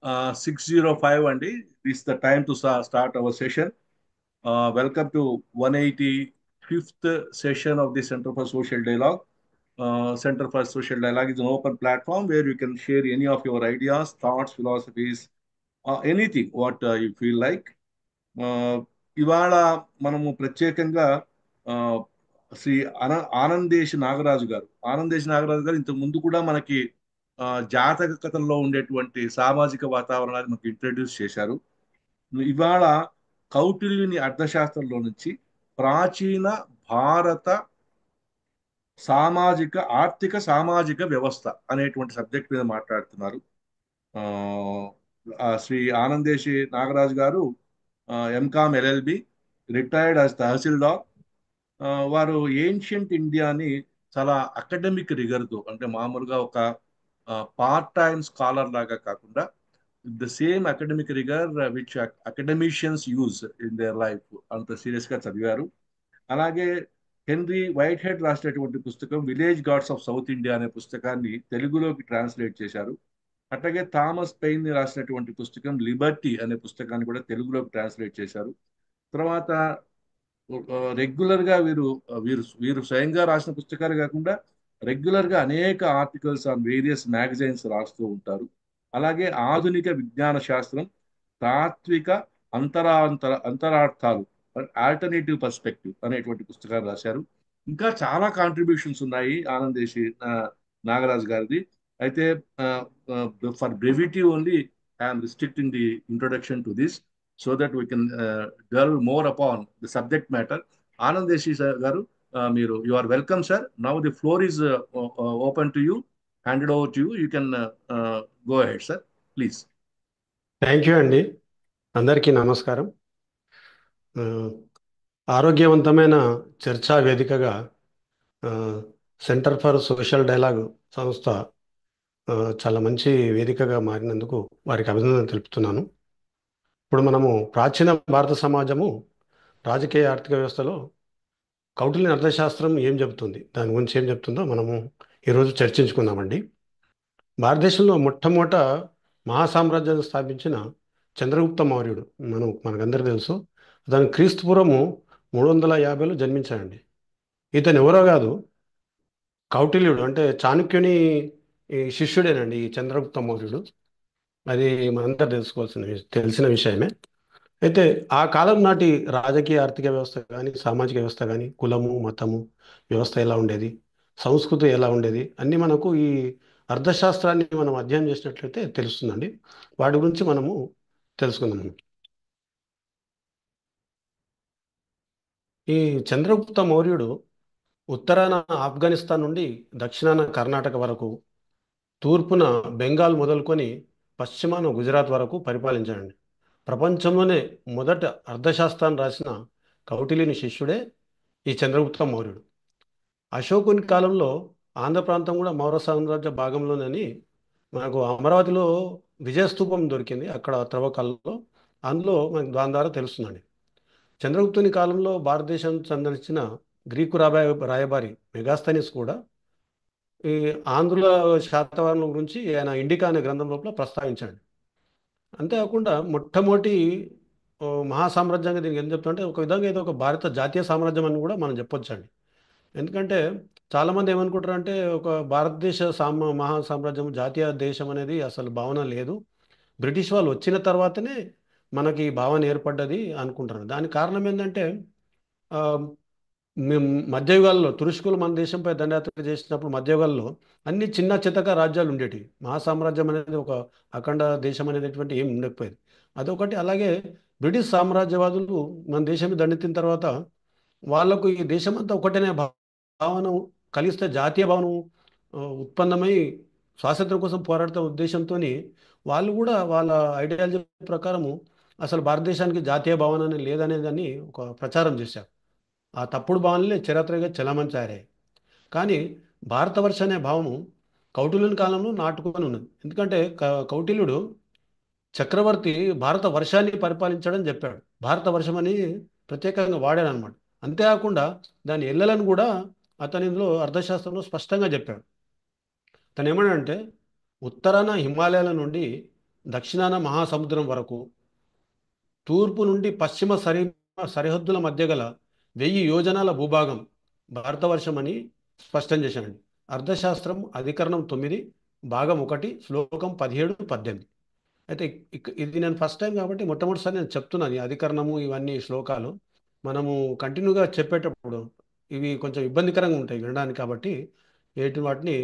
6:05 అండి. This is the time to start our session. Welcome to 185th session of the Center for Social Dialogue. Center for Social Dialogue is an open platform where you can share any of your ideas, thoughts, philosophies, anything what you feel like. Uh, ఇవాళ మనము ప్రత్యేకంగా ఆ, శ్రీ ఆనందేశ్ నాగరాజు గారు ఇంతకు ముందు కూడా మనకి జాతక కథల్లో ఉండేటువంటి సామాజిక వాతావరణాన్ని మనకి ఇంట్రడ్యూస్ చేశారు. ఇవాళ కౌటిల్యుని అర్థశాస్త్రంలో నుంచి ప్రాచీన భారత ఆర్థిక సామాజిక వ్యవస్థ అనేటువంటి సబ్జెక్ట్ మీద మాట్లాడుతున్నారు. ఆ, శ్రీ ఆనందేశి నాగరాజు గారు ఎంకామ్ ఎల్ఎల్బి, రిటైర్డ్ యాజ్ తహసీల్దార్. వారు ఏన్షియంట్ ఇండియాని చాలా అకాడమిక్ రిగర్తో, అంటే మామూలుగా ఒక పార్ట్ టైం స్కాలర్ లాగా కాకుండా the same academic రిగర్ which academicians use in their life అంత సీరియస్ గా చదివారు. అలాగే హెన్రీ వైట్ హెడ్ రాసినటువంటి పుస్తకం village God's of south India అనే పుస్తకాన్ని తెలుగులోకి ట్రాన్స్లేట్ చేశారు. అట్లాగే థామస్ పెయిన్ రాసినటువంటి పుస్తకం లిబర్టీ అనే పుస్తకాన్ని కూడా తెలుగులోకి ట్రాన్స్లేట్ చేశారు. తర్వాత రెగ్యులర్ గా వీరు స్వయంగా రాసిన పుస్తకాలు కాకుండా రెగ్యులర్ గా అనేక ఆర్టికల్స్ ఆన్ వేరియస్ మ్యాగజైన్స్ రాస్తూ ఉంటారు. అలాగే ఆధునిక విజ్ఞాన శాస్త్రం, తాత్విక అంతరార్థాలు, ఆల్టర్నేటివ్ పర్స్పెక్టివ్ అనేటువంటి పుస్తకాలు రాశారు. ఇంకా చాలా కాంట్రిబ్యూషన్స్ ఉన్నాయి ఆనందేశి నాగరాజు గారిది. అయితే for brevity only I'm restricting the introduction to this so that we can delve more upon the subject matter. Anandeshi sir garu, మీరు you are welcome, sir. Now the floor is open to you. Handed over to you. You can go ahead, sir. Please. Thank you అండి. అందరికీ నమస్కారం. ఆ, ఆరోగ్యవంతమైన చర్చా వేదికగా ఆ, centre for social dialogue సంస్థ ఆ, చాలా మంచి వేదికగా మారినందుకు వారికి అభినందన తెలుపుతున్నాను. ఇప్పుడు మనము ప్రాచీన భారత సమాజము రాజకీయ ఆర్థిక వ్యవస్థలో కౌటిల్య అర్థశాస్త్రం ఏం చెబుతుంది, దాని గురించి ఏం చెప్తుందో మనము ఈరోజు చర్చించుకుందామండి. భారతదేశంలో మొట్టమొదట మహాసామ్రాజ్యాన్ని స్థాపించిన చంద్రగుప్త మౌర్యుడు మనకందరికీ తెలుసు. అతను క్రీస్తుపూర్వము 350లో జన్మించాడండి. ఇతను ఎవరో కాదు, కౌటిల్యుడు అంటే చాణక్యుని శిష్యుడేనండి ఈ చంద్రగుప్త మౌర్యుడు. అది మనందరూ తెలిసిన విషయమే. అయితే ఆ కాలం నాటి రాజకీయ ఆర్థిక వ్యవస్థ కానీ, సామాజిక వ్యవస్థ కానీ, కులము మతము వ్యవస్థ ఎలా ఉండేది, సంస్కృతి ఎలా ఉండేది అన్నీ మనకు ఈ అర్థశాస్త్రాన్ని మనం అధ్యయనం చేసినట్లయితే తెలుస్తుందండి. వాటి గురించి మనము తెలుసుకుందాము. ఈ చంద్రగుప్త మౌర్యుడు ఉత్తరాన ఆఫ్ఘనిస్తాన్ నుండి దక్షిణాన కర్ణాటక వరకు, తూర్పున బెంగాల్ మొదలుకొని పశ్చిమాన గుజరాత్ వరకు పరిపాలించాడండి. ప్రపంచంలోనే మొదట అర్థశాస్త్రాన్ని రాసిన కౌటిల్యుని శిష్యుడే ఈ చంద్రగుప్త మౌర్యుడు. అశోకుని కాలంలో ఆంధ్ర ప్రాంతం కూడా మౌర్య సామ్రాజ్య భాగంలోనని మనకు అమరావతిలో విజయస్తూపం దొరికింది, అక్కడ త్రవ్వకాలలో. అందులో మనకు దాని ద్వారా తెలుస్తుందండి. చంద్రగుప్తుని కాలంలో భారతదేశం సందర్శించిన గ్రీకు రాయబారి మెగాస్తనీస్ కూడా ఈ ఆంధ్రుల శాతవాహనం గురించి ఆయన ఇండికా అనే గ్రంథం లోపల ప్రస్తావించాడు. అంతేకాకుండా మొట్టమొదటి మహాసామ్రాజ్యంగా దీనికి ఏం చెప్తుంటే ఒక విధంగా ఏదో ఒక భారత జాతీయ సామ్రాజ్యం అని కూడా మనం చెప్పొచ్చండి. ఎందుకంటే చాలామంది ఏమనుకుంటారంటే ఒక భారతదేశ మహాసామ్రాజ్యం, జాతీయ దేశం అనేది అసలు భావన లేదు, బ్రిటిష్ వాళ్ళు వచ్చిన తర్వాతనే మనకి ఈ భావన ఏర్పడ్డది అనుకుంటారు. దానికి కారణం ఏంటంటే ఆ, మేము మధ్యయుగాల్లో తురుష్కులు మన దేశంపై దండయాత్ర చేసినప్పుడు మధ్యయుగాల్లో అన్ని చిన్న చితక రాజ్యాలు ఉండేటివి. మహాసామ్రాజ్యం అనేది ఒక అఖండ దేశం అనేటటువంటి ఏమి ఉండకపోయేది. అదొకటి. అలాగే బ్రిటిష్ సామ్రాజ్యవాదులు మన దేశం మీద దండెత్తిన తర్వాత వాళ్ళకు ఈ దేశమంతా ఒకటనే భావన కలిస్తే జాతీయ భావన ఉత్పన్నమై స్వాతంత్రం కోసం పోరాడుతున్న ఉద్దేశంతో వాళ్ళు కూడా వాళ్ళ ఐడియాలజీ ప్రకారము అసలు భారతదేశానికి జాతీయ భావన అనేది లేదనేదాన్ని ఒక ప్రచారం చేశారు. ఆ తప్పుడు భావనలే చరిత్రగా చలమని తయారయ్యాయి. కానీ భారతవర్ష అనే భావము కౌటిల్యుని కాలంలో నాటుకొని ఉన్నది. ఎందుకంటే కౌటిల్యుడు చక్రవర్తి భారత వర్షాన్ని పరిపాలించడం చెప్పాడు. భారత వర్షం అని ప్రత్యేకంగా వాడాడు అనమాట. అంతేకాకుండా దాని ఎల్లలను కూడా అతని ఇందులో అర్థశాస్త్రంలో స్పష్టంగా చెప్పాడు. తను ఏమన్నాడంటే ఉత్తరాన హిమాలయాల నుండి దక్షిణాన మహాసముద్రం వరకు, తూర్పు నుండి పశ్చిమ సరిహద్దుల మధ్య గల 1000 యోజనాల భూభాగం భారతవర్షం అని స్పష్టం చేశానండి. అర్థశాస్త్రం అధికరణం 9, భాగం 1, శ్లోకం 17, 18. అయితే ఇది నేను ఫస్ట్ టైం కాబట్టి మొట్టమొదటిసారి నేను చెప్తున్నాను. ఈ అధికరణము ఇవన్నీ శ్లోకాలు మనము కంటిన్యూగా చెప్పేటప్పుడు ఇవి కొంచెం ఇబ్బందికరంగా ఉంటాయి వినడానికి. కాబట్టి వాటిని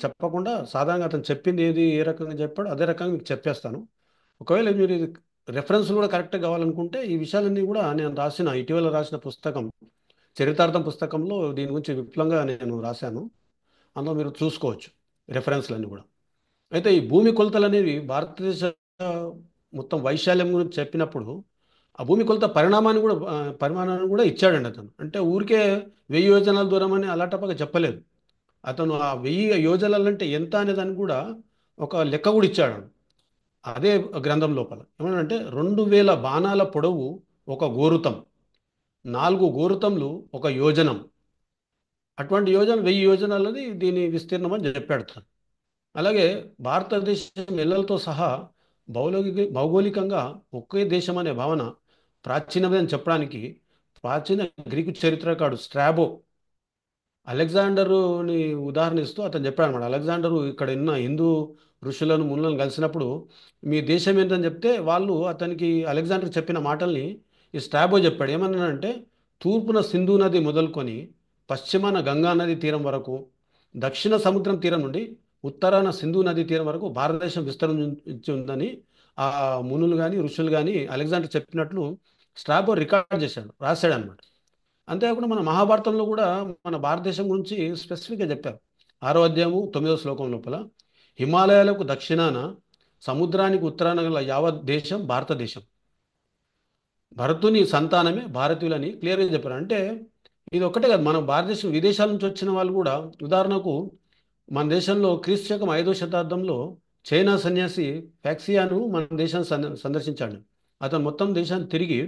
చెప్పకుండా సాధారణంగా అతను చెప్పింది ఏది ఏ రకంగా చెప్పాడో అదే రకంగా మీకు చెప్పేస్తాను. ఒకవేళ మీరు ఇది రెఫరెన్స్ కూడా కరెక్ట్గా కావాలనుకుంటే ఈ విషయాలన్నీ కూడా నేను ఇటీవల రాసిన పుస్తకం చరితార్థం పుస్తకంలో దీని గురించి విపులంగా నేను రాశాను. అందులో మీరు చూసుకోవచ్చు రెఫరెన్స్లన్నీ కూడా. అయితే ఈ భూమి కొలతలు అనేవి భారతదేశ మొత్తం వైశాల్యం గురించి చెప్పినప్పుడు ఆ భూమి కొలత పరిమాణాన్ని కూడా ఇచ్చాడండి అతను. అంటే ఊరికే 1000 యోజనాల దూరం అని అలాటప్పగా చెప్పలేదు. అతను ఆ 1000 యోజనాలు అంటే ఎంత అనే దానికి కూడా ఒక లెక్క కూడా ఇచ్చాడు అదే గ్రంథం లోపల. ఏమనంటే 2000 బాణాల పొడవు ఒక గోరుతం, 4 గోరుతంలు ఒక యోజనం. అటువంటి యోజన 1000 యోజనాలని దీని విస్తీర్ణం అని చెప్పాడు తను. అలాగే భారతదేశం ఎల్లలతో సహా భౌగోళికంగా ఒకే దేశం అనే భావన ప్రాచీనమే అని చెప్పడానికి ప్రాచీన గ్రీకు చరిత్రకారుడు స్ట్రాబో అలెగ్జాండరుని ఉదాహరణ ఇస్తూ అతను చెప్పాడు అనమాట. అలెగ్జాండరు ఇక్కడ ఉన్న హిందూ ఋషులను మునులను కలిసినప్పుడు మీ దేశం ఏంటని చెప్తే వాళ్ళు అతనికి అలెగ్జాండర్ చెప్పిన మాటల్ని ఈ స్ట్రాబో చెప్పాడు. ఏమన్నానంటే తూర్పున సింధు నది మొదలుకొని పశ్చిమాన గంగా నది తీరం వరకు, దక్షిణ సముద్రం తీరం నుండి ఉత్తరాన సింధు నది తీరం వరకు భారతదేశం విస్తరించి ఉందని ఆ మునులు కానీ ఋషులు కానీ అలెగ్జాండర్ చెప్పినట్లు స్ట్రాబో రికార్డ్ చేశాడు, రాశాడు అనమాట. అంతేకాకుండా మన మహాభారతంలో కూడా మన భారతదేశం గురించి స్పెసిఫిక్గా చెప్పారు. 6వ అధ్యాయము 9వ శ్లోకం లోపల హిమాలయాలకు దక్షిణాన సముద్రానికి ఉత్తరాన గల యావత్ దేశం భారతదేశం, భరతుని సంతానమే భారతీయులని క్లియర్గా చెప్పారు. అంటే ఇది ఒక్కటే కాదు, మన భారతదేశం విదేశాల నుంచి వచ్చిన వాళ్ళు కూడా, ఉదాహరణకు మన దేశంలో క్రీస్తు శకం 5వ శతాబ్దంలో చైనా సన్యాసి ఫ్యాక్సియాను మన దేశాన్ని సందర్శించాడు. అతను మొత్తం దేశాన్ని తిరిగి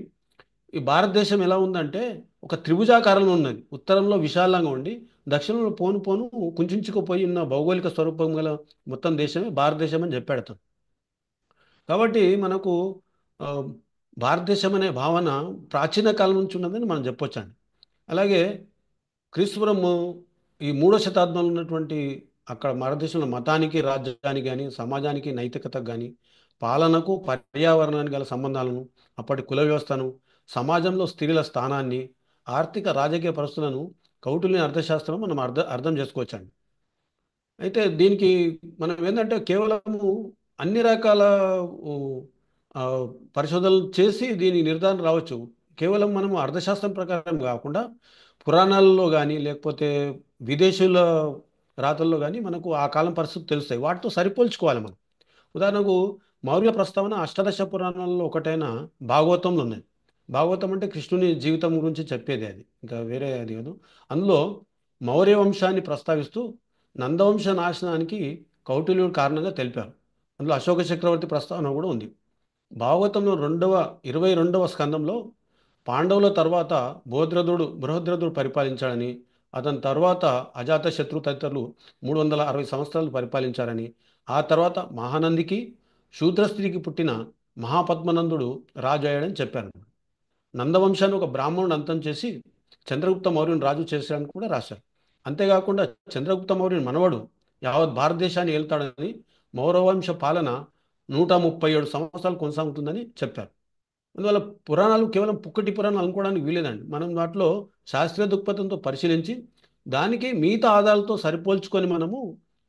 ఈ భారతదేశం ఎలా ఉందంటే ఒక త్రిభుజాకారంలో ఉన్నది, ఉత్తరంలో విశాలంగా ఉండి దక్షిణంలో పోను పోను కుంచుకుపోయి ఉన్న భౌగోళిక స్వరూపం గల మొత్తం దేశమే భారతదేశం అని చెప్పాడు అతను. కాబట్టి మనకు ఆ, భారతదేశం అనే భావన ప్రాచీన కాలం నుంచి ఉన్నదని మనం చెప్పొచ్చండి. అలాగే క్రీస్తుపురము ఈ 3వ శతాబ్దంలో ఉన్నటువంటి అక్కడ భారతదేశంలో మతానికి రాజ్యానికి కానీ సమాజానికి నైతికతకు కానీ పాలనకు పర్యావరణానికి గల సంబంధాలను, అప్పటి కుల వ్యవస్థను, సమాజంలో స్త్రీల స్థానాన్ని, ఆర్థిక రాజకీయ పరిస్థితులను కౌటిల్య అర్థశాస్త్రం మనం అర్థం చేసుకోవచ్చండి. అయితే దీనికి మనం ఏంటంటే కేవలము అన్ని రకాల ఊ, ఆ, పరిశోధనలు చేసి దీని నిర్ధారణ రావచ్చు. కేవలం మనము అర్థశాస్త్రం ప్రకారం కాకుండా పురాణాలలో కానీ లేకపోతే విదేశీయుల రాతల్లో కానీ మనకు ఆ కాలం పరిస్థితులు తెలుస్తాయి. వాటితో సరిపోల్చుకోవాలి మనం. ఉదాహరణకు మౌర్య ప్రస్తావన అష్టాదశ పురాణాలలో ఒకటైన భాగవతంలో ఉన్నది. భాగవతం అంటే కృష్ణుని జీవితం గురించి చెప్పేది, అది ఇంకా వేరే అది కాదు. అందులో మౌర్య వంశాన్ని ప్రస్తావిస్తూ నందవంశ నాశనానికి కౌటిల్యుడు కారణంగా తెలిపారు. అందులో అశోక చక్రవర్తి ప్రస్తావన కూడా ఉంది. భాగవతంలో 22వ స్కందంలో పాండవుల తర్వాత బృహద్రథుడు పరిపాలించాడని, అతని తర్వాత అజాతశత్రు తదితరులు 360 సంవత్సరాలు పరిపాలించారని, ఆ తర్వాత మహానందికి శూద్రస్త్రీకి పుట్టిన మహాపద్మనందుడు రాజు అయ్యాడని చెప్పారు. నందవంశాన్ని ఒక బ్రాహ్మణుడు అంతం చేసి చంద్రగుప్త మౌర్యుని రాజు చేశాడని కూడా రాశారు. అంతేకాకుండా చంద్రగుప్త మౌర్యుని మనవడు యావత్ భారతదేశాన్ని ఏళ్తాడని, మౌరవంశ పాలన 137 సంవత్సరాలు కొనసాగుతుందని చెప్పారు. అందువల్ల పురాణాలు కేవలం పుక్కటి పురాణాలు అనుకోవడానికి వీలేదండి. మనం వాటిలో శాస్త్రీయ దృక్పథంతో పరిశీలించి దానికి మిగతా ఆధారాలతో సరిపోల్చుకొని మనము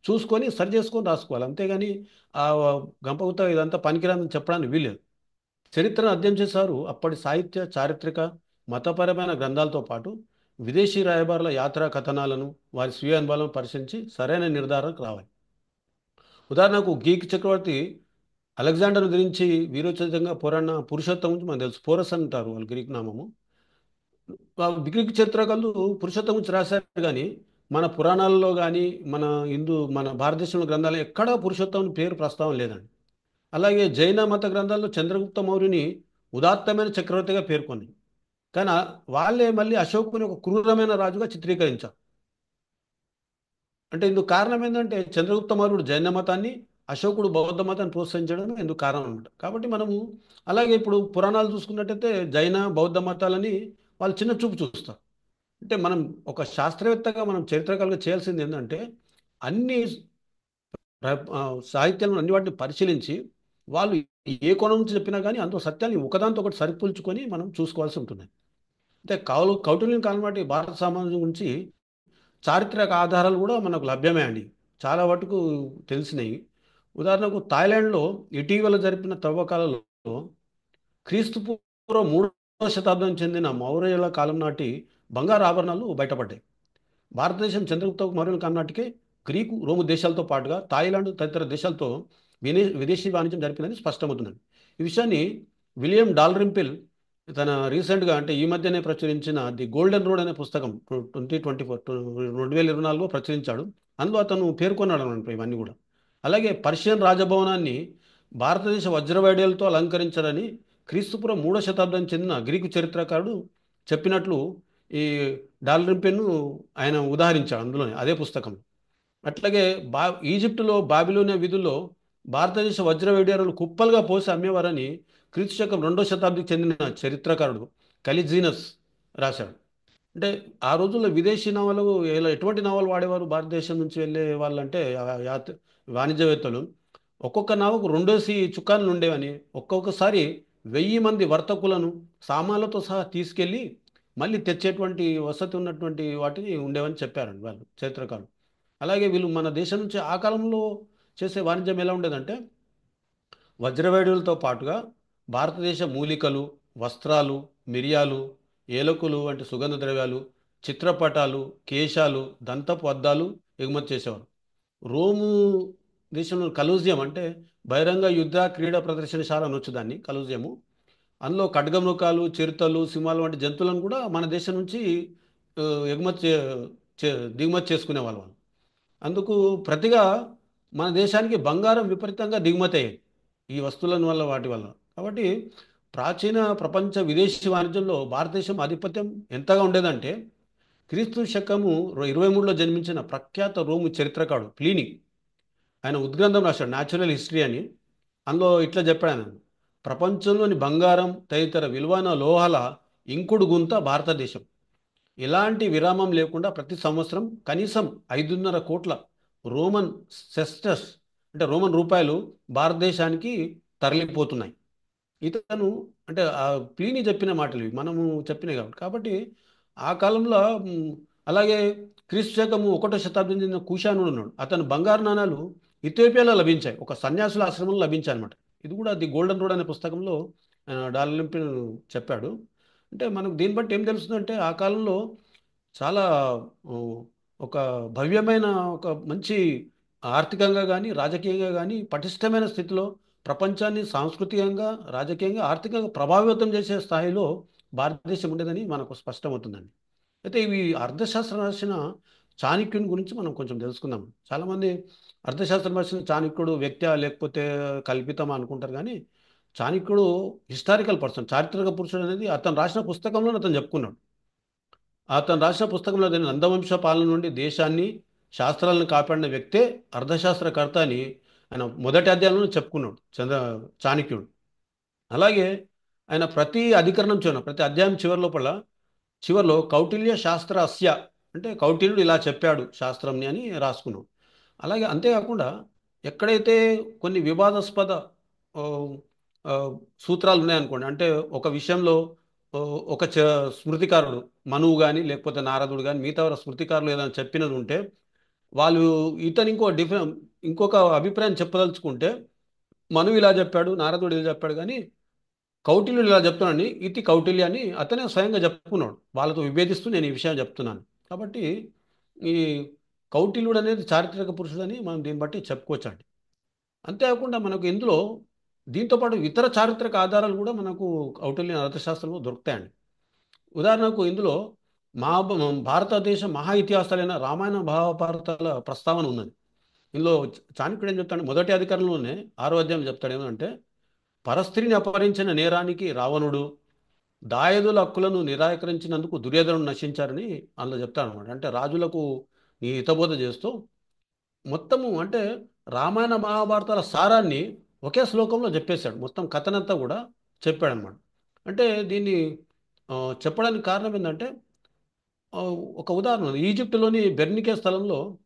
చూసుకొని సరి చేసుకొని రాసుకోవాలి. అంతేగాని ఆ గంపగుత ఇదంతా పనికిరాదని చెప్పడానికి వీలేదు. చరిత్రను అధ్యయనం చేశారు అప్పటి సాహిత్య, చారిత్రక, మతపరమైన గ్రంథాలతో పాటు విదేశీ రాయబారుల యాత్రా కథనాలను, వారి స్వీయ అనుభవాలను పరిశీలించి సరైన నిర్ధారణకు రావాలి. ఉదాహరణకు గ్రీక్ చక్రవర్తి అలెగ్జాండర్ గురించి వీరోచితంగా పురుషోత్తం గురించి మనకు తెలుసు. పోరస్ అంటారు వాళ్ళు గ్రీక్ నామము. గ్రీక్ చరిత్రకారులు పురుషోత్తం గురించి రాశారు, కానీ మన పురాణాల్లో కానీ మన భారతదేశంలో గ్రంథాలు ఎక్కడా పురుషోత్తం పేరు ప్రస్తావన లేదండి. అలాగే జైన మత గ్రంథాల్లో చంద్రగుప్త మౌర్యుని ఉదాత్తమైన చక్రవర్తిగా పేర్కొని, కానీ వాళ్ళే మళ్ళీ అశోకుని ఒక క్రూరమైన రాజుగా చిత్రీకరించారు. అంటే ఇందుకు కారణం ఏంటంటే చంద్రగుప్త మౌర్యుడు జైన మతాన్ని, అశోకుడు బౌద్ధ మతాన్ని ప్రోత్సహించడం ఎందుకు కారణం అనమాట. కాబట్టి మనము అలాగే ఇప్పుడు పురాణాలు చూసుకున్నట్టయితే జైన బౌద్ధ మతాలని వాళ్ళు చిన్న చూపు చూస్తారు. అంటే మనం ఒక శాస్త్రవేత్తగా మనం చరిత్రకారులుగా చేయాల్సింది ఏంటంటే అన్ని సాహిత్యాలను అన్ని వాటిని పరిశీలించి వాళ్ళు ఏ కోణం నుంచి చెప్పినా కానీ అందులో సత్యాన్ని ఒకదాంతో ఒకటి సరిపోల్చుకొని మనం చూసుకోవాల్సి ఉంటుంది. అంటే కౌటిల్యం కాలం నాటి భారత సమాజం గురించి చారిత్రక ఆధారాలు కూడా మనకు లభ్యమే అండి. చాలా మటుకు తెలిసినవి. ఉదాహరణకు థాయిలాండ్లో ఇటీవల జరిపిన తవ్వకాలలో క్రీస్తు పూర్వం 3వ శతాబ్దం చెందిన మౌర్యుల కాలం నాటి బంగారు ఆభరణాలు బయటపడ్డాయి. భారతదేశం చంద్రగుప్త మౌర్యుల కాలం నాటికే గ్రీకు రోము దేశాలతో పాటుగా థాయిలాండ్ తదితర దేశాలతో విదేశీ వాణిజ్యం జరిపిందని స్పష్టమవుతుందండి. ఈ విషయాన్ని విలియం డాల్రింపిల్ తన రీసెంట్గా అంటే ఈ మధ్యనే ప్రచురించిన ది గోల్డెన్ రోడ్ అనే పుస్తకం 2024లో ప్రచురించాడు. అందులో అతను పేర్కొన్నాడు అనమాట ఇవన్నీ కూడా. అలాగే పర్షియన్ రాజభవనాన్ని భారతదేశ వజ్రవైడూర్యాలతో అలంకరించారని క్రీస్తుపురం 3వ శతాబ్దం చెందిన గ్రీకు చరిత్రకారుడు చెప్పినట్లు ఈ డాల్రింపిన్ను ఆయన ఉదాహరించాడు అందులోనే అదే పుస్తకం. అట్లాగే ఈజిప్టులో బాబిలోనియా వీధుల్లో భారతదేశ వజ్రవైడూర్యాలు కుప్పలుగా పోసి అమ్మేవారని క్రీస్తు శకం 2వ శతాబ్దికి చెందిన చరిత్రకారుడు కలిజీనస్ రాశాడు. అంటే ఆ రోజుల్లో విదేశీ నావలు ఎటువంటి నావలు వాడేవారు భారతదేశం నుంచి వెళ్ళే వాళ్ళంటే వాణిజ్యవేత్తలు ఒక్కొక్క నావకు 2 చుక్కాలు ఉండేవని, ఒక్కొక్కసారి 1000 మంది వర్తకులను సామాన్లతో సహా తీసుకెళ్ళి మళ్ళీ తెచ్చేటువంటి వసతి ఉన్నటువంటి వాటిని ఉండేవని చెప్పారండి వాళ్ళు చరిత్రకారులు. అలాగే వీళ్ళు మన దేశం నుంచి ఆ కాలంలో చేసే వాణిజ్యం ఎలా ఉండేదంటే వజ్రవైడూర్యాలతో పాటుగా భారతదేశ మూలికలు, వస్త్రాలు, మిరియాలు, ఏలకులు అంటే సుగంధ ద్రవ్యాలు, చిత్రపటాలు, కేశాలు, దంతపు అద్దాలు ఎగుమతి చేసేవారు. రోము దేశంలో కలూజియం అంటే బహిరంగ యుద్ధ క్రీడా ప్రదర్శనశాల అనొచ్చు దాన్ని కలూజియము. అందులో ఖడ్గమృగాలు, చిరుతలు, సింహాలు వంటి జంతువులను కూడా మన దేశం నుంచి ఆ, ఎగుమతి దిగుమతి చేసుకునే వాళ్ళు. అందుకు ప్రతిగా మన దేశానికి బంగారం విపరీతంగా దిగుమతి అయ్యేది ఈ వస్తువుల వల్ల వాటి వల్ల. కాబట్టి ప్రాచీన ప్రపంచ విదేశీ వాణిజ్యంలో భారతదేశం ఆధిపత్యం ఎంతగా ఉండేదంటే క్రీస్తు శకము 23లో జన్మించిన ప్రఖ్యాత రోము చరిత్రకారుడు ప్లీనీ ఆయన ఉద్గ్రంథం రాశాడు న్యాచురల్ హిస్టరీ అని. అందులో ఇట్లా చెప్పాడు ఆయన, ప్రపంచంలోని బంగారం తదితర విలువైన లోహాల ఇంకుడు గుంత భారతదేశం. ఎలాంటి విరామం లేకుండా ప్రతి సంవత్సరం కనీసం 5.5 కోట్ల రోమన్ సెస్టస్ అంటే రోమన్ రూపాయలు భారతదేశానికి తరలిపోతున్నాయి. ఇతను అంటే ఆ ప్లీని చెప్పిన మాటలు ఇవి మనము చెప్పినాయి కాబట్టి ఆ కాలంలో అలాగే క్రీస్తు శకము 1వ శతాబ్దం చెందిన కుషానుడు ఉన్నాడు. అతను బంగారు నాణాలు ఇథియోపియాలో లభించాయి, ఒక సన్యాసుల ఆశ్రమంలో లభించాయి అనమాట. ఇది కూడా ది గోల్డెన్ రోడ్ అనే పుస్తకంలో డాల్లింపిన్ చెప్పాడు. అంటే మనకు దీన్ని బట్టి ఏం తెలుస్తుందంటే ఆ కాలంలో చాలా ఆ, ఒక భవ్యమైన ఒక మంచి ఆర్థికంగా కానీ రాజకీయంగా కానీ పటిష్టమైన స్థితిలో ప్రపంచాన్ని సాంస్కృతికంగా రాజకీయంగా ఆర్థికంగా ప్రభావితం చేసే స్థాయిలో భారతదేశం ఉండేదని మనకు స్పష్టమవుతుందండి. అయితే ఇవి అర్థశాస్త్రం రాసిన చాణక్యుని గురించి మనం కొంచెం తెలుసుకుందాం. చాలామంది అర్థశాస్త్రం రాసిన చాణక్యుడు వ్యక్తి లేకపోతే కల్పితం అనుకుంటారు, కానీ చాణక్యుడు హిస్టారికల్ పర్సన్, చారిత్రక పురుషుడు అనేది అతను రాసిన పుస్తకంలో అతను చెప్పుకున్నాడు. అతను రాసిన పుస్తకంలో అతని నందవంశ పాలన నుండి దేశాన్ని శాస్త్రాలను కాపాడిన వ్యక్తే అర్థశాస్త్రకర్త అని ఆయన మొదటి అధ్యాయంలో చెప్పుకున్నాడు చాణక్యుడు. అలాగే ఆయన ప్రతి అధికరణం చివర ప్రతి అధ్యాయం చివరిలో కౌటిల్య శాస్త్ర అస్య అంటే కౌటిల్యుడు ఇలా చెప్పాడు శాస్త్రంని అని రాసుకున్నాం. అలాగే అంతేకాకుండా ఎక్కడైతే కొన్ని వివాదాస్పద ఆ, ఆ, సూత్రాలు ఉన్నాయనుకోండి, అంటే ఒక విషయంలో ఓ, ఒక స్మృతికారుడు మనువు కానీ లేకపోతే నారదుడు కానీ మిగతా వారు స్మృతికారులు ఏదైనా చెప్పినది ఉంటే వాళ్ళు ఇతను ఇంకొక అభిప్రాయం చెప్పదలుచుకుంటే మనువు ఇలా చెప్పాడు, నారదుడు ఇలా చెప్పాడు, కానీ కౌటిల్యుడు ఇలా చెప్తున్నాను ఇది కౌటిల్య అని అతనే స్వయంగా చెప్పుకున్నాడు. వాళ్ళతో విభేదిస్తూ నేను ఈ విషయం చెప్తున్నాను. కాబట్టి ఈ కౌటిల్యుడు అనేది చారిత్రక పురుషుడని మనం దీన్ని బట్టి చెప్పుకోవచ్చండి. అంతేకాకుండా మనకు ఇందులో దీంతోపాటు ఇతర చారిత్రక ఆధారాలు కూడా మనకు కౌటిల్య అర్థశాస్త్రంలో దొరుకుతాయండి. ఉదాహరణకు ఇందులో భారతదేశ మహా ఇతిహాసాలైన రామాయణ మహాభారతాల ప్రస్తావన ఉన్నది. ఇందులో చాణక్యుడు ఏం చెప్తాడు, మొదటి అధికారంలోనే 6వ అధ్యాయం చెప్తాడు ఏమంటే పరస్త్రీని అపహరించిన నేరానికి రావణుడు, దాయదుల హక్కులను నిరాకరించినందుకు దుర్యోధనుడు నశించారని అందులో చెప్తాడు అనమాట. అంటే రాజులకు ఈ హితబోధ చేస్తూ మొత్తము అంటే రామాయణ మహాభారతాల సారాన్ని ఒకే శ్లోకంలో చెప్పేశాడు. మొత్తం కథనంతా కూడా చెప్పాడనమాట. అంటే దీన్ని ఆ, చెప్పడానికి కారణం ఏంటంటే ఆ, ఒక ఉదాహరణ ఉంది. ఈజిప్టులోని బెర్నికే స్థలంలో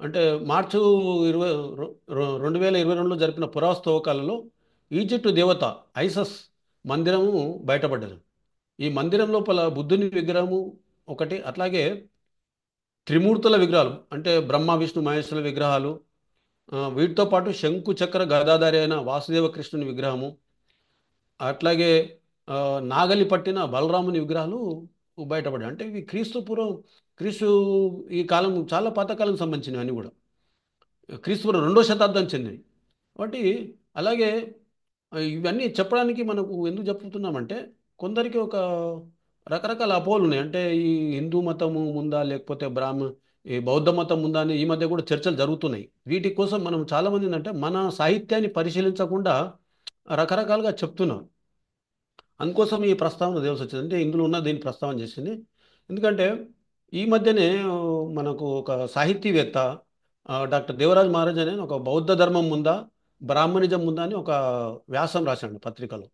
అంటే మార్చు 20 2022లో జరిపిన పురావస్తవకాలలో ఈజిప్టు దేవత ఐసస్ మందిరము బయటపడ్డది. ఈ మందిరం లోపల బుద్ధుని విగ్రహము ఒకటి, అట్లాగే త్రిమూర్తుల విగ్రహాలు అంటే బ్రహ్మ విష్ణు మహేశ్వరుల విగ్రహాలు, వీటితో పాటు శంకు చక్ర గదాధారి అయిన వాసుదేవ కృష్ణుని విగ్రహము, అట్లాగే ఆ, నాగలి పట్టిన బలరాముని విగ్రహాలు బయటపడ్డాయి. అంటే ఇవి క్రీస్తు పూర్వం, క్రీస్తు ఈ కాలం చాలా పాతకాలం సంబంధించినవి అన్నీ కూడా క్రీస్తు పూర్వం 2వ శతాబ్దం చెందినవి. కాబట్టి అలాగే ఇవన్నీ చెప్పడానికి మనకు ఎందుకు చెప్తున్నామంటే కొందరికి ఒక రకరకాల అపోహలు ఉన్నాయి. అంటే ఈ హిందూ మతము ముందా లేకపోతే ఈ బౌద్ధ మతం ముందా అని ఈ మధ్య కూడా చర్చలు జరుగుతున్నాయి. వీటి కోసం మనం చాలామంది ఏంటంటే మన సాహిత్యాన్ని పరిశీలించకుండా రకరకాలుగా చెప్తున్నారు. అందుకోసం ఈ ప్రస్తావన దేవసి వచ్చింది. అంటే ఇందులో ఉన్న దీని ప్రస్తావన చేసింది. ఎందుకంటే ఈ మధ్యనే మనకు ఒక సాహితీవేత్త డాక్టర్ దేవరాజ్ మహారాజ్ అనే ఒక బౌద్ధ ధర్మం ముందా బ్రాహ్మణిజం ముందా అని ఒక వ్యాసం రాశాడు పత్రికలో.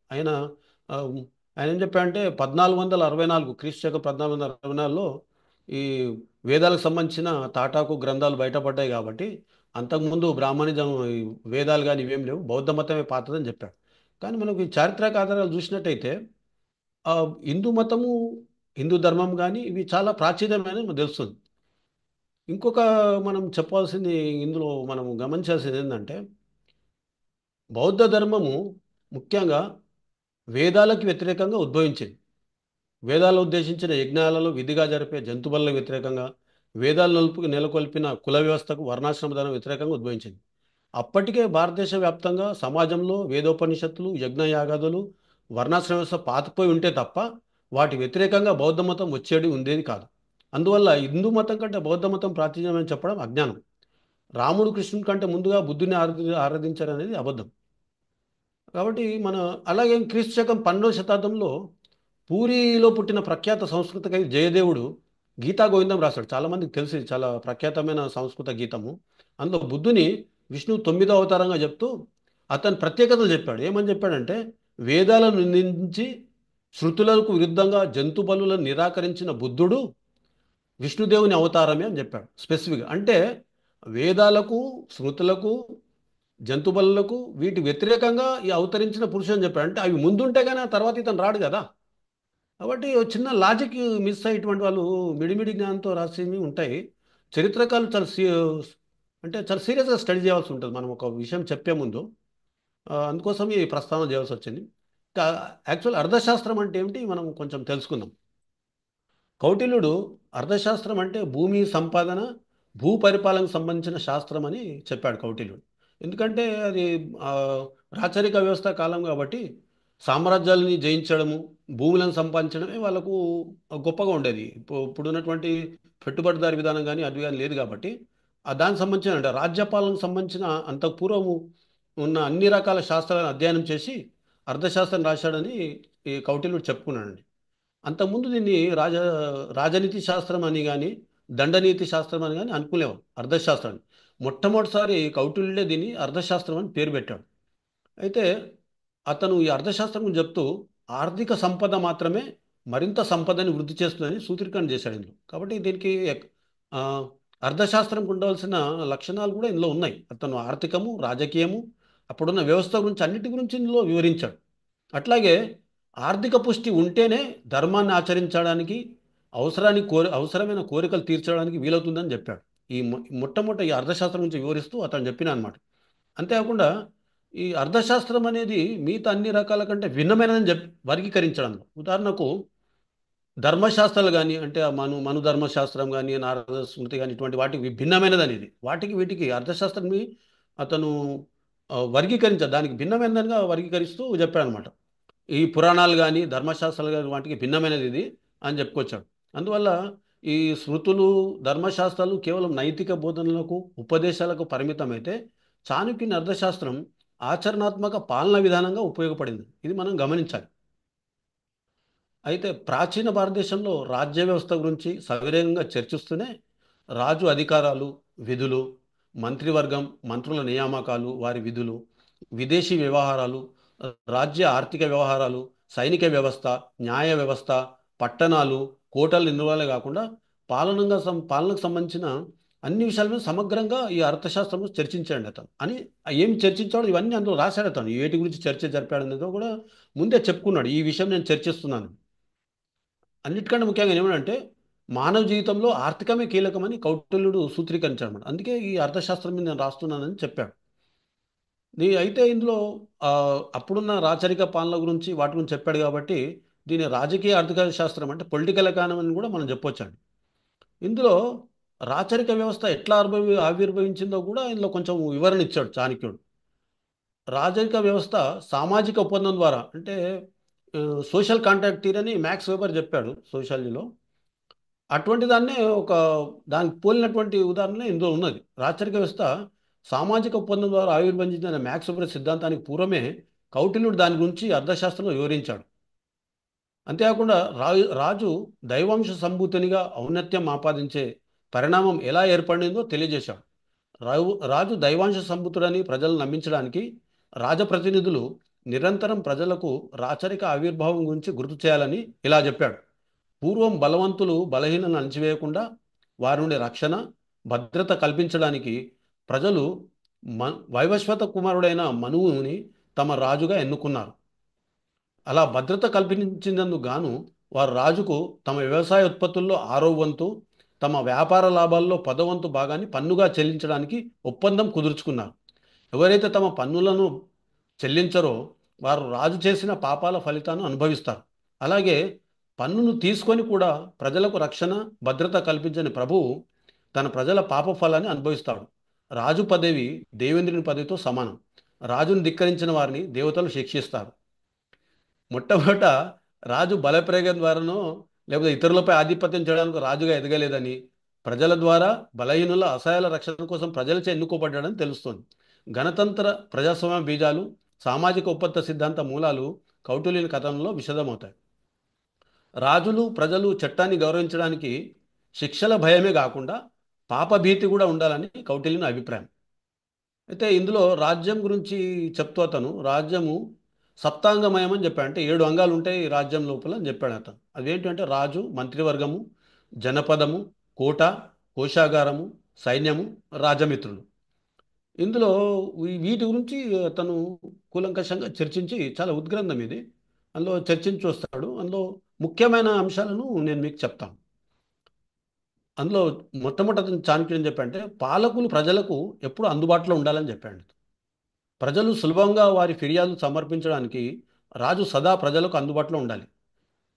ఆ, ఆయన ఏం చెప్పాడంటే 1464 క్రీస్తు శకం 1464లో ఈ వేదాలకు సంబంధించిన తాటాకు గ్రంథాలు బయటపడ్డాయి కాబట్టి అంతకుముందు బ్రాహ్మణిజం ఈ వేదాలు కానీ ఇవేం లేవు, బౌద్ధ మతమే పాతదని చెప్పాడు. కానీ మనకు ఈ చారిత్రక ఆధారాలు చూసినట్టయితే ఆ హిందూ మతము, హిందూ ధర్మం కానీ ఇవి చాలా ప్రాచీనమైన మనకు తెలుస్తుంది. ఇంకొక మనం చెప్పాల్సింది, ఇందులో మనం గమనించాల్సింది ఏంటంటే బౌద్ధ ధర్మము ముఖ్యంగా వేదాలకు వ్యతిరేకంగా ఉద్భవించింది. వేదాలు ఉద్దేశించిన యజ్ఞాలలో విధిగా జరిపే జంతుబలకు వ్యతిరేకంగా, వేదాలు నెలకొల్పిన కుల వ్యవస్థకు వర్ణాశ్రమ ధర్మం వ్యతిరేకంగా ఉద్భవించింది. అప్పటికే భారతదేశ వ్యాప్తంగా సమాజంలో వేదోపనిషత్తులు, యజ్ఞయాగాదులు, వర్ణాశ్రమ వ్యవస్థ పాతుపోయి ఉంటే తప్ప వాటి వ్యతిరేకంగా బౌద్ధ మతం వచ్చేది ఉండేది కాదు. అందువల్ల హిందూ మతం కంటే బౌద్ధ మతం ప్రాచీనమని చెప్పడం అజ్ఞానం. రాముడు కృష్ణుని కంటే ముందుగా బుద్ధుని ఆరాధించారనేది అబద్ధం. కాబట్టి మన అలాగే క్రీస్తు శకం 12వ శతాబ్దంలో పూరిలో పుట్టిన ప్రఖ్యాత సంస్కృత కవి జయదేవుడు గీతా గోవిందం రాశాడు. చాలామందికి తెలిసి చాలా ప్రఖ్యాతమైన సంస్కృత గీతము. అందులో బుద్ధుని విష్ణువు 9వ అవతారంగా చెప్తూ అతని ప్రత్యేకతలు చెప్పాడు. ఏమని చెప్పాడంటే వేదాలను నిందించి శృతులకు విరుద్ధంగా జంతు బలులను నిరాకరించిన బుద్ధుడు విష్ణుదేవుని అవతారమే అని చెప్పాడు స్పెసిఫిక్గా. అంటే వేదాలకు, శృతులకు, జంతు బలులకు వీటి వ్యతిరేకంగా ఈ అవతరించిన పురుషుడు అని చెప్పాడు. అంటే అవి ముందుంటే కానీ ఆ తర్వాత ఇతను రాడు కదా. కాబట్టి ఓ చిన్న లాజిక్ మిస్ అయ్యేటువంటి వాళ్ళు మిడిమిడి జ్ఞానంతో రాసినవి ఉంటాయి. చరిత్రకారులు అంటే చాలా సీరియస్గా స్టడీ చేయాల్సి ఉంటుంది మనం ఒక విషయం చెప్పే ముందు. అందుకోసం ఈ ప్రస్తావన చేయాల్సి వచ్చింది. యాక్చువల్ అర్థశాస్త్రం అంటే ఏమిటి మనం కొంచెం తెలుసుకుందాం. కౌటిల్యుడు అర్థశాస్త్రం అంటే భూమి సంపాదన, భూ పరిపాలనకు సంబంధించిన శాస్త్రం అని చెప్పాడు కౌటిల్యుడు. ఎందుకంటే అది ఆ, రాచరిక వ్యవస్థ కాలం కాబట్టి సామ్రాజ్యాలని జయించడము, భూములను సంపాదించడమే వాళ్ళకు గొప్పగా ఉండేది. ఇప్పుడున్నటువంటి పెట్టుబడిదారి విధానం కానీ అది కానీ లేదు కాబట్టి దానికి సంబంధించిన అంటే రాజ్యపాలనకు సంబంధించిన అంతకు పూర్వము ఉన్న అన్ని రకాల శాస్త్రాలను అధ్యయనం చేసి అర్థశాస్త్రం రాశాడని ఈ కౌటిల్యుడు చెప్పుకున్నాడండి. అంతకుముందు దీన్ని రాజనీతి శాస్త్రం అని కానీ దండనీతి శాస్త్రం అని కానీ అనుకునేవారు అర్థశాస్త్రాన్ని. మొట్టమొదటిసారి కౌటిల్యుడే దీన్ని అర్థశాస్త్రం అని పేరు పెట్టాడు. అయితే అతను ఈ అర్థశాస్త్రం గురించి చెప్తూ ఆర్థిక సంపద మాత్రమే మరింత సంపదని వృద్ధి చేస్తుందని సూత్రీకరణ చేశాడు ఇందులో. కాబట్టి దీనికి ఆ, అర్థశాస్త్రంకు ఉండవలసిన లక్షణాలు కూడా ఇందులో ఉన్నాయి. అతను ఆర్థికము, రాజకీయము, అప్పుడున్న వ్యవస్థ గురించి అన్నిటి గురించి ఇందులో వివరించాడు. అట్లాగే ఆర్థిక పుష్టి ఉంటేనే ధర్మాన్ని ఆచరించడానికి అవసరమైన కోరికలు తీర్చడానికి వీలవుతుందని చెప్పాడు. మొట్టమొదటి ఈ అర్థశాస్త్రం గురించి వివరిస్తూ అతను చెప్పిన అనమాట. అంతేకాకుండా ఈ అర్థశాస్త్రం అనేది మిగతా అన్ని రకాల కంటే భిన్నమైనదని వర్గీకరించడం. ఉదాహరణకు ధర్మశాస్త్రాలు కానీ అంటే మను ధర్మశాస్త్రం కానీ నారద స్మృతి కానీ ఇటువంటి వాటికి భిన్నమైనది అనేది వాటికి వీటికి అర్థశాస్త్రాన్ని అతను వర్గీకరించాడు. దానికి భిన్నమైనదిగా వర్గీకరిస్తూ చెప్పాడు అనమాట. ఈ పురాణాలు కానీ ధర్మశాస్త్రాలు కానీ వాటికి భిన్నమైనది ఇది అని చెప్పుకొచ్చాడు. అందువల్ల ఈ శృతులు, ధర్మశాస్త్రాలు కేవలం నైతిక బోధనలకు, ఉపదేశాలకు పరిమితమైతే చాణక్యుని అర్థశాస్త్రం ఆచరణాత్మక పాలన విధానంగా ఉపయోగపడింది. ఇది మనం గమనించాలి. అయితే ప్రాచీన భారతదేశంలో రాజ్య వ్యవస్థ గురించి సవివరంగా చర్చిస్తూనే రాజు అధికారాలు, విధులు, మంత్రివర్గం, మంత్రుల నియామకాలు, వారి విధులు, విదేశీ వ్యవహారాలు, రాజ్య ఆర్థిక వ్యవహారాలు, సైనిక వ్యవస్థ, న్యాయ వ్యవస్థ, పట్టణాలు, కోటల నిర్వహణే కాకుండా పాలనకు సంబంధించిన అన్ని విషయాల మీద సమగ్రంగా ఈ అర్థశాస్త్రంలో చర్చించాడు అతను. అని ఏం చర్చించాడో ఇవన్నీ అందులో రాశాడు అతను. వేటి గురించి చర్చ జరిపాడు అనేది కూడా ముందే చెప్పుకున్నాడు. ఈ విషయం నేను చర్చిస్తున్నాను. అన్నిటికంటే ముఖ్యంగా ఏమంటే మానవ జీవితంలో ఆర్థికమే కీలకమని కౌటిల్యుడు సూత్రీకరించాడు అన్నమాట. అందుకే ఈ అర్థశాస్త్రం మీద నేను రాస్తున్నానని చెప్పాడు. అయితే ఇందులో ఆ, అప్పుడున్న రాచరిక పాలన గురించి వాటి గురించి చెప్పాడు కాబట్టి దీని రాజకీయ ఆర్థిక శాస్త్రం అంటే పొలిటికల్ ఎకానమీ అని కూడా మనం చెప్పొచ్చండి. ఇందులో రాచరిక వ్యవస్థ ఎట్లా ఆవిర్భవించిందో కూడా ఇందులో కొంచెం వివరణ ఇచ్చాడు చాణక్యుడు. రాజరిక వ్యవస్థ సామాజిక ఒప్పందం ద్వారా అంటే సోషల్ కాంట్రాక్ట్ థియరీ అని మ్యాక్స్ వెబర్ చెప్పాడు సోషాలజీలో. అటువంటి దాన్నే దానికి పోలినటువంటి ఉదాహరణ ఇందులో ఉన్నది. రాచరిక వ్యవస్థ సామాజిక ఒప్పందం ద్వారా ఆవిర్భవించిన మ్యాక్స్ వెబర్ సిద్ధాంతానికి పూర్వమే కౌటిల్యుడు దాని గురించి అర్థశాస్త్రంలో వివరించాడు. అంతేకాకుండా రాజు దైవాంశ సంభూతునిగా ఔన్నత్యం ఆపాదించే పరిణామం ఎలా ఏర్పడిందో తెలియజేశాడు. రాజు దైవాంశ సంభూతుడని ప్రజలను నమ్మించడానికి రాజప్రతినిధులు నిరంతరం ప్రజలకు రాచరిక ఆవిర్భావం గురించి గుర్తు చేయాలని ఇలా చెప్పాడు. పూర్వం బలవంతులు బలహీనలను అణచివేయకుండా వారి నుండి రక్షణ, భద్రత కల్పించడానికి ప్రజలు వైవస్వత కుమారుడైన మనువుని తమ రాజుగా ఎన్నుకున్నారు. అలా భద్రత కల్పించినందుకు గాను వారు రాజుకు తమ వ్యవసాయ ఉత్పత్తుల్లో 6వ వంతు, తమ వ్యాపార లాభాల్లో 10వ వంతు భాగాన్ని పన్నుగా చెల్లించడానికి ఒప్పందం కుదుర్చుకున్నారు. ఎవరైతే తమ పన్నులను చెల్లించరో వారు రాజు చేసిన పాపాల ఫలితాన్ని అనుభవిస్తారు. అలాగే పన్నును తీసుకొని కూడా ప్రజలకు రక్షణ, భద్రత కల్పించని ప్రభువు తన ప్రజల పాప ఫలాన్ని అనుభవిస్తాడు. రాజు పదవి దేవేంద్రుని పదవితో సమానం. రాజును ధిక్కరించిన వారిని దేవతలు శిక్షిస్తారు. మొట్టమొదట రాజు బలప్రయోగం ద్వారానో లేకపోతే ఇతరులపై ఆధిపత్యం చేయడానికి రాజుగా ఎదగలేదని, ప్రజల ద్వారా బలహీనుల అసహాయాల రక్షణ కోసం ప్రజలచే ఎన్నుకోబడ్డాడని తెలుస్తోంది. గణతంత్ర ప్రజాస్వామ్య బీజాలు, సామాజిక ఒప్పంద సిద్ధాంత మూలాలు కౌటిల్యుని కథనంలో విశదమవుతాయి. రాజులు ప్రజలు చట్టాన్ని గౌరవించడానికి శిక్షల భయమే కాకుండా పాపభీతి కూడా ఉండాలని కౌటిల్యుని అభిప్రాయం. అయితే ఇందులో రాజ్యం గురించి చెప్తూ అతను రాజ్యము సప్తాంగమయం అని చెప్పాడు. అంటే 7 అంగాలు ఉంటాయి ఈ రాజ్యం లోపల అని చెప్పాడు అతను. అదేంటంటే రాజు, మంత్రివర్గము, జనపదము, కోట, కోశాగారము, సైన్యము, రాజమిత్రులు. ఇందులో వీటి గురించి అతను కూలంకషంగా చర్చించి చాలా ఉద్గ్రంథం ఇది. అందులో చర్చించి వస్తాడు. అందులో ముఖ్యమైన అంశాలను నేను మీకు చెప్తాను. అందులో మొట్టమొదటి చాణక్యుడు ఏం చెప్పాడంటే పాలకులు ప్రజలకు ఎప్పుడు అందుబాటులో ఉండాలని చెప్పాడు. ప్రజలు సులభంగా వారి ఫిర్యాదులు సమర్పించడానికి రాజు సదా ప్రజలకు అందుబాటులో ఉండాలి.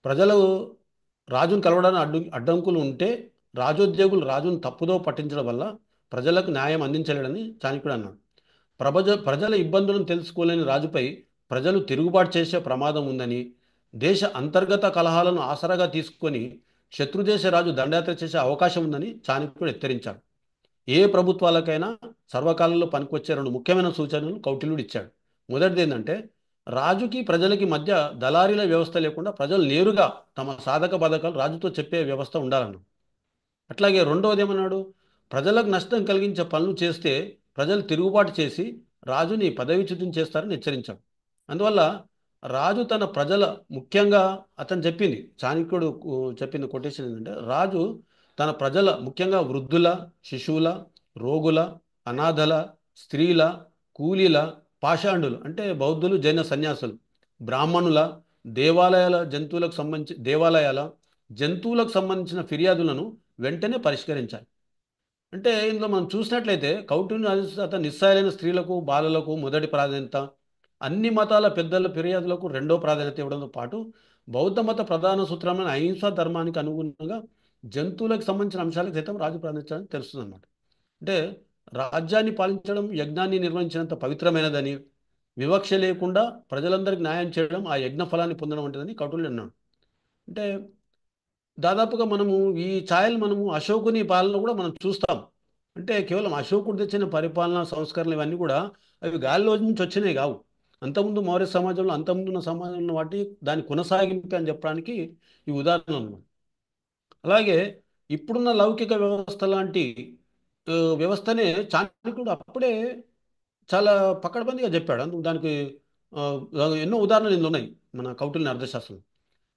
ప్రజలు రాజును కలవడానికి అడ్డంకులు ఉంటే రాజోద్యోగులు రాజును తప్పుదో పట్టించడం వల్ల ప్రజలకు న్యాయం అందించలేడని చాణక్యుడు అన్నాడు. ప్రజల ఇబ్బందులను తెలుసుకోలేని రాజుపై ప్రజలు తిరుగుబాటు చేసే ప్రమాదం ఉందని, దేశ అంతర్గత కలహాలను ఆసరాగా తీసుకొని శత్రుదేశ రాజు దండయాత్ర చేసే అవకాశం ఉందని చాణక్యుడు హెచ్చరించాడు. ఏ ప్రభుత్వాలకైనా సర్వకాలంలో పనికొచ్చే 2 ముఖ్యమైన సూచనలు కౌటిల్యుడు ఇచ్చాడు. మొదటిది ఏంటంటే రాజుకి ప్రజలకి మధ్య దళారీల వ్యవస్థ లేకుండా ప్రజలు నేరుగా తమ సాధక బాధకాలు రాజుతో చెప్పే వ్యవస్థ ఉండాలన్నాడు. అట్లాగే రెండవది ఏమన్నాడు, ప్రజలకు నష్టం కలిగించే పనులు చేస్తే ప్రజలు తిరుగుబాటు చేసి రాజుని పదవిచ్యుతం చేస్తారని హెచ్చరించాడు. అందువల్ల రాజు తన ప్రజల ముఖ్యంగా అతను చెప్పింది చాణక్యుడు చెప్పింది కొటేషన్ ఏంటంటే రాజు తన ప్రజల ముఖ్యంగా వృద్ధుల, శిశువుల, రోగుల, అనాథల, స్త్రీల, కూలీల, పాషాండులు అంటే బౌద్ధులు, జైన సన్యాసులు, బ్రాహ్మణుల, దేవాలయాల జంతువులకు సంబంధించిన ఫిర్యాదులను వెంటనే పరిష్కరించాలి. అంటే ఇందులో మనం చూసినట్లయితే కౌటిల్యుని అతను నిస్సహాయులైన స్త్రీలకు, బాలలకు మొదటి ప్రాధాన్యత, అన్ని మతాల పెద్దల ఫిర్యాదులకు రెండో ప్రాధాన్యత ఇవ్వడంతో పాటు బౌద్ధ మత ప్రధాన సూత్రమైన అహింసా ధర్మానికి అనుగుణంగా జంతువులకు సంబంధించిన అంశాలకు సైతం రాజు ప్రాధాన్యత తెలుస్తుంది అన్నమాట. అంటే రాజ్యాన్ని పాలించడం యజ్ఞాన్ని నిర్వహించినంత పవిత్రమైనదని, వివక్ష లేకుండా ప్రజలందరికీ న్యాయం చేయడం ఆ యజ్ఞ ఫలాన్ని పొందడం వంటిదని కౌటిల్యుడు అన్నాడు. అంటే దాదాపుగా మనము ఈ ఛాయలు మనము అశోకుని పాలన కూడా మనం చూస్తాం. అంటే కేవలం అశోకుడు తెచ్చిన పరిపాలన సంస్కరణలు ఇవన్నీ కూడా అవి గాలిలో నుంచి వచ్చినాయి కావు. అంతకుముందు మౌర్య సమాజంలో అంతకుముందు ఉన్న సమాజంలో వాటి దాని కొనసాగింపు అని చెప్పడానికి ఈ ఉదాహరణ అన్నమాట. అలాగే ఇప్పుడున్న లౌకిక వ్యవస్థ లాంటి వ్యవస్థనే చాణక్యుడు అప్పుడే చాలా పకడ్బందీగా చెప్పాడు. అందుకు దానికి ఆ, ఎన్నో ఉదాహరణలు ఇందులో ఉన్నాయి మన కౌటిల్య అర్థశాస్త్రం.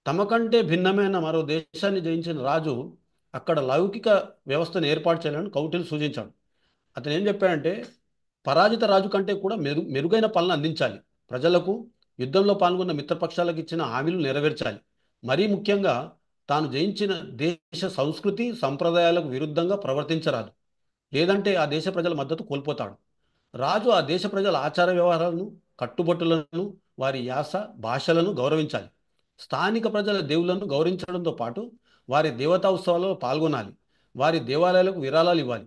తమకంటే భిన్నమైన మరో దేశాన్ని జయించిన రాజు అక్కడ లౌకిక వ్యవస్థను ఏర్పాటు చేయాలని కౌటిల్య సూచించాడు. అతను ఏం చెప్పాడంటే పరాజిత రాజు కంటే కూడా మెరుగైన పాలన అందించాలి. ప్రజలకు యుద్ధంలో పాల్గొన్న మిత్రపక్షాలకు ఇచ్చిన హామీలు నెరవేర్చాలి. మరీ ముఖ్యంగా తాను జయించిన దేశ సంస్కృతి సంప్రదాయాలకు విరుద్ధంగా ప్రవర్తించరాదు. లేదంటే ఆ దేశ ప్రజల మద్దతు కోల్పోతాడు. రాజు ఆ దేశ ప్రజల ఆచార వ్యవహారాలను, కట్టుబట్టులను, వారి యాస భాషలను గౌరవించాలి. స్థానిక ప్రజల దేవుళ్లను గౌరవించడంతో పాటు వారి దేవతా ఉత్సవాలలో పాల్గొనాలి. వారి దేవాలయాలకు విరాళాలు ఇవ్వాలి.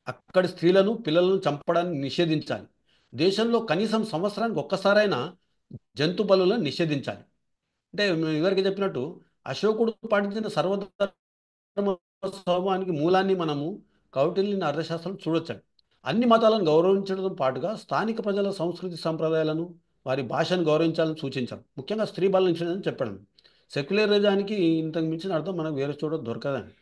అక్కడి స్త్రీలను పిల్లలను చంపడాన్ని నిషేధించాలి. దేశంలో కనీసం సంవత్సరానికి ఒక్కసారైనా జంతు బలులను నిషేధించాలి. అంటే ఇవరికి చెప్పినట్టు అశోకుడు పాటించిన సర్వధర్మ స్వభావానికి మూలాన్ని మనము కౌటిల్యుని అర్థశాస్త్రం చూడొచ్చండి. అన్ని మతాలను గౌరవించడంతో పాటుగా స్థానిక ప్రజల సంస్కృతి సంప్రదాయాలను వారి భాషను గౌరవించాలని సూచించాడు. ముఖ్యంగా స్త్రీ బలం నిషేధం చెప్పాడు. సెక్యులరిజానికి ఇంతకు మించిన అర్థం మనకు వేరే చోట దొరకదండి.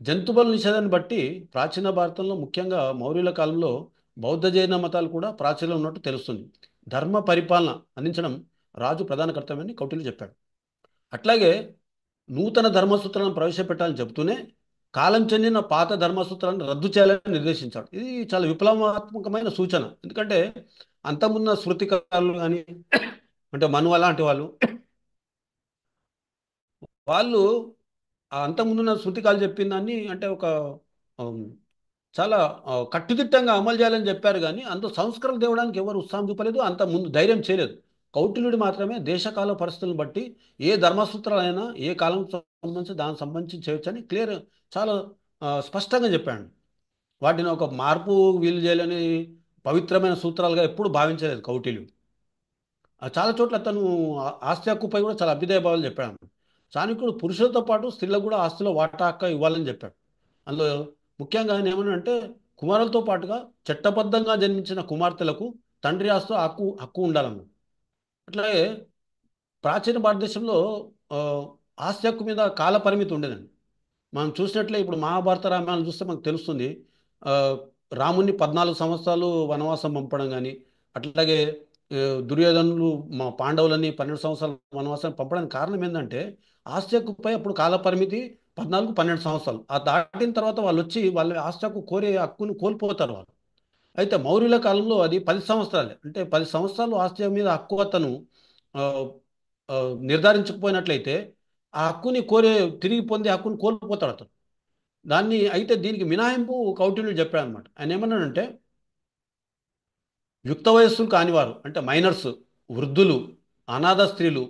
జంతు బలి నిషేధాన్ని బట్టి ప్రాచీన భారతంలో ముఖ్యంగా మౌర్యుల కాలంలో బౌద్ధ జైన మతాలు కూడా ప్రాచుర్యం ఉన్నట్టు తెలుస్తుంది. ధర్మ పరిపాలన అందించడం రాజు ప్రధాన కర్తవ్యాన్ని కౌటిల్య చెప్పాడు. అట్లాగే నూతన ధర్మసూత్రాలను ప్రవేశపెట్టాలని చెబుతూనే కాలం చెందిన పాత ధర్మసూత్రాలను రద్దు చేయాలని నిర్దేశించాడు. ఇది చాలా విప్లవాత్మకమైన సూచన. ఎందుకంటే అంతకుమున్న శృతికారులు కానీ అంటే మను అలాంటి వాళ్ళు వాళ్ళు ఆ అంతకుముందున్న శృతికాలు చెప్పిన దాన్ని అంటే ఒక ఆమ్, చాలా కట్టుదిట్టంగా అమలు చేయాలని చెప్పారు. కానీ అంత సంస్కరణ తేవడానికి ఎవరు ఉత్సాహం చూపలేదు, అంత ముందు ధైర్యం చేయలేదు. కౌటిల్యుడు మాత్రమే దేశకాల పరిస్థితులను బట్టి ఏ ధర్మసూత్రాలైనా ఏ కాలం సంబంధించి దానికి సంబంధించి చేయొచ్చని క్లియర్ చాలా స్పష్టంగా చెప్పాడు. వాటిని ఒక మార్పు వీలు చేయాలని పవిత్రమైన సూత్రాలుగా ఎప్పుడు భావించలేదు కౌటిల్యుడు. చాలా చోట్ల తను ఆస్తి హక్కుపై కూడా చాలా అభ్యుదయ భావాలు చెప్పాడు. చాణక్యుడు పురుషులతో పాటు స్త్రీలకు కూడా ఆస్తిలో వాటా హక్కు ఇవ్వాలని చెప్పాడు. అందులో ముఖ్యంగా ఆయన ఏమన్నాడంటే కుమారులతో పాటుగా చట్టబద్ధంగా జన్మించిన కుమార్తెలకు తండ్రి ఆస్తిలో హక్కు ఉండాలన్న. అట్లాగే ప్రాచీన భారతదేశంలో ఆ, ఆస్తి హక్కు మీద కాల పరిమితి ఉండేదండి. మనం చూసినట్లే ఇప్పుడు మహాభారత రామాయణం చూస్తే మనకు తెలుస్తుంది. ఆ, రాముణ్ణి 14 సంవత్సరాలు వనవాసం పంపడం కానీ, అట్లాగే ఆ, దుర్యోధనులు మా పాండవులని 12 సంవత్సరాలు వనవాసం పంపడానికి కారణం ఏంటంటే ఆస్తి హక్కుపై అప్పుడు కాల పరిమితి 14, 12 సంవత్సరాలు. ఆ దాటిన తర్వాత వాళ్ళు వచ్చి వాళ్ళ ఆస్తి హక్కు కోరే హక్కును కోల్పోతారు వాళ్ళు. అయితే మౌర్యుల కాలంలో అది 10 సంవత్సరాలే. అంటే 10 సంవత్సరాలు ఆస్తి మీద హక్కు అతను ఆ, ఆ, నిర్ధారించకపోయినట్లయితే ఆ హక్కుని తిరిగి పొందే హక్కుని కోల్పోతాడు అతను. దీనికి మినహాయింపు కౌటిల్యుడు చెప్పాడు అనమాట. ఆయన ఏమన్నాడంటే యుక్త వయస్సులు కానివారు అంటే మైనర్స్, వృద్ధులు, అనాథ స్త్రీలు,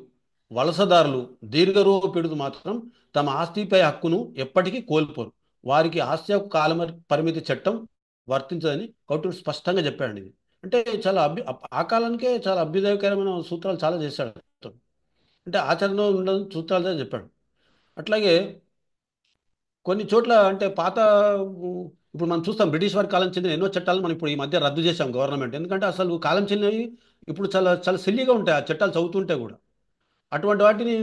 వలసదారులు, దీర్ఘరూప పీడితులు మాత్రం తమ ఆస్తిపై హక్కును ఎప్పటికీ కోల్పోరు. వారికి ఆస్తి హక్కు పరిమితి చట్టం వర్తించదని కౌటిల్యుడు స్పష్టంగా చెప్పాడు. ఇది అంటే చాలా ఆ కాలానికే చాలా అభ్యుదయకరమైన సూత్రాలు చాలా చేశాడు అతను. అంటే ఆచరణలో ఉండని సూత్రాలు చెప్పాడు. అట్లాగే కొన్ని చోట్ల అంటే పాత ఇప్పుడు మనం చూస్తాం బ్రిటిష్ వారి కాలం చెందిన ఎన్నో చట్టాలు మనం ఇప్పుడు ఈ మధ్య రద్దు చేశాం గవర్నమెంట్. ఎందుకంటే అసలు కాలం చెందినవి ఇప్పుడు చాలా చాలా సిల్లీగా ఉంటాయి ఆ చట్టాలు చదువుతుంటే కూడా. అటువంటి వాటిని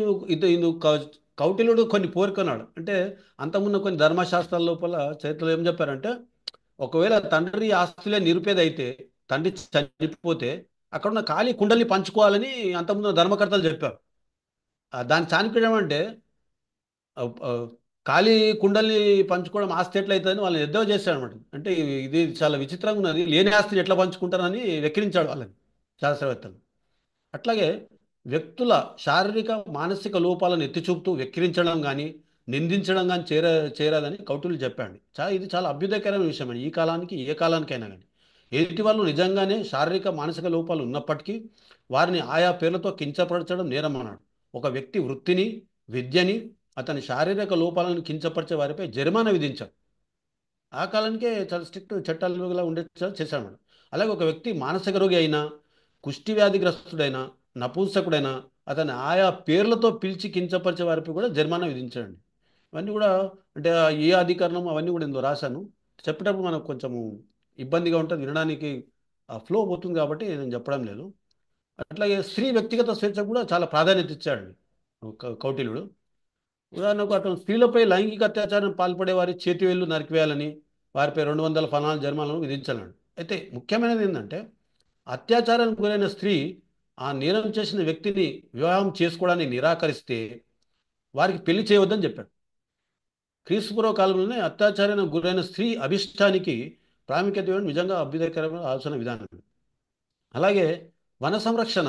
కౌటిల్యుడు కొన్ని పేర్కొన్నాడు. అంటే అంతకుమున్న కొన్ని ధర్మశాస్త్రాల లోపల చరిత్రలో ఏం చెప్పారంటే ఒకవేళ తండ్రి ఆస్తులే నిరుపేద అయితే, తండ్రి చనిపోతే అక్కడ ఉన్న ఖాళీ కుండల్ని పంచుకోవాలని అంతకుముందు ధర్మకర్తలు చెప్పారు. దాని చాణక్యుడు ఏమంటే ఆ, ఆ, ఖాళీ కుండల్ని పంచుకోవడం ఆస్తి ఎట్లయితుందని వాళ్ళని ఎద్దో చేశాడు అనమాట. అంటే ఇది చాలా విచిత్రంగా ఉన్నది, లేని ఆస్తిని ఎట్లా పంచుకుంటారని వెక్కిరించాడు వాళ్ళని శాస్త్రవేత్తలు. అట్లాగే వ్యక్తుల శారీరక మానసిక లోపాలను ఎత్తిచూపుతూ వెక్కిరించడం కానీ నిందించడం కానీ చేరాదని కౌటిల్యుడు చెప్పాడు. ఇది చాలా అభ్యుదయకరమైన విషయం అండి. ఈ కాలానికి ఏ కాలానికైనా కానీ ఎదుటి వాళ్ళు నిజంగానే శారీరక మానసిక లోపాలు ఉన్నప్పటికీ వారిని ఆయా పేర్లతో కించపరచడం నేరం అన్నాడు. ఒక వ్యక్తి వృత్తిని, విద్యని, అతని శారీరక లోపాలను కించపరిచే వారిపై జరిమానా విధించాడు. ఆ కాలానికే చాలా స్ట్రిక్ట్ చట్టాలుగా ఉండే చేశాడు మేడం. అలాగే ఒక వ్యక్తి మానసిక రోగి అయినా, కుష్టి వ్యాధిగ్రస్తుడైనా, నపుంసకుడైనా అతని ఆయా పేర్లతో పిలిచి కించపరిచే వారిపై కూడా జరిమానా విధించాడండి. ఇవన్నీ కూడా అంటే ఏ అధికరణం అవన్నీ కూడా ఇందులో రాశాను. చెప్పేటప్పుడు మనకు కొంచెము ఇబ్బందిగా ఉంటుంది, వినడానికి ఫ్లో పోతుంది కాబట్టి నేను చెప్పడం లేదు. అట్లాగే స్త్రీ వ్యక్తిగత స్వేచ్ఛకు కూడా చాలా ప్రాధాన్యత ఇచ్చాడండి కౌటిల్యుడు. ఉదాహరణకు అతను స్త్రీలపై లైంగిక అత్యాచారం పాల్పడే వారి చేతివేళ్లు నరికివేయాలని, వారిపై 200 ఫనాల జరిమానాలను విధించాలన్నాడు. అయితే ముఖ్యమైనది ఏంటంటే అత్యాచారానికి గురైన స్త్రీ ఆ నేరం చేసిన వ్యక్తిని వివాహం చేసుకోవడానికి నిరాకరిస్తే వారికి పెళ్లి చేయవద్దని చెప్పాడు. క్రీస్తుపూర్వ కాలంలోనే అత్యాచారానికి గురైన స్త్రీ అభిష్టానికి ప్రాముఖ్యత ఇవ్వడం నిజంగా అభ్యుదయకరమైన ఆలోచన విధానం. అలాగే వన సంరక్షణ,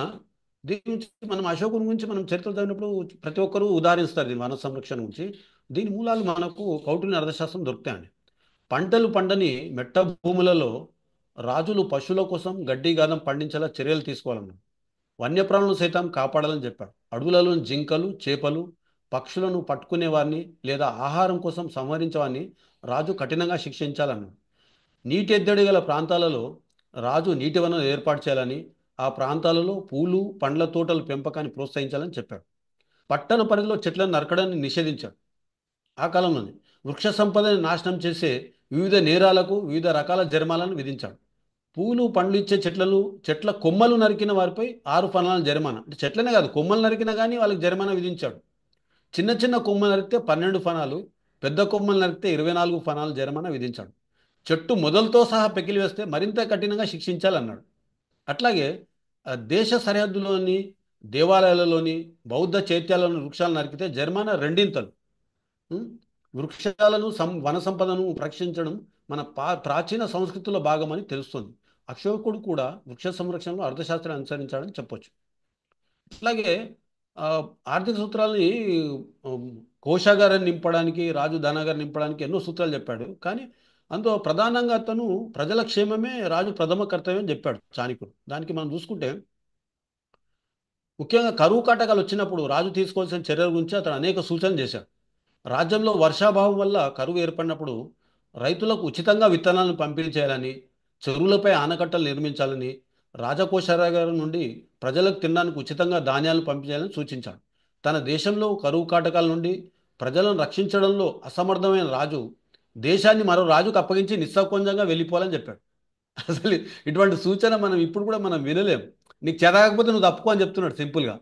దీని గురించి మనం అశోకుని గురించి మనం చరిత్ర చదివినప్పుడు ప్రతి ఒక్కరూ ఉదాహరిస్తారు దీని వన సంరక్షణ గురించి. దీని మూలాలు మనకు కౌటిల్య అర్థశాస్త్రం దొరుకుతాయండి. పంటలు పండని మెట్ట భూములలో రాజులు పశువుల కోసం గడ్డి గాదం పండించేలా చర్యలు తీసుకోవాలన్నారు. వన్యప్రాణులను సైతం కాపాడాలని చెప్పాడు. అడవులలోని జింకలు, చేపలు, పక్షులను పట్టుకునే వారిని లేదా ఆహారం కోసం సంహరించే వారిని రాజు కఠినంగా శిక్షించాలన్నాడు. నీటి ఎద్దడి గల ప్రాంతాలలో రాజు నీటి వనరులు ఏర్పాటు చేయాలని, ఆ ప్రాంతాలలో పూలు పండ్ల తోటల పెంపకాన్ని ప్రోత్సహించాలని చెప్పాడు. పట్టణ పరిధిలో చెట్లను నరకడాన్ని నిషేధించాడు. ఆ కాలంలోనే వృక్ష సంపదని నాశనం చేసే వివిధ నేరాలకు వివిధ రకాల జరిమానాలను విధించాడు. పూలు పండ్లు ఇచ్చే చెట్ల కొమ్మలు నరికిన వారిపై 6 ఫనాల జరిమానా, అంటే చెట్లనే కాదు కొమ్మలు నరికినా కానీ వాళ్ళకి జరిమానా విధించాడు. చిన్న చిన్న కొమ్మలు నరికితే 12 ఫనాలు, పెద్ద కొమ్మలు నరికితే 24 ఫనాలు జరిమానా విధించాడు. చెట్టు మొదలతో సహా పెకిలి వేస్తే మరింత కఠినంగా శిక్షించాలన్నాడు. అట్లాగే దేశ సరిహద్దులోని దేవాలయాలలోని బౌద్ధ చైత్యాలలోని వృక్షాలు నరికితే జరిమానా రెండింతలు. ఉం? వృక్షాలను వన సంపదను రక్షించడం మన ప్రాచీన సంస్కృతిలో భాగమని తెలుస్తుంది. అశోకుడు కూడా వృక్ష సంరక్షణలో అర్థశాస్త్రాన్ని అనుసరించాడని చెప్పొచ్చు. అట్లాగే ఆ, ఆర్థిక సూత్రాలని కోశాగారాన్ని నింపడానికి, రాజు ధనాగారం నింపడానికి ఎన్నో సూత్రాలు చెప్పాడు. కానీ అందులో ప్రధానంగా అతను ప్రజల క్షేమమే రాజు ప్రథమ కర్తవ్యం అని చెప్పాడు చాణక్యుడు. దానికి మనం చూసుకుంటే ముఖ్యంగా కరువు కాటకాలు వచ్చినప్పుడు రాజు తీసుకోవాల్సిన చర్యల గురించి అతను అనేక సూచనలు చేశాడు. రాజ్యంలో వర్షాభావం వల్ల కరువు ఏర్పడినప్పుడు రైతులకు ఉచితంగా విత్తనాలను పంపిణీ చేయాలని, చెరువులపై ఆనకట్టలు నిర్మించాలని, రాజకోశాగారం నుండి ప్రజలకు తినడానికి ఉచితంగా ధాన్యాలను పంపించాలని సూచించాడు. తన దేశంలో కరువు కాటకాల నుండి ప్రజలను రక్షించడంలో అసమర్థమైన రాజు దేశాన్ని మరో రాజుకు అప్పగించి నిస్సంకోచంగా వెళ్ళిపోవాలని చెప్పాడు. అసలు ఇటువంటి సూచన మనం ఇప్పుడు కూడా మనం వినలేం. నీకు చేత కాకపోతే నువ్వు తప్పుకో అని చెప్తున్నాడు సింపుల్గా.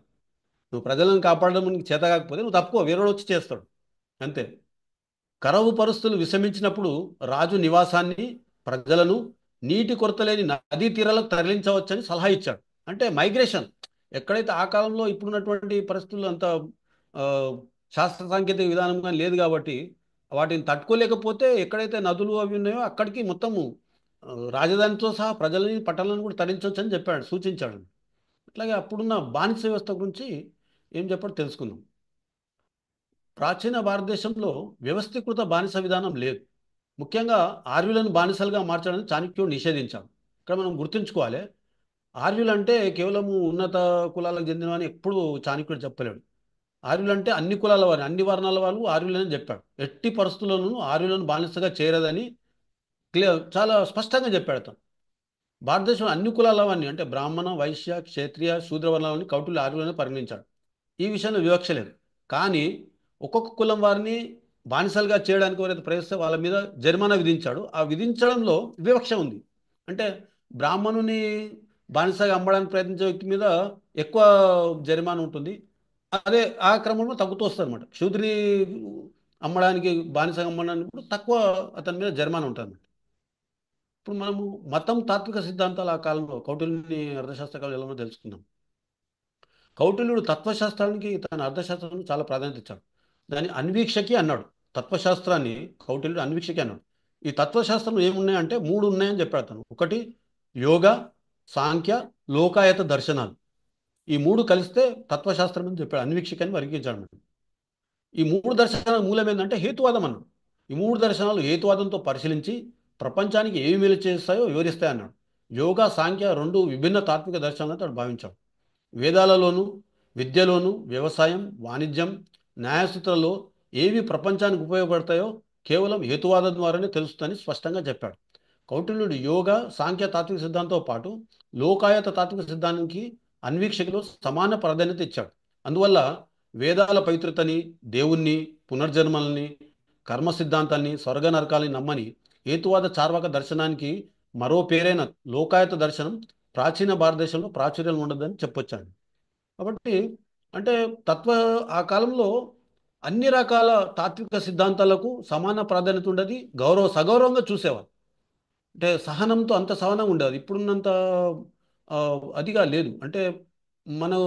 నువ్వు ప్రజలను కాపాడడం నీకు చేత కాకపోతే నువ్వు తప్పుకో, వేరేవాడు వచ్చి చేస్తాడు అంతే. కరవు పరిస్థితులు విషమించినప్పుడు రాజు నివాసాన్ని, ప్రజలను నీటి కొరత లేని నదీ తీరాలకు తరలించవచ్చని సలహా ఇచ్చాడు. అంటే మైగ్రేషన్, ఎక్కడైతే ఆ కాలంలో ఇప్పుడున్నటువంటి పరిస్థితులు అంత ఆ, శాస్త్ర సాంకేతిక విధానం కానీ లేదు కాబట్టి వాటిని తట్టుకోలేకపోతే ఎక్కడైతే నదులు అవి ఉన్నాయో అక్కడికి మొత్తము రాజధానితో సహా ప్రజలని పట్టణాలను కూడా తరలించవచ్చు అని చెప్పాడు, సూచించాడు. అట్లాగే అప్పుడున్న బానిస వ్యవస్థ గురించి ఏం చెప్పాడో తెలుసుకుందాం. ప్రాచీన భారతదేశంలో వ్యవస్థీకృత బానిస విధానం లేదు. ముఖ్యంగా ఆర్యులను బానిసలుగా మార్చడానికి చాణక్యుడు నిషేధించాడు. ఇక్కడ మనం గుర్తుంచుకోవాలి, ఆర్యులు అంటే కేవలము ఉన్నత కులాలకు చెందినవని ఎప్పుడు చాణక్యుడు చెప్పలేడు. ఆర్యులు అంటే అన్ని కులాల వారు, అన్ని వర్ణాల వాళ్ళు ఆర్యులని చెప్పాడు. ఎట్టి పరిస్థితుల్లోనూ ఆర్యులను బానిసగా చేరదని చాలా స్పష్టంగా చెప్పాడు అతను. భారతదేశంలో అన్ని కులాల వారిని అంటే బ్రాహ్మణ, వైశ్య, క్షత్రియ, శూద్ర వర్ణాలని కౌటిల్య ఆర్యులను పరిగణించాడు. ఈ విషయంలో వివక్ష లేదు. కానీ ఒక్కొక్క కులం వారిని బానిసలుగా చేయడానికి ఎవరైతే ప్రయత్నిస్తే వాళ్ళ మీద జరిమానా విధించాడు. ఆ విధించడంలో వివక్ష ఉంది. అంటే బ్రాహ్మణుని బానిసగా అమ్మడానికి ప్రయత్నించే వ్యక్తి మీద ఎక్కువ జరిమానా ఉంటుంది. అదే ఆ క్రమంలో తగ్గుతూ వస్తుంది అనమాట. శూద్రి అమ్మడానికి, బానిసగా అమ్మడానికి తక్కువ అతని మీద జరిమానా ఉంటుంది. ఇప్పుడు మనము మతం, తాత్విక సిద్ధాంతాలు ఆ కాలంలో కౌటిల్యుని అర్థశాస్త్ర కాలంలో ఎలా ఉందో తెలుసుకుందాం. కౌటిల్యుడు తత్వశాస్త్రానికి తన అర్థశాస్త్రానికి చాలా ప్రాధాన్యత ఇచ్చాడు. దాన్ని అన్వీక్షకి అన్నాడు. తత్వశాస్త్రాన్ని కౌటిల్యుడు అన్వీక్షకి అన్నాడు. ఈ తత్వశాస్త్రం ఏమున్నాయంటే 3 ఉన్నాయని చెప్పాడు అతను. ఒకటి యోగ, సాంఖ్య, లోకాయత దర్శనాలు. ఈ 3 కలిస్తే తత్వశాస్త్రం అని చెప్పాడు. అన్వీక్షకి అని వర్గీకరించాడు. ఈ 3 దర్శనాల మూలం ఏంటంటే హేతువాదం అన్నాడు. ఈ 3 దర్శనాలు హేతువాదంతో పరిశీలించి ప్రపంచానికి ఏమి మేలు చేస్తాయో వివరిస్తాయన్నాడు. యోగ, సాంఖ్య 2 విభిన్న తాత్విక దర్శనాలను అతడు భావించాడు. వేదాలలోను, విద్యలోను, వ్యవసాయం, వాణిజ్యం, న్యాయసూత్రాల్లో ఏవి ప్రపంచానికి ఉపయోగపడతాయో కేవలం హేతువాదం ద్వారానే తెలుస్తుందని స్పష్టంగా చెప్పాడు. కౌటిల్యుడు యోగ, సాంఖ్య తాత్విక సిద్ధాంతంతో పాటు లోకాయత తాత్విక సిద్ధాంతానికి అన్వీక్షకులు సమాన ప్రాధాన్యత ఇచ్చాడు. అందువల్ల వేదాల పవిత్రతని, దేవుణ్ణి, పునర్జన్మల్ని, కర్మ సిద్ధాంతాన్ని, స్వర్గ నరకాలని నమ్మని హేతువాద చార్వాక దర్శనానికి మరో పేరైన లోకాయత దర్శనం ప్రాచీన భారతదేశంలో ప్రాచుర్యం ఉండదని చెప్పొచ్చాను. కాబట్టి అంటే తత్వ ఆ కాలంలో అన్ని రకాల తాత్విక సిద్ధాంతాలకు సమాన ప్రాధాన్యత ఉండదు, సగౌరవంగా చూసేవారు. అంటే సహనంతో అంత సహనంగా ఉండదు, ఇప్పుడున్నంత ఆ, అదిగా లేదు. అంటే మనం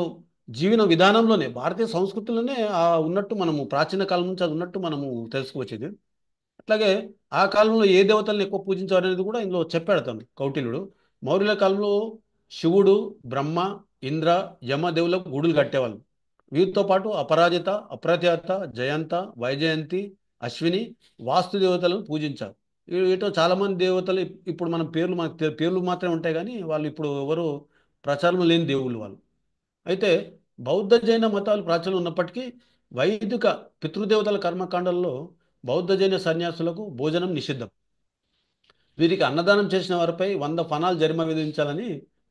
జీవన విధానంలోనే భారతీయ సంస్కృతిలోనే ఉన్నట్టు మనము ప్రాచీన కాలం నుంచి అది ఉన్నట్టు మనము తెలుసుకోవచ్చేది. అట్లాగే ఆ కాలంలో ఏ దేవతలను ఎక్కువ పూజించారు అనేది కూడా ఇందులో చెప్పాడు తను కౌటిల్యుడు. మౌర్యుల కాలంలో శివుడు, బ్రహ్మ, ఇంద్ర, యమ దేవులకు గుడులు కట్టేవాళ్ళు. వీటితో పాటు అపరాజిత, అప్రత్యత, జయంత, వైజయంతి, అశ్విని, వాస్తు దేవతలను పూజించారు. వీటిలో చాలా మంది దేవతలు ఇప్పుడు మనం పేర్లు మాత్రమే ఉంటాయి, కానీ వాళ్ళు ఇప్పుడు ఎవరు ప్రచారం లేని దేవుళ్ళు వాళ్ళు. అయితే బౌద్ధ జైన మతాలు ప్రాచుర్యం ఉన్నప్పటికీ వైదిక పితృదేవతల కర్మకాండల్లో బౌద్ధ జైన సన్యాసులకు భోజనం నిషిద్ధం. వీరికి అన్నదానం చేసిన వారిపై 100 ఫణాలు జరిమానా విధించాలని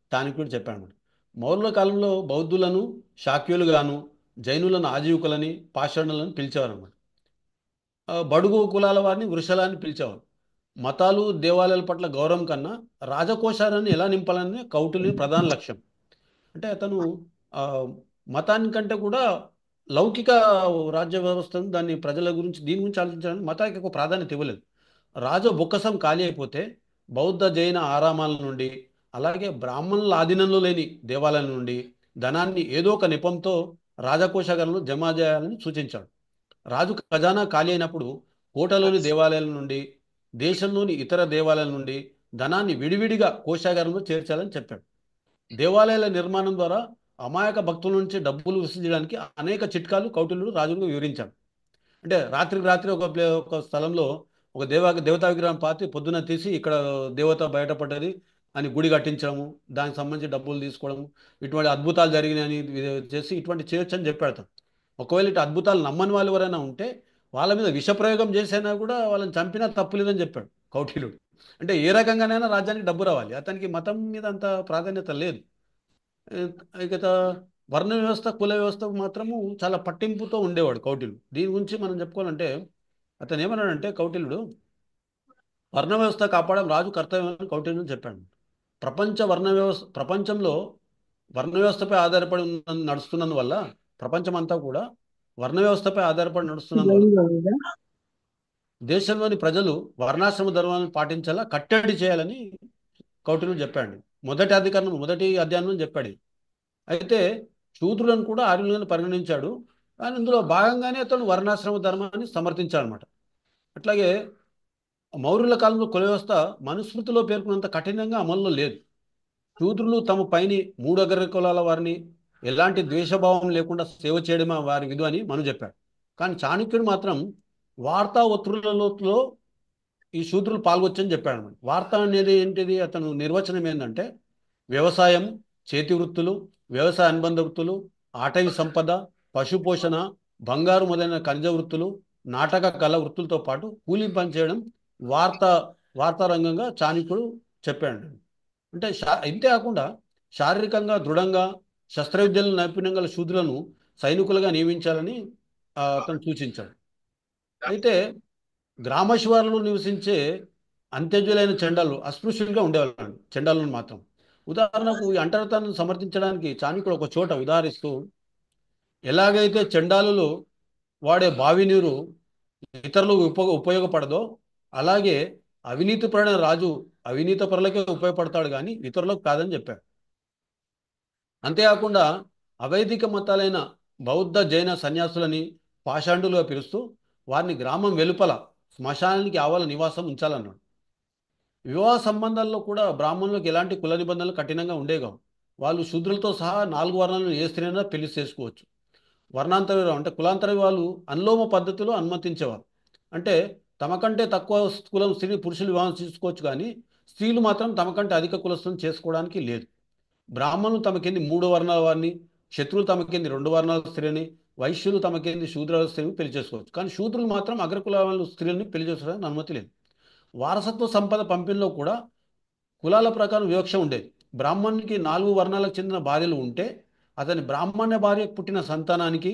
స్థానికుడు చెప్పాడు. మౌర్యుల కాలంలో బౌద్ధులను శాక్యులుగాను, జైనులను ఆజీవికులని, పాషాణులను పిలిచేవారన్నమాట. బడుగు కులాల వారిని వృషలాన్ని పిలిచేవారు. మతాలు దేవాలయాల పట్ల గౌరవం కన్నా రాజకోశాలను ఎలా నింపాలనే కౌటిల్యుని ప్రధాన లక్ష్యం. అంటే అతను ఆ, మతానికంటే కూడా లౌకిక రాజ్య వ్యవస్థను, దాన్ని ప్రజల గురించి దీని గురించి ఆలోచించడానికి మతానికి ఎక్కువ ప్రాధాన్యత ఇవ్వలేదు. రాజు బొక్కసం ఖాళీ అయిపోతే బౌద్ధ జైన ఆరామాల నుండి, అలాగే బ్రాహ్మణుల ఆధీనంలో లేని దేవాలయాల నుండి ధనాన్ని ఏదో ఒక నెపంతో రాజకోశాగారంలో జమ చేయాలని సూచించాడు. రాజు ఖజానా ఖాళీ అయినప్పుడు కోటలోని దేవాలయాల నుండి, దేశంలోని ఇతర దేవాలయాల నుండి ధనాన్ని విడివిడిగా కోశాగారంలో చేర్చాలని చెప్పాడు. దేవాలయాల నిర్మాణం ద్వారా అమాయక భక్తుల నుంచి డబ్బులు వసూలు చేయడానికి అనేక చిట్కాలు కౌటిల్యుడు రాజులకు వివరించాడు. అంటే రాత్రికి రాత్రి ఒక స్థలంలో ఒక దేవతా విగ్రహం పాతి పొద్దున తీసి ఇక్కడ దేవత బయటపడ్డది అని గుడి కట్టించడము, దానికి సంబంధించి డబ్బులు తీసుకోవడము, ఇటువంటి అద్భుతాలు జరిగినాయని చేసి ఇటువంటి చేయొచ్చు అని చెప్పాడు అతను. ఒకవేళ ఇటు అద్భుతాలు నమ్మని వాళ్ళు ఎవరైనా ఉంటే వాళ్ళ మీద విషప్రయోగం చేసైనా కూడా వాళ్ళని చంపినా తప్పు లేదని చెప్పాడు కౌటిల్యుడు. అంటే ఏ రకంగానైనా రాజ్యానికి డబ్బు రావాలి, అతనికి మతం మీద అంత ప్రాధాన్యత లేదు. ఇక వర్ణ వ్యవస్థ, కుల వ్యవస్థ మాత్రము చాలా పట్టింపుతో ఉండేవాడు కౌటిల్యుడు. దీని గురించి మనం చెప్పుకోవాలంటే అతను ఏమన్నాడంటే కౌటిల్యుడు, వర్ణ వ్యవస్థ కాపాడడం రాజు కర్తవ్యం అని కౌటిల్యుడు చెప్పాడు. ప్రపంచంలో వర్ణ వ్యవస్థపై ఆధారపడి నడుస్తున్నందువల్ల, ప్రపంచం అంతా కూడా వర్ణ వ్యవస్థపై ఆధారపడి నడుస్తున్నందువల్ల దేశంలోని ప్రజలు వర్ణాశ్రమ ధర్మాలను పాటించాలా, కట్టడి చేయాలని కౌటిల్యుడు చెప్పాడు. మొదటి అధ్యాయంలో చెప్పాడు. అయితే శూద్రులను కూడా ఆర్యులను పరిగణించాడు, కానీ ఇందులో భాగంగానే అతను వర్ణాశ్రమ ధర్మాన్ని సమర్థించాడు అనమాట. అట్లాగే మౌర్యుల కాలంలో కుల వ్యవస్థ మనుస్మృతిలో పేర్కొన్నంత కఠినంగా అమల్లో లేదు. శూద్రులు తమ పైని 3 అగ్ర కులాల వారిని ఎలాంటి ద్వేషభావం లేకుండా సేవ చేయడమే వారి విధు అని మను చెప్పాడు. కానీ చాణక్యుడు మాత్రం వార్తా ఒత్తులలో ఈ శూద్రులు పాల్గొచ్చని చెప్పాడు అన్నమాట. వార్త అనేది ఏంటిది, అతను నిర్వచనం ఏంటంటే వ్యవసాయం, చేతి వృత్తులు, వ్యవసాయ అనుబంధ వృత్తులు, అటవీ సంపద, పశుపోషణ, బంగారు మొదలైన ఖనిజ వృత్తులు, నాటక కళ వృత్తులతో పాటు కూలీ పనిచేయడం వార్తా వార్తా రంగంగా చాణక్యుడు చెప్పాడు. అంటే ఇంతే కాకుండా శారీరకంగా దృఢంగా శస్త్రవిద్యలను నైపుణ్యం గల శూద్రులను సైనికులుగా నియమించాలని అతను సూచించాడు. అయితే గ్రామ శివారులో నివసించే అంత్యజులైన చండాలు అస్పృశ్యులుగా ఉండేవాళ్ళు, చండాలను మాత్రం. ఉదాహరణకు ఈ అంటరానితనాన్ని సమర్థించడానికి చాణక్యుడు ఒక చోట ఉదాహరిస్తూ, ఎలాగైతే చండాలులు వాడే బావి నీరు ఇతరులకు ఉపయోగపడదో, అలాగే అవినీతిపరుడైన రాజు అవినీతి పరులకే ఉపయోగపడతాడు కానీ ఇతరులకు కాదని చెప్పాడు. అంతేకాకుండా అవైదిక మతాలైన బౌద్ధ జైన సన్యాసులని పాషాండులుగా పిలుస్తూ వారిని గ్రామం వెలుపల శ్మశానానికి ఆవల నివాసం ఉంచాలన్నాడు. వివాహ సంబంధాల్లో కూడా బ్రాహ్మణులకు ఎలాంటి కుల నిబంధనలు కఠినంగా ఉండేగా. వాళ్ళు శూద్రులతో సహా 4 వర్ణాలను ఏ స్త్రీనైనా పెళ్లి చేసుకోవచ్చు. వర్ణాంతర వివాహం అంటే కులాంతర వివాహాలు అనులోమ పద్ధతిలో అనుమతించేవారు. అంటే తమకంటే తక్కువ కులం స్త్రీని పురుషులు వివాహం చేసుకోవచ్చు, కానీ స్త్రీలు మాత్రం తమకంటే అధిక కులస్తులను చేసుకోవడానికి లేదు. బ్రాహ్మణులు తమ కింది 3 వర్ణాల వారిని, క్షత్రులు తమ కింది 2 వర్ణాల స్త్రీని, వైశ్యులు తమ కింది శూద్ర స్త్రీని పెళ్లి చేసుకోవచ్చు. కానీ శూద్రులు మాత్రం అగ్రకుల స్త్రీలని పెళ్లి చేసుకోవడానికి అనుమతి లేదు. వారసత్వ సంపద పంపిణీలో కూడా కులాల ప్రకారం వివక్ష ఉండేది. బ్రాహ్మణునికి 4 వర్ణాలకు చెందిన భార్యలు ఉంటే అతని బ్రాహ్మణ్య భార్యకు పుట్టిన సంతానానికి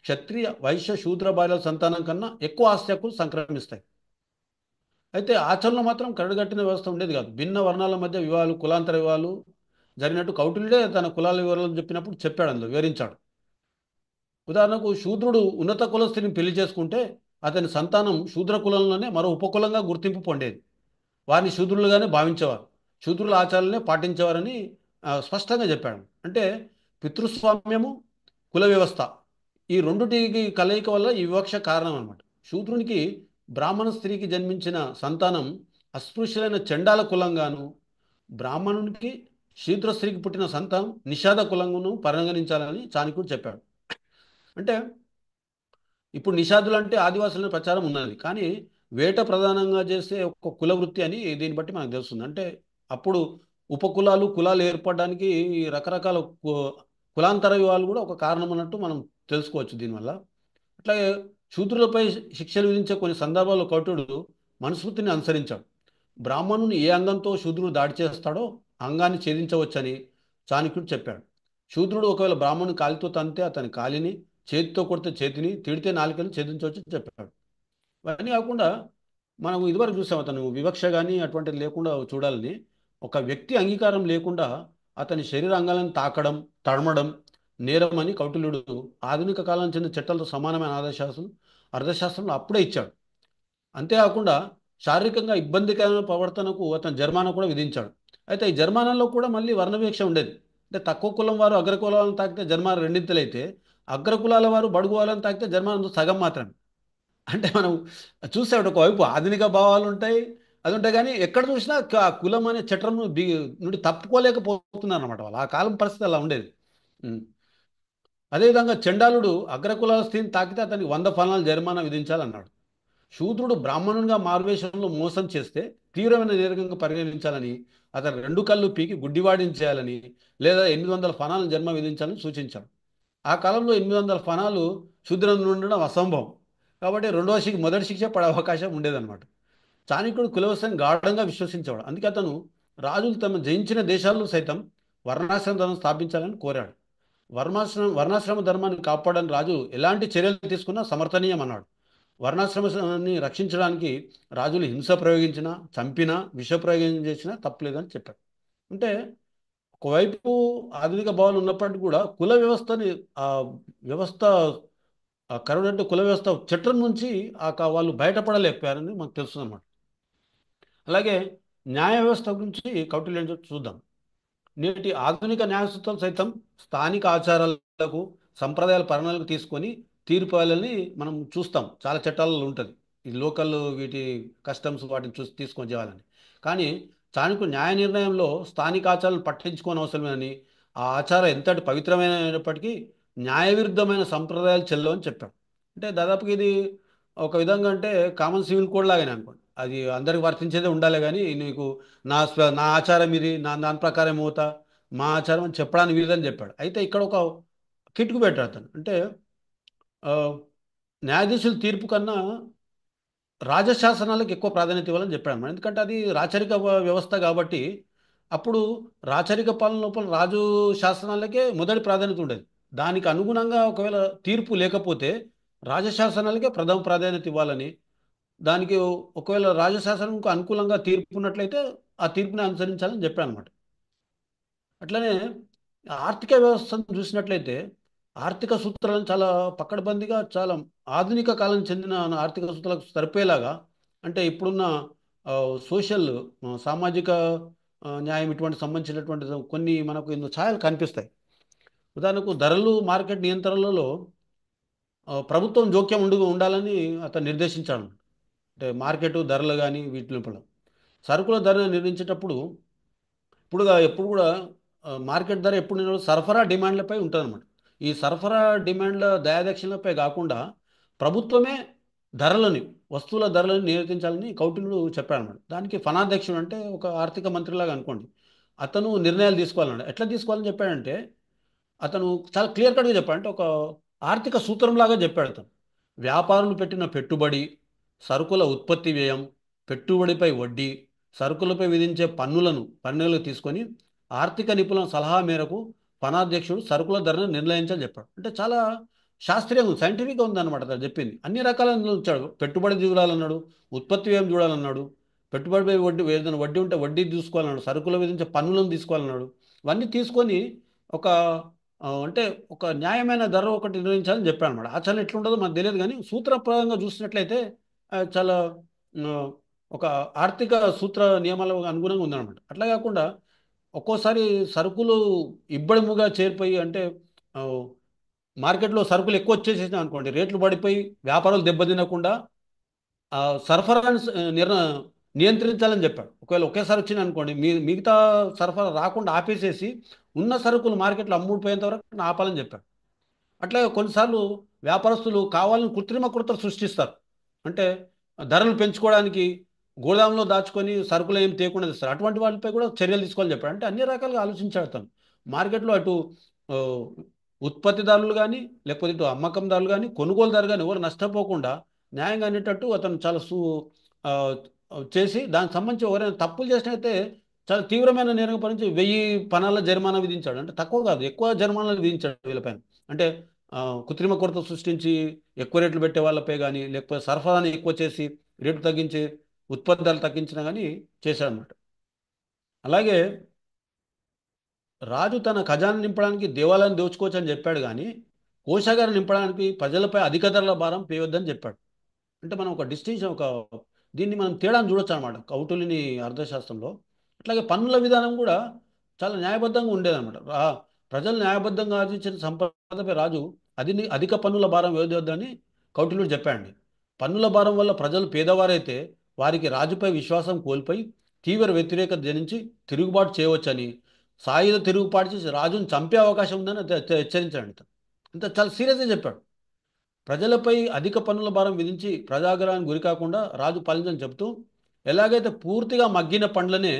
క్షత్రియ, వైశ్య, శూద్ర భార్యల సంతానం కన్నా ఎక్కువ ఆస్తి హక్కులు సంక్రమిస్తాయి. అయితే ఆచరణలో మాత్రం కరడుగట్టిన వ్యవస్థ ఉండేది కాదు. భిన్న వర్ణాల మధ్య వివాహాలు, కులాంతర వివాహాలు జరిగినట్టు కౌటిల్యుడే తన కులాల వివరాలను చెప్పినప్పుడు చెప్పాడు, అందులో వివరించాడు. ఉదాహరణకు శూద్రుడు ఉన్నత కులస్తుని పెళ్లి చేసుకుంటే అతని సంతానం శూద్ర కులంలోనే మరో ఉపకులంగా గుర్తింపు పొందేది. వారిని శూద్రులుగానే భావించేవారు. శూద్రుల ఆచారాలనే పాటించేవారని స్పష్టంగా చెప్పాడు. అంటే పితృస్వామ్యము, కుల వ్యవస్థ ఈ రెండుటికి కలయిక వల్ల ఈ వివక్ష కారణం అన్నమాట. శూద్రునికి బ్రాహ్మణ స్త్రీకి జన్మించిన సంతానం అస్పృశ్యులైన చండాల కులంగాను, బ్రాహ్మణునికి శూద్ర స్త్రీకి పుట్టిన సంతానం నిషాద కులంగాను పరిగణించాలని చాణక్యుడు చెప్పాడు. అంటే ఇప్పుడు నిషాదులు అంటే ఆదివాసుల ప్రచారం ఉన్నది, కానీ వేట ప్రధానంగా చేసే ఒక కుల వృత్తి అని దీన్ని బట్టి మనకు తెలుస్తుంది. అంటే అప్పుడు ఉపకులాలు కులాలు ఏర్పడడానికి ఈ రకరకాల కులాంతర వివాహాలు కూడా ఒక కారణం అన్నట్టు మనం తెలుసుకోవచ్చు దీనివల్ల. అట్లాగే శూద్రులపై శిక్షలు విధించే కొన్ని సందర్భాల్లో కౌటుడు మనుస్మృతిని అనుసరించాడు. బ్రాహ్మణుని ఏ అంగంతో శూద్రుడు దాడి చేస్తాడో అంగాన్ని ఛేదించవచ్చని చాణక్యుడు చెప్పాడు. శూద్రుడు ఒకవేళ బ్రాహ్మణుని కాలితో తంతే అతని కాలిని, చేతితో కొడితే చేతిని, తిడితే నాలుకని ఛేదించవచ్చని చెప్పాడు. ఇవన్నీ కాకుండా మనం ఇదివరకు చూసాం, అతను వివక్ష కానీ అటువంటిది లేకుండా చూడాలని, ఒక వ్యక్తి అంగీకారం లేకుండా అతని శరీర అంగాలను తాకడం, తడమడం నేరం అని కౌటిల్యుడు ఆధునిక కాలానికి చెందిన చట్టాలతో సమానమైన అర్థశాస్త్రంలో అప్పుడే ఇచ్చాడు. అంతేకాకుండా శారీరకంగా ఇబ్బందికరమైన ప్రవర్తనకు అతను జరిమానా కూడా విధించాడు. అయితే ఈ జరిమానాలో కూడా మళ్ళీ వర్ణవివక్ష ఉండేది. అంటే తక్కువ కులం వారు అగ్రకులాలను తాకితే జరిమానా రెండింతలైతే, అగ్రకులాల వారు బడుగు వాళ్ళని తాకితే జరిమానా సగం మాత్రమే. అంటే మనం చూస్తే ఒకవైపు ఆధునిక భావాలు ఉంటాయి, అది ఉంటాయి, కానీ ఎక్కడ చూసినా కులం అనే చట్టం నుండి తప్పుకోలేకపోతున్నారు అనమాట వాళ్ళు. ఆ కాలం పరిస్థితి అలా ఉండేది. ఉమ్. అదేవిధంగా చండాలుడు అగ్రకులాల స్త్రీని తాకితే అతనికి 100 ఫలాలు జరిమానా విధించాలన్నాడు. శూద్రుడు బ్రాహ్మణునిగా మారువేషంలో మోసం చేస్తే తీవ్రమైన నేరంగా పరిగణించాలని, అతను 2 కళ్ళు పీకి గుడ్డివాడిని చేయాలని, లేదా 800 ఫనాలను జరిమానా విధించాలని సూచించాడు. ఆ కాలంలో 800 ఫనాలు శూద్రుని ఉండడం అసంభవం. కాబట్టి రెండవ శిక్ష మొదటి శిక్ష పడే అవకాశం ఉండేదన్నమాట. చాణక్యుడు కులవ్యవస్థను గాఢంగా విశ్వసించేవాడు. అందుకే అతను రాజులు తమ జయించిన దేశాల్లో సైతం వర్ణాశ్రమ ధర్మం స్థాపించాలని కోరాడు. వర్ణాశ్రమ ధర్మాన్ని కాపాడని రాజు ఎలాంటి చర్యలు తీసుకున్నా సమర్థనీయం అన్నాడు. వర్ణాశ్రమాన్ని రక్షించడానికి రాజులు హింస ప్రయోగించినా, చంపినా, విష ప్రయోగం చేసినా తప్పులేదని చెప్పాడు. అంటే ఒకవైపు ఆధునిక భావాలు ఉన్నప్పటికీ కూడా కుల వ్యవస్థని ఆ వ్యవస్థ కరుడంటే కుల వ్యవస్థ చట్టం నుంచి వాళ్ళు బయటపడలేకపోయారని మనకు తెలుస్తుంది అన్నమాట. అలాగే న్యాయ వ్యవస్థ గురించి కౌటిల్యం చూద్దాం. నేటి ఆధునిక న్యాయ వ్యవస్థలు సైతం స్థానిక ఆచారాలకు, సంప్రదాయాల పరిణామాలకు తీసుకొని తీర్పు ఇవ్వాలని మనం చూస్తాం. చాలా చట్టాలలో ఉంటుంది ఈ లోకల్ వీటి కస్టమ్స్ వాటిని చూసి తీసుకొని చేయాలని. కానీ చాణక్యుడు న్యాయ నిర్ణయంలో స్థానిక ఆచారాలు పట్టించుకోని అవసరమేనని, ఆ ఆచారం ఎంతటి పవిత్రమైనప్పటికీ న్యాయ విరుద్ధమైన సంప్రదాయాలు చెల్లవని చెప్పాడు. అంటే దాదాపుగా ఇది ఒక విధంగా అంటే కామన్ సివిల్ కోడ్ లాగానే అనుకోండి. అది అందరికి వర్తించేదే ఉండాలి, కానీ నీకు నా ఆచారం ఇది, దాని ప్రకారం అవుతా, మా ఆచారం అని చెప్పడానికి వీలుదని చెప్పాడు. అయితే ఇక్కడ ఒక కిటుకు పెట్టాడు అతను. అంటే ఆ, న్యాయాధీశుల తీర్పు కన్నా రాజశాసనాలకు ఎక్కువ ప్రాధాన్యత ఇవ్వాలని చెప్పాడు అన్నమాట. ఎందుకంటే అది రాచరిక వ్యవస్థ కాబట్టి అప్పుడు రాచరిక పాలన లోపల రాజు శాసనాలకే మొదటి ప్రాధాన్యత ఉండేది. దానికి అనుగుణంగా ఒకవేళ తీర్పు లేకపోతే రాజశాసనాలకే ప్రథమ ప్రాధాన్యత ఇవ్వాలని, దానికి ఒకవేళ రాజశాసనంకు అనుకూలంగా తీర్పు ఉన్నట్లయితే ఆ తీర్పుని అనుసరించాలని చెప్పాడు అనమాట. అట్లనే ఆర్థిక వ్యవస్థను చూసినట్లయితే ఆర్థిక సూత్రాలను చాలా పకడ్బందీగా, చాలా ఆధునిక కాలం చెందిన ఆర్థిక సూత్రాలకు సరిపోయేలాగా, అంటే ఇప్పుడున్న సోషల్ సామాజిక న్యాయం ఇటువంటి సంబంధించినటువంటి కొన్ని మనకు ఇందులో ఛాయలు కనిపిస్తాయి. ఉదాహరణకు ధరలు మార్కెట్ నియంత్రణలలో ప్రభుత్వం జోక్యం ఉండాలని అతను నిర్దేశించాడు. అంటే మార్కెట్ ధరలు కానీ వీటి లోపల సరుకుల ధర నిర్ణయించేటప్పుడు ఎప్పుడు కూడా మార్కెట్ ధర ఎప్పుడు సరఫరా డిమాండ్లపై ఉంటుందన్నమాట. ఈ సరఫరా డిమాండ్ల దయాదక్షిణలపై కాకుండా ప్రభుత్వమే ధరలని, వస్తువుల ధరలను నియంత్రించాలని కౌటిల్యుడు చెప్పాడన్నమాట. దానికి ఫణాధ్యక్షుడు అంటే ఒక ఆర్థిక మంత్రిలాగా అనుకోండి, అతను నిర్ణయాలు తీసుకోవాలన్నాడు. ఎట్లా తీసుకోవాలని చెప్పాడంటే అతను చాలా క్లియర్ కట్గా చెప్పాడు. అంటే ఒక ఆర్థిక సూత్రంలాగా చెప్పాడు అతను. వ్యాపారులు పెట్టిన పెట్టుబడి, సరుకుల ఉత్పత్తి వ్యయం, పెట్టుబడిపై వడ్డీ, సరుకులపై విధించే పన్నులకు తీసుకొని ఆర్థిక నిపుణుల సలహా మేరకు పనాధ్యక్షుడు సరుకుల ధరను నిర్ణయించాలని చెప్పాడు. అంటే చాలా శాస్త్రీయంగా సైంటిఫిక్గా ఉందన్నమాట అతను చెప్పింది. అన్ని రకాల ఉంచాడు. పెట్టుబడి చూడాలన్నాడు, ఉత్పత్తి వ్యయం చూడాలన్నాడు, పెట్టుబడిపై వడ్డీ ఏదైనా వడ్డీ ఉంటే వడ్డీ తీసుకోవాలన్నాడు, సరుకుల విధించే పన్నులను తీసుకోవాలన్నాడు. ఇవన్నీ తీసుకొని ఒక అంటే ఒక న్యాయమైన ధర ఒకటి నిర్ణయించాలని చెప్పాను అనమాట. ఆచరణ ఎట్లుంటుందో మనకు తెలియదు కానీ సూత్రప్రాయంగా చూసినట్లయితే చాలా ఆ, ఒక ఆర్థిక సూత్ర నియమాలకు అనుగుణంగా ఉందన్నమాట. అట్లా కాకుండా ఒక్కోసారి సరుకులు ఇబ్బడిముగా చేరిపోయి అంటే ఆ, మార్కెట్లో సరుకులు ఎక్కువ వచ్చేసేసినాయి అనుకోండి, రేట్లు పడిపోయి వ్యాపారాలు దెబ్బతినకుండా ఆ సరఫరాని నియంత్రించాలని చెప్పాడు. ఒకవేళ ఒకేసారి వచ్చింది అనుకోండి, మిగతా సరఫరా రాకుండా ఆపేసేసి ఉన్న సరుకులు మార్కెట్లో అమ్ముడుపోయేంత వరకు ఆపాలని చెప్పాడు. అట్లాగే కొన్నిసార్లు వ్యాపారస్తులు కావాలని కృత్రిమ కొరతలు సృష్టిస్తారు. అంటే ధరలు పెంచుకోవడానికి గోదాంలో దాచుకొని సరుకులు ఏం తేకుండా తెస్తారు. అటువంటి వాటిపై కూడా చర్యలు తీసుకోవాలని చెప్పాడు. అంటే అన్ని రకాలుగా ఆలోచించాడు అతను. మార్కెట్లో అటు ఆ, ఉత్పత్తిదారులు కానీ, లేకపోతే ఇటు అమ్మకందారులు కానీ, కొనుగోలుదారు కానీ ఎవరు నష్టపోకుండా న్యాయంగా అనేటట్టు అతను చాలా ఆ, చేసి దానికి సంబంధించి ఎవరైనా తప్పులు చేసినైతే చాలా తీవ్రమైన నేరం పరిచి 1000 పనాల జరిమానా విధించాడు. అంటే తక్కువ కాదు, ఎక్కువ జరిమానాలు విధించాడు వీళ్ళపైన. అంటే కృత్రిమ కొరత సృష్టించి ఎక్కువ రేట్లు పెట్టే వాళ్ళపై కానీ, లేకపోతే సరఫరాని ఎక్కువ చేసి రేటు తగ్గించి ఉత్పత్తి ధరలు తగ్గించినా కానీ చేశాడనమాట. అలాగే రాజు తన ఖజానా నింపడానికి దేవాలయాన్ని దోచుకోవచ్చు అని చెప్పాడు కానీ కోశాగారం నింపడానికి ప్రజలపై అధిక ధరల భారం పేయొద్దని చెప్పాడు. అంటే మనం ఒక డిస్టింక్షన్ దీన్ని మనం తేడాను చూడొచ్చు అనమాట కౌటిల్యుని అర్థశాస్త్రంలో. అట్లాగే పన్నుల విధానం కూడా చాలా న్యాయబద్ధంగా ఉండేదన్నమాట. ప్రజలు న్యాయబద్ధంగా ఆర్జించిన సంపదపై రాజు అధిక పన్నుల భారం వేయొద్దని కౌటిల్యుడు చెప్పాడండి. పన్నుల భారం వల్ల ప్రజలు పేదవారైతే వారికి రాజుపై విశ్వాసం కోల్పోయి తీవ్ర వ్యతిరేకత జనించి తిరుగుబాటు చేయవచ్చని, సాయుధ తిరుగుబాటు చేసి రాజును చంపే అవకాశం ఉందని హెచ్చరించాడు ఇతను. అంత చాలా సీరియస్గా చెప్పాడు. ప్రజలపై అధిక పన్నుల భారం విధించి ప్రజాగ్రహానికి గురి కాకుండా రాజు పాలించని చెబుతూ, ఎలాగైతే పూర్తిగా మగ్గిన పండ్లనే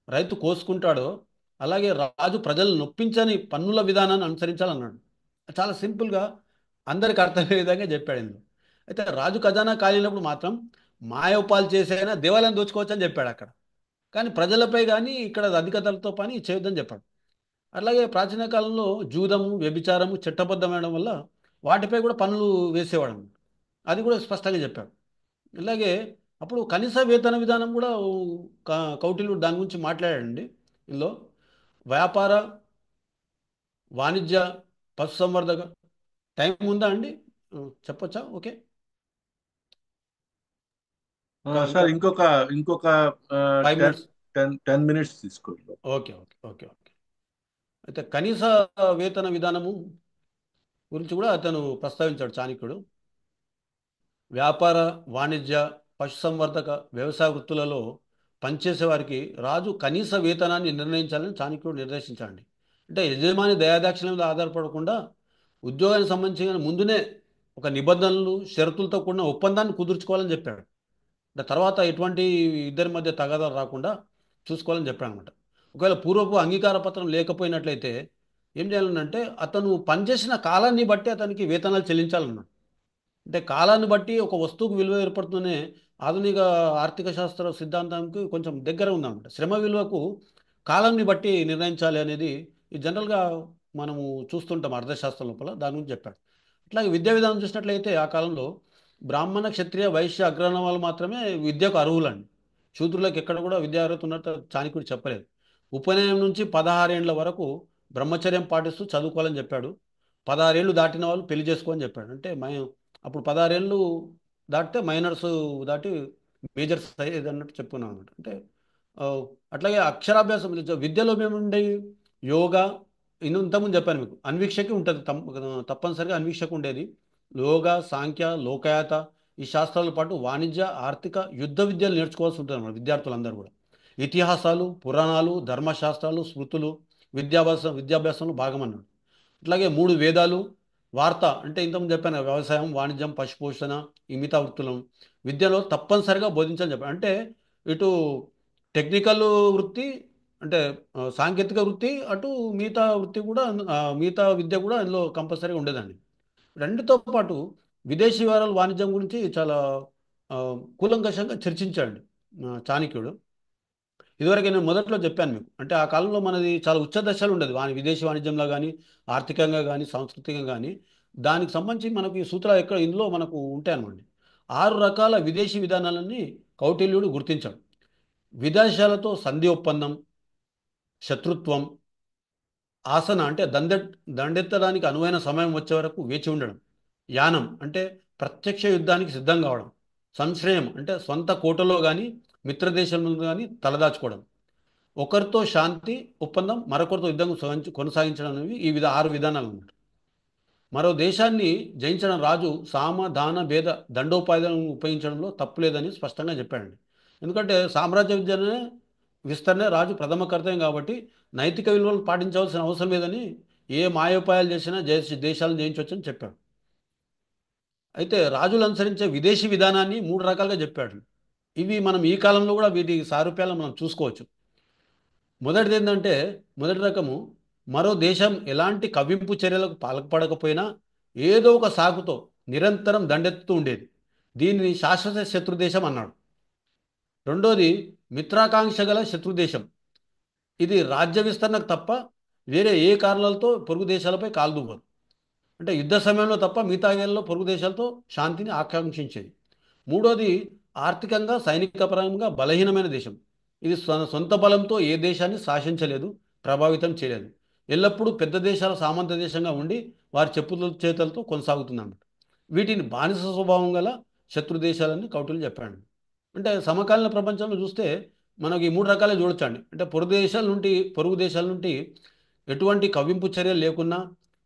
రైతు కోసుకుంటాడో అలాగే రాజు ప్రజలను నొప్పించని పన్నుల విధానాన్ని అనుసరించాలన్నాడు. చాలా సింపుల్గా అందరికి అర్థమయ్యే విధంగా చెప్పాడు ఇందులో. అయితే రాజు ఖజానా కాలినప్పుడు మాత్రం మాయోపాలు చేసైనా దేవాలయం దోచుకోవచ్చని చెప్పాడు అక్కడ. కానీ ప్రజలపై కానీ ఇక్కడ అధిక ధరలతో పని చేయొద్దని చెప్పాడు. అలాగే ప్రాచీన కాలంలో జూదము వ్యభిచారము చట్టబద్ధమవడం వల్ల వాటిపై కూడా పన్నులు వేసేవాడు. అది కూడా స్పష్టంగా చెప్పాడు. ఇలాగే అప్పుడు కనీస వేతన విధానం కూడా కౌటిల్యుడు దాని గురించి మాట్లాడాడండి ఇందులో. వ్యాపార వాణిజ్య పశుసంవర్ధక టైం ఉందా అండి? చెప్పొచ్చా? ఓకే. ఇంకా సార్ ఇంకొక ఇంకొక 5 టెన్ మినిట్స్. 10 10 మినిట్స్ తీసుకోండి. Okay okay okay okay. అయితే కనీస వేతన విధానము గురించి కూడా అతను ప్రస్తావించాడు చాణక్యుడు. వ్యాపార వాణిజ్య పశుసంవర్ధక వ్యవసాయ వృత్తులలో పనిచేసే వారికి రాజు కనీస వేతనాన్ని నిర్ణయించాలని చాణక్యుడు నిర్దేశించాడండి. అంటే యజమాని దయాదాక్షిణ్యం మీద ఆధారపడకుండా ఉద్యోగానికి సంబంధించిన ముందునే ఒక నిబంధనలు షరతులతో కూడిన ఒప్పందాన్ని కుదుర్చుకోవాలని చెప్పాడు. అంటే తర్వాత ఎటువంటి ఇద్దరి మధ్య తగాదాలు రాకుండా చూసుకోవాలని చెప్పాడు అనమాట. ఒకవేళ పూర్వపు అంగీకార పత్రం లేకపోయినట్లయితే ఏం చేయాలనంటే అతను పనిచేసిన కాలాన్ని బట్టి అతనికి వేతనాలు చెల్లించాలన్నాడు. అంటే కాలాన్ని బట్టి ఒక వస్తువుకు విలువ ఏర్పడుతూనే ఆధునిక ఆర్థిక శాస్త్ర సిద్ధాంతానికి కొంచెం దగ్గర ఉందన్నమాట. శ్రమ విలువకు కాలాన్ని బట్టి నిర్ణయించాలి అనేది ఈ జనరల్గా మనము చూస్తుంటాం అర్థశాస్త్రం లోపల. దాని గురించి చెప్పాడు. అట్లాగే విద్యా విధానం చూసినట్లయితే ఆ కాలంలో బ్రాహ్మణ క్షత్రియ వైశ్య అగ్రవర్ణ వాళ్ళు మాత్రమే విద్యకు అర్హులండి. శూద్రులకు ఎక్కడ కూడా విద్యా అర్హత ఉన్నట్టు చాణక్యుడు చెప్పలేదు. ఉపనయనం నుంచి 16 ఏండ్ల వరకు బ్రహ్మచర్యం పాటిస్తూ చదువుకోవాలని చెప్పాడు. 16 ఏళ్ళు దాటిన వాళ్ళు పెళ్లి చేసుకోని చెప్పాడు. అంటే అప్పుడు 16 ఏళ్ళు దాటితే మైనర్స్ దాటి మేజర్స్ అయ్యేది అన్నట్టు చెప్పుకున్నాం అనమాట. అంటే ఆ, అట్లాగే అక్షరాభ్యాసం విద్యలో ఏముండేవి? యోగా, ఇంతకుముందు చెప్పాను మీకు, అన్వీక్షకి ఉంటుంది, తప్పనిసరిగా అన్వీక్షకు ఉండేది. యోగా, సాంఖ్య, లోకయాత ఈ శాస్త్రాలతో పాటు వాణిజ్య, ఆర్థిక, యుద్ధ విద్యలు నేర్చుకోవాల్సి ఉంటుంది అన్నమాట విద్యార్థులందరూ కూడా. ఇతిహాసాలు, పురాణాలు, ధర్మశాస్త్రాలు, స్మృతులు విద్యాభ్యాసంలో భాగమన్నాడు. అట్లాగే 3 వేదాలు, వార్త అంటే ఇంతకుముందు చెప్పాను కదా, వ్యవసాయం, వాణిజ్యం, పశుపోషణ ఈ మిగతా వృత్తులను విద్యలో తప్పనిసరిగా బోధించాలని చెప్పాను. అంటే ఇటు టెక్నికల్ వృత్తి అంటే సాంకేతిక వృత్తి, అటు మిగతా వృత్తి కూడా మిగతా విద్య కూడా అందులో కంపల్సరీగా ఉండేదండి. రెండుతో పాటు విదేశీ వ్యవహారాల వాణిజ్యం గురించి చాలా ఆ, కూలంకషంగా చర్చించాడు చాణక్యుడు. ఇదివరకు నేను మొదట్లో చెప్పాను మీకు. అంటే ఆ కాలంలో మనది చాలా ఉచ్చ దశలు ఉండేది విదేశీ వాణిజ్యంలో కానీ, ఆర్థికంగా కానీ, సాంస్కృతికంగా కానీ. దానికి సంబంధించి మనకు ఈ సూత్రాలు ఎక్కడ ఇందులో మనకు ఉంటాయన్నమాట. 6 రకాల విదేశీ విధానాలని కౌటిల్యుడు గుర్తించాడు. విదేశాలతో సంధి ఒప్పందం, శత్రుత్వం, ఆసన అంటే దండెత్తడానికి అనువైన సమయం వచ్చే వరకు వేచి ఉండడం. యానం అంటే ప్రత్యక్ష యుద్ధానికి సిద్ధం కావడం. సంశ్రయం అంటే సొంత కోటలో కానీ మిత్రదేశంలో కానీ తలదాచుకోవడం. ఒకరితో శాంతి ఒప్పందం, మరొకరితో యుద్ధం కొనసాగించడం అనేవి ఈ 6 విధానాలు అన్నమాట. మరో దేశాన్ని జయించడం రాజు సామ దాన భేద దండోపాయాలను ఉపయోగించడంలో తప్పులేదని స్పష్టంగా చెప్పాడండి. ఎందుకంటే సామ్రాజ్య విద్యనే విస్తరణే రాజు ప్రథమ కర్తవ్యం కాబట్టి నైతిక విలువలు పాటించవలసిన అవసరం లేదని, ఏ మాయోపాయాలు చేసినా దేశాలను జయించవచ్చని చెప్పాడు. అయితే రాజులు అనుసరించే విదేశీ విధానాన్ని 3 రకాలుగా చెప్పాడు. ఇవి మనం ఈ కాలంలో కూడా వీటి సారూప్యాలను మనం చూసుకోవచ్చు. మొదటిది ఏంటంటే, మొదటి రకము, మరో దేశం ఎలాంటి కవ్వింపు చర్యలకు పాల్పడకపోయినా ఏదో ఒక సాకుతో నిరంతరం దండెత్తుతూ ఉండేది. దీనిని శాశ్వత శత్రుదేశం అన్నాడు. రెండోది, మిత్రాకాంక్ష గల శత్రుదేశం. ఇది రాజ్య విస్తరణకు తప్ప వేరే ఏ కారణాలతో పొరుగు దేశాలపై కాల్దువ్వదు. అంటే యుద్ధ సమయంలో తప్ప మిగతా వేళల్లో పొరుగు దేశాలతో శాంతిని ఆకాంక్షించేది. మూడోది, ఆర్థికంగా సైనికపరంగా బలహీనమైన దేశం. ఇది సొంత బలంతో ఏ దేశాన్ని శాసించలేదు, ప్రభావితం చేయలేదు. ఎల్లప్పుడూ పెద్ద దేశాల సామంత దేశంగా ఉండి వారి చెప్పుల చేతలతో కొనసాగుతుందన్నమాట. వీటిని బానిస స్వభావం గల శత్రు దేశాలని కౌటిల్య చెప్పాడు. అంటే సమకాలీన ప్రపంచంలో చూస్తే మనకి ఈ 3 రకాలే చూడొచ్చండి. అంటే పొరుగు దేశాల నుండి ఎటువంటి కవ్వింపు చర్యలు లేకున్నా,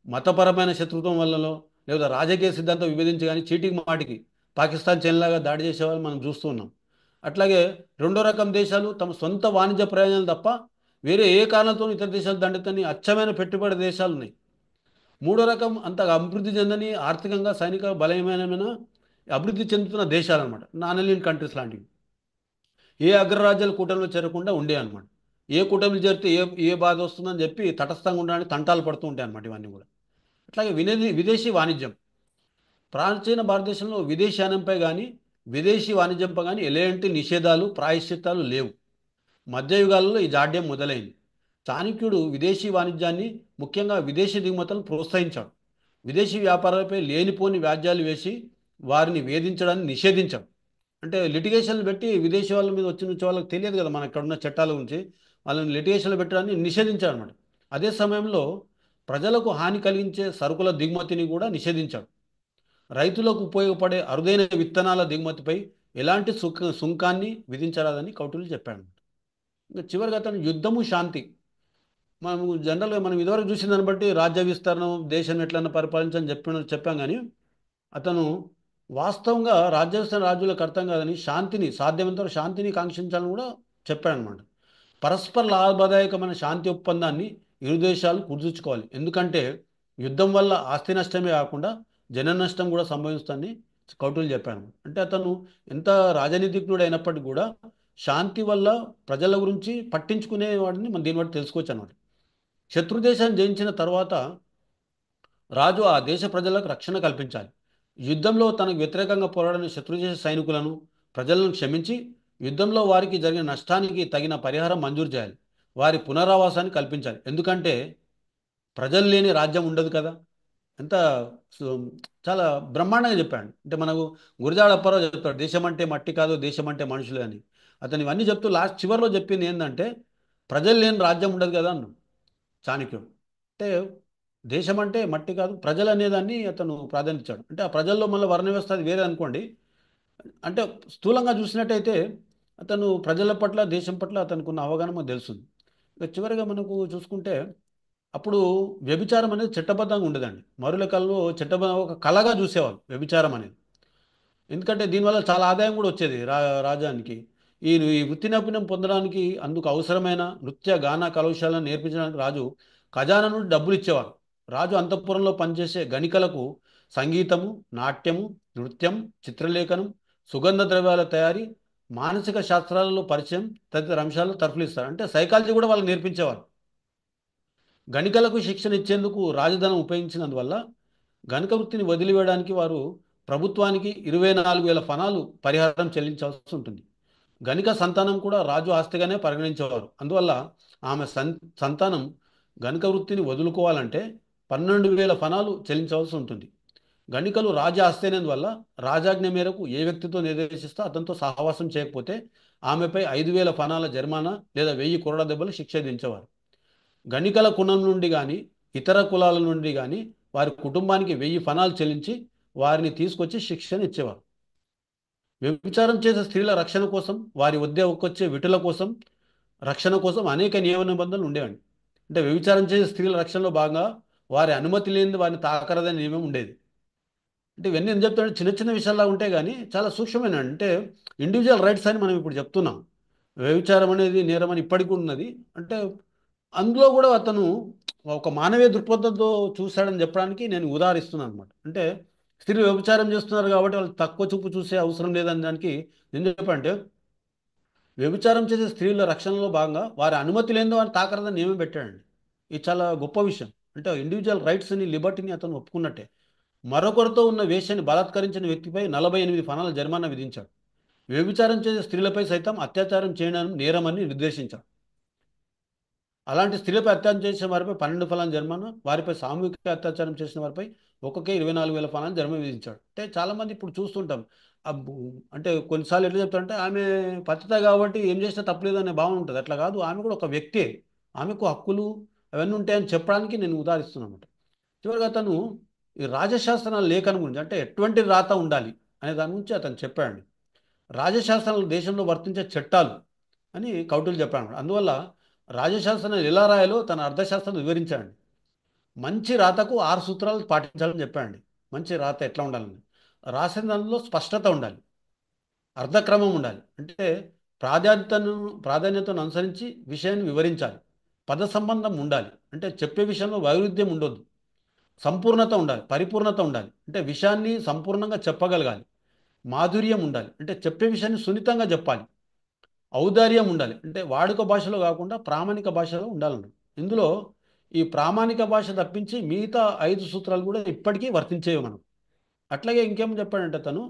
మతపరమైన శత్రుత్వం వల్లలో లేదా రాజకీయ సిద్ధాంతం విభేదించి కానీ చీటికి మాటికి పాకిస్తాన్ చైనాలాగా దాడి చేసేవాళ్ళు మనం చూస్తూ ఉన్నాం. అట్లాగే రెండో రకం దేశాలు తమ సొంత వాణిజ్య ప్రయోజనాలు తప్ప వేరే ఏ కారణంతో ఇతర దేశాలు దండెత్తని అచ్చమైన పెట్టుబడి దేశాలు ఉన్నాయి. మూడో రకం అంతగా అభివృద్ధి చెందని, ఆర్థికంగా సైనిక బలమైన అభివృద్ధి చెందుతున్న దేశాలు అనమాట, నాన్ అలియన్ కంట్రీస్ లాంటివి. ఏ అగ్రరాజ్యాల కూటమిలో చేరకుండా ఉండే అనమాట. ఏ కూటమిలు చేరితే ఏ ఏ బాధ వస్తుందని చెప్పి తటస్థంగా ఉండడానికి తంటాలు పడుతూ ఉంటాయి అనమాట ఇవన్నీ కూడా. అట్లాగే విదేశీ వాణిజ్యం. ప్రాచీన భారతదేశంలో విదేశానంపై కానీ విదేశీ వాణిజ్యంపై కానీ ఎలాంటి నిషేధాలు ప్రాయశ్చిత్తాలు లేవు. మధ్యయుగాలలో ఈ జాడ్యం మొదలైంది. చాణక్యుడు విదేశీ వాణిజ్యాన్ని, ముఖ్యంగా విదేశీ దిగుమతులను ప్రోత్సహించాడు. విదేశీ వ్యాపారాలపై లేనిపోని వ్యాజ్యాలు వేసి వారిని వేధించడాన్ని నిషేధించాడు. అంటే లిటిగేషన్లు పెట్టి విదేశీ వాళ్ళ మీద వచ్చే వాళ్ళకి తెలియదు కదా మన ఇక్కడ ఉన్న చట్టాల గురించి, వాళ్ళని లిటిగేషన్లు పెట్టడాన్ని నిషేధించాడు అనమాట. అదే సమయంలో ప్రజలకు హాని కలిగించే సరుకుల దిగుమతిని కూడా నిషేధించాడు. రైతులకు ఉపయోగపడే అరుదైన విత్తనాల దిగుమతిపై ఎలాంటి సుంకాన్ని విధించరాదని కౌటిల్యుడు చెప్పాడు. ఇంకా చివరిగా అతను యుద్ధము శాంతి. మనం ఇదివరకు చూసిన దాన్ని బట్టి రాజ్య విస్తరణ, దేశం ఎట్లన్నా పరిపాలించని చెప్పాం కానీ అతను వాస్తవంగా రాజ్య విస్తరణ రాజులకు అర్థం కాదని సాధ్యమైనంత శాంతిని కాంక్షించాలని కూడా చెప్పాడనమాట. పరస్పర లాభదాయకమైన శాంతి ఒప్పందాన్ని ఇరు దేశాలు కుదుర్చుకోవాలి. ఎందుకంటే యుద్ధం వల్ల ఆస్తి నష్టమే కాకుండా జన నష్టం కూడా సంభవిస్తుందని కౌటిల్యుడు చెప్పాడు. అంటే అతను ఎంత రాజనీతిజ్ఞుడు అయినప్పటికీ కూడా శాంతి వల్ల ప్రజల గురించి పట్టించుకునే వాడిని మనం దీన్ని బట్టి తెలుసుకోవచ్చు అన్నమాట. శత్రుదేశాన్ని జయించిన తర్వాత రాజు ఆ దేశ ప్రజలకు రక్షణ కల్పించాలి. యుద్ధంలో తనకు వ్యతిరేకంగా పోరాడిన శత్రుదేశ సైనికులను, ప్రజలను క్షమించి యుద్ధంలో వారికి జరిగిన నష్టానికి తగిన పరిహారం మంజూరు చేయాలి. వారి పునరావాసాన్ని కల్పించాలి. ఎందుకంటే ప్రజలు లేని రాజ్యం ఉండదు కదా. ఎంత సు- చాలా బ్రహ్మాండంగా చెప్పాడు. అంటే మనకు గురజాడ అప్పారావు చెప్తాడు, దేశం అంటే మట్టి కాదు, దేశం అంటే మనుషులు అని. అతను ఇవన్నీ చెప్తూ లాస్ట్ చివరిలో చెప్పింది ఏంటంటే ప్రజలు లేని రాజ్యం ఉండదు కదా అన్నాడు చాణక్యుడు. అంటే దేశం అంటే మట్టి కాదు, ప్రజలు అనేదాన్ని అతను ప్రాధాన్యత. అంటే ఆ ప్రజల్లో మళ్ళీ వర్ణ వ్యవస్థ అది వేరే అనుకోండి. అంటే స్థూలంగా చూసినట్టయితే అతను ప్రజల పట్ల, దేశం పట్ల అతనికి ఉన్న అవగాహన మనకు తెలుస్తుంది. ఇక చివరిగా మనకు చూసుకుంటే అప్పుడు వ్యభిచారం అనేది చట్టబద్ధంగా ఉండదండి. మరుల కాలంలో చట్టబద్ధ ఒక కళగా చూసేవాళ్ళు వ్యభిచారం అనేది. ఎందుకంటే దీనివల్ల చాలా ఆదాయం కూడా వచ్చేది రాజానికి. ఈ వృత్తి నైపుణ్యం పొందడానికి, అందుకు అవసరమైన నృత్య గాన కళాశాలను నేర్పించడానికి రాజు ఖజానా నుండి డబ్బులు ఇచ్చేవారు. రాజు అంతఃపురంలో పనిచేసే గణికలకు సంగీతము, నాట్యము, నృత్యం, చిత్రలేఖనం, సుగంధ ద్రవ్యాల తయారీ, మానసిక శాస్త్రాలలో పరిచయం తదితర అంశాలను తరఫులు ఇస్తారు. అంటే సైకాలజీ కూడా వాళ్ళకి నేర్పించేవారు. గణికలకు శిక్షణ ఇచ్చేందుకు రాజధనం ఉపయోగించినందువల్ల గణిక వృత్తిని వదిలివేయడానికి వారు ప్రభుత్వానికి 24,000 ఫణాలు పరిహారం చెల్లించాల్సి ఉంటుంది. గణిక సంతానం కూడా రాజు ఆస్తిగానే పరిగణించేవారు. అందువల్ల ఆమె సంతానం గణిక వృత్తిని వదులుకోవాలంటే 12,000 ఫణాలు చెల్లించవలసి ఉంటుంది. గణికలు రాజా ఆస్తి అయినందువల్ల రాజాజ్ఞ మేరకు ఏ వ్యక్తితో నిర్దేశిస్తే అతనితో సహవాసం చేయకపోతే ఆమెపై 5,000 ఫణాల జరిమానా లేదా 1000 కొరడా దెబ్బలు శిక్ష విధించేవారు. గణికల కులం నుండి కానీ ఇతర కులాల నుండి కానీ వారి కుటుంబానికి 1000 ఫనాలు చెల్లించి వారిని తీసుకొచ్చి శిక్షణ ఇచ్చేవారు. వ్యభిచారం చేసే స్త్రీల రక్షణ కోసం, వారి వద్దకొచ్చే విటుల కోసం, రక్షణ కోసం అనేక నియమ నిబంధనలు ఉండేవండి. అంటే వ్యభిచారం చేసే స్త్రీల రక్షణలో భాగంగా వారి అనుమతి లేనిది వారిని తాకరదనే నియమం ఉండేది. అంటే ఇవన్నీ ఎందుకు చెప్తానంటే చిన్న చిన్న విషయాల్లో ఉంటాయి కానీ చాలా సూక్ష్మమైన, అంటే ఇండివిజువల్ రైట్స్ అని మనం ఇప్పుడు చెప్తున్నాం. వ్యభిచారం అనేది నేరం అని ఇప్పటికి ఉన్నది. అంటే అందులో కూడా అతను ఒక మానవీయ దృక్పథంతో చూశాడని చెప్పడానికి నేను ఉదాహరిస్తున్నాను అనమాట. అంటే స్త్రీలు వ్యభిచారం చేస్తున్నారు కాబట్టి వాళ్ళు తక్కువ చూపు చూసే అవసరం లేదని దానికి నేను చెప్పంటే, వ్యభిచారం చేసే స్త్రీల రక్షణలో భాగంగా వారి అనుమతి లేని వారిని తాకరదని నియమం పెట్టాడండి. ఇది చాలా గొప్ప విషయం. అంటే ఇండివిజువల్ రైట్స్ని, లిబర్టీని అతను ఒప్పుకున్నట్టే. మరొకరితో ఉన్న వేశ్యని బలాత్కరించిన వ్యక్తిపై 48 ఫనాల జరిమానా విధించాడు. వ్యభిచారం చేసే స్త్రీలపై సైతం అత్యాచారం చేయడం నేరమని నిర్దేశించాడు. అలాంటి స్త్రీలపై అత్యాచారం చేసిన వారిపై 12 ఫలాల జరిమానా, వారిపై సామూహిక అత్యాచారం చేసిన వారిపై ఒక్కొక్క 24,000 ఫలాల జరిమానా విధించాడు. అంటే చాలామంది ఇప్పుడు చూస్తుంటాం. అబ్బు, అంటే కొన్నిసార్లు ఎట్లా చెప్తారంటే ఆమె పతిత కాబట్టి ఏం చేసినా తప్పలేదు అనే భావన ఉంటుంది. అట్లా కాదు, ఆమె కూడా ఒక వ్యక్తే. ఆమెకు హక్కులు అవన్నీ ఉంటాయని చెప్పడానికి నేను ఉదాహరిస్తున్నాను. చివరిగా అతను ఈ రాజశాస్త్రాల లేఖనం గురించి, అంటే ఎటువంటి రాత ఉండాలి అనే దాని గురించి అతను చెప్పాడు. రాజశాస్త్రాలు దేశంలో వర్తించే చట్టాలు అని కౌటిల్యుడు చెప్పాడు. అందువల్ల రాజశాస్త్రాన్ని ఎలా రాయాలో తన అర్థశాస్త్రం వివరించాడు. మంచి రాతకు 6 సూత్రాలు పాటించాలని చెప్పాడు. మంచి రాత ఎట్లా ఉండాలని, రాసిన దానిలో స్పష్టత ఉండాలి, అర్ధక్రమం ఉండాలి, అంటే ప్రాధాన్యతను ప్రాధాన్యతను అనుసరించి విషయాన్ని వివరించాలి, పద సంబంధం ఉండాలి, అంటే చెప్పే విషయంలో వైరుధ్యం ఉండొద్దు, సంపూర్ణత ఉండాలి, పరిపూర్ణత ఉండాలి, అంటే విషయాన్ని సంపూర్ణంగా చెప్పగలగాలి, మాధుర్యం ఉండాలి, అంటే చెప్పే విషయాన్ని సున్నితంగా చెప్పాలి, ఔదార్యం ఉండాలి, అంటే వాడుక భాషలో కాకుండా ప్రామాణిక భాషలో ఉండాలన్నాడు. ఇందులో ఈ ప్రామాణిక భాష తప్పించి మిగతా 5 సూత్రాలు కూడా ఇప్పటికీ వర్తించేవి మనం. అట్లాగే ఇంకేం చెప్పాడంటే తను,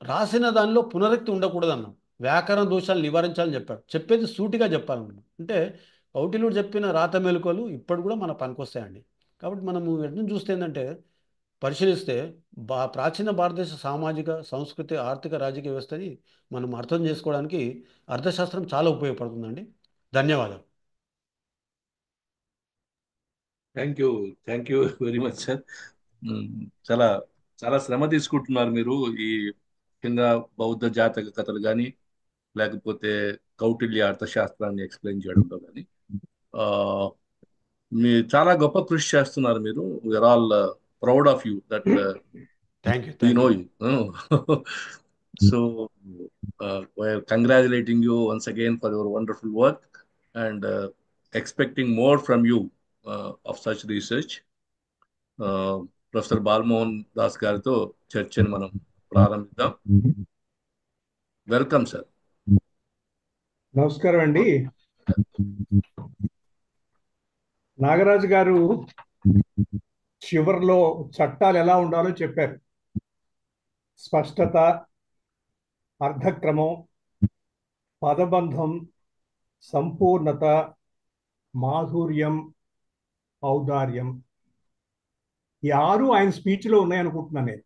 రాసిన దానిలో పునరుక్తి ఉండకూడదన్నాం, వ్యాకరణ దోషాలు నివారించాలని చెప్పాడు. చెప్పేది సూటిగా చెప్పాలన్నాడు. అంటే కౌటిల్యుడు చెప్పిన రాత మెలకువలు ఇప్పుడు కూడా మన పనికొస్తాయండి. కాబట్టి మనము వెంటనే చూస్తే ఏంటంటే, పరిశీలిస్తే ప్రాచీన భారతదేశ సామాజిక, సంస్కృతి, ఆర్థిక, రాజకీయ వ్యవస్థని మనం అర్థం చేసుకోవడానికి అర్థశాస్త్రం చాలా ఉపయోగపడుతుందండి. ధన్యవాదాలు. Thank you. Thank you very much sir. చాలా చాలా శ్రమ తీసుకుంటున్నారు మీరు ఈ ముఖ్యంగా బౌద్ధ జాతక కథలు కానీ లేకపోతే కౌటిల్య అర్థశాస్త్రాన్ని ఎక్స్ప్లెయిన్ చేయడంలో కానీ మీరు చాలా గొప్ప కృషి చేస్తున్నారు. మీరు we are all proud of you that thank you, we thank know you. you. So, we're congratulating you once again for your wonderful work and expecting more from you of such research. Professor Balamohan Das గారితో చర్చను మనం ప్రారంభిద్దాం. Welcome sir. నమస్కారం అండి. నాగరాజు గారు చివర్లో చట్టాలు ఎలా ఉండాలో చెప్పారు. స్పష్టత, అర్ధక్రమం, పదబంధం, సంపూర్ణత, మాధుర్యం, ఔదార్యం, ఈ 6 ఆయన స్పీచ్లో ఉన్నాయనుకుంటున్నాను నేను.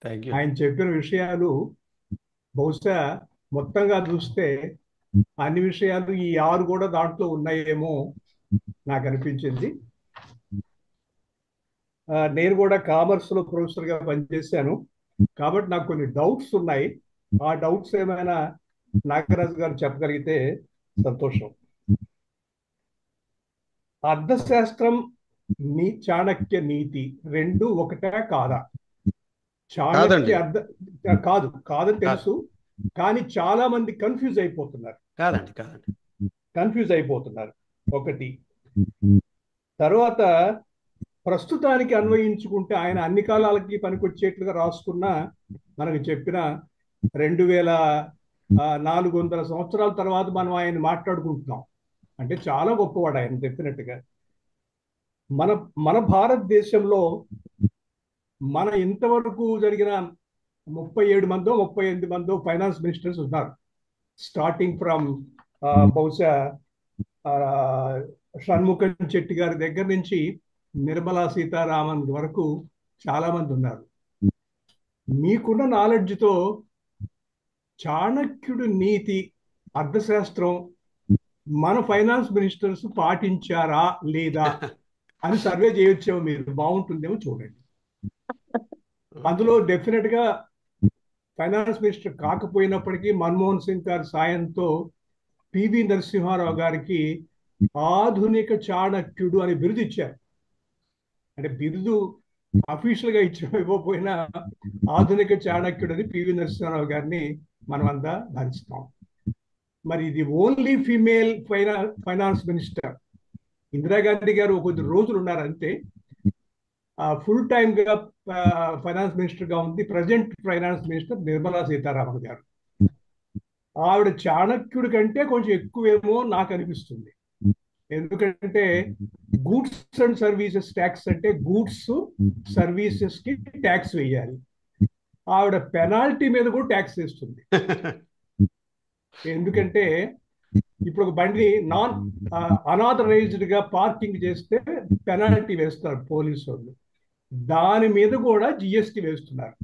Thank you. ఆయన చెప్పిన విషయాలు బహుశా మొత్తంగా చూస్తే అన్ని విషయాలు ఈ 6 కూడా దాంట్లో ఉన్నాయేమో నాకు అనిపించింది. నేను కూడా కామర్స్లో ప్రొఫెసర్గా పనిచేశాను కాబట్టి నాకు కొన్ని డౌట్స్ ఉన్నాయి. ఆ డౌట్స్ ఏమైనా నాగరాజు గారు చెప్పగలిగితే సంతోషం. అర్థశాస్త్రం, చాణక్య నీతి రెండు ఒకటే కాదా? చాణక్య కాదని తెలుసు, కానీ చాలా మంది కన్ఫ్యూజ్ అయిపోతున్నారు. ఒకటి. తర్వాత ప్రస్తుతానికి అన్వయించుకుంటే ఆయన అన్ని కాలాలకి పనికొచ్చేట్లుగా రాసుకున్న, మనకు చెప్పిన 2400 సంవత్సరాల తర్వాత మనం ఆయన మాట్లాడుకుంటున్నాం అంటే చాలా గొప్పవాడు ఆయన చెప్పినట్టుగా. మన భారతదేశంలో మన ఇంతవరకు జరిగిన 37 మందో 38 మందో ఫైనాన్స్ మినిస్టర్స్ ఉన్నారు. స్టార్టింగ్ ఫ్రమ్ బహుశా షణ్ముఖం చెట్టి గారి దగ్గర నుంచి నిర్మలా సీతారామన్ వరకు చాలా మంది ఉన్నారు. మీకున్న నాలెడ్జ్తో చాణక్యుడు నీతి, అర్థశాస్త్రం మన ఫైనాన్స్ మినిస్టర్స్ పాటించారా లేదా అని సర్వే చేయొచ్చేమో, మీరు బాగుంటుందేమో చూడండి. అందులో డెఫినెట్ గా ఫైనాన్స్ మినిస్టర్ కాకపోయినప్పటికీ మన్మోహన్ సింగ్ గారి సాయంతో పివి నరసింహారావు గారికి ఆధునిక చాణక్యుడు అని బిరుదు ఇచ్చారు. అంటే బిరుదు అఫీషియల్ గా ఇవ్వకపోయినా ఆధునిక చాణక్యుడు అని పివి నరసింహారావు గారిని మనమంతా భరిస్తాం. మరి ఇది only female finance minister. Indira Gandhi గారు కొద్ది రోజులు ఉన్నారంటే ఫుల్ టైమ్ గా ఫైనాన్స్ మినిస్టర్ గా ఉంది present finance minister Nirmala Sitharaman గారు. ఆవిడ చాణక్యుడి కంటే కొంచెం ఎక్కువేమో నాకు అనిపిస్తుంది. ఎందుకంటే గూడ్స్ అండ్ సర్వీసెస్ ట్యాక్స్ అంటే గూడ్స్ సర్వీసెస్ కి ట్యాక్స్ వేయాలి. ఆవిడ పెనాల్టీ మీద కూడా ట్యాక్స్ వేస్తుంది. ఎందుకంటే ఇప్పుడు ఒక బండి అనాథరైజ్డ్ గా పార్కింగ్ చేస్తే పెనాల్టీ వేస్తారు పోలీసు వాళ్ళు, దాని మీద కూడా జిఎస్టి వేస్తున్నారు.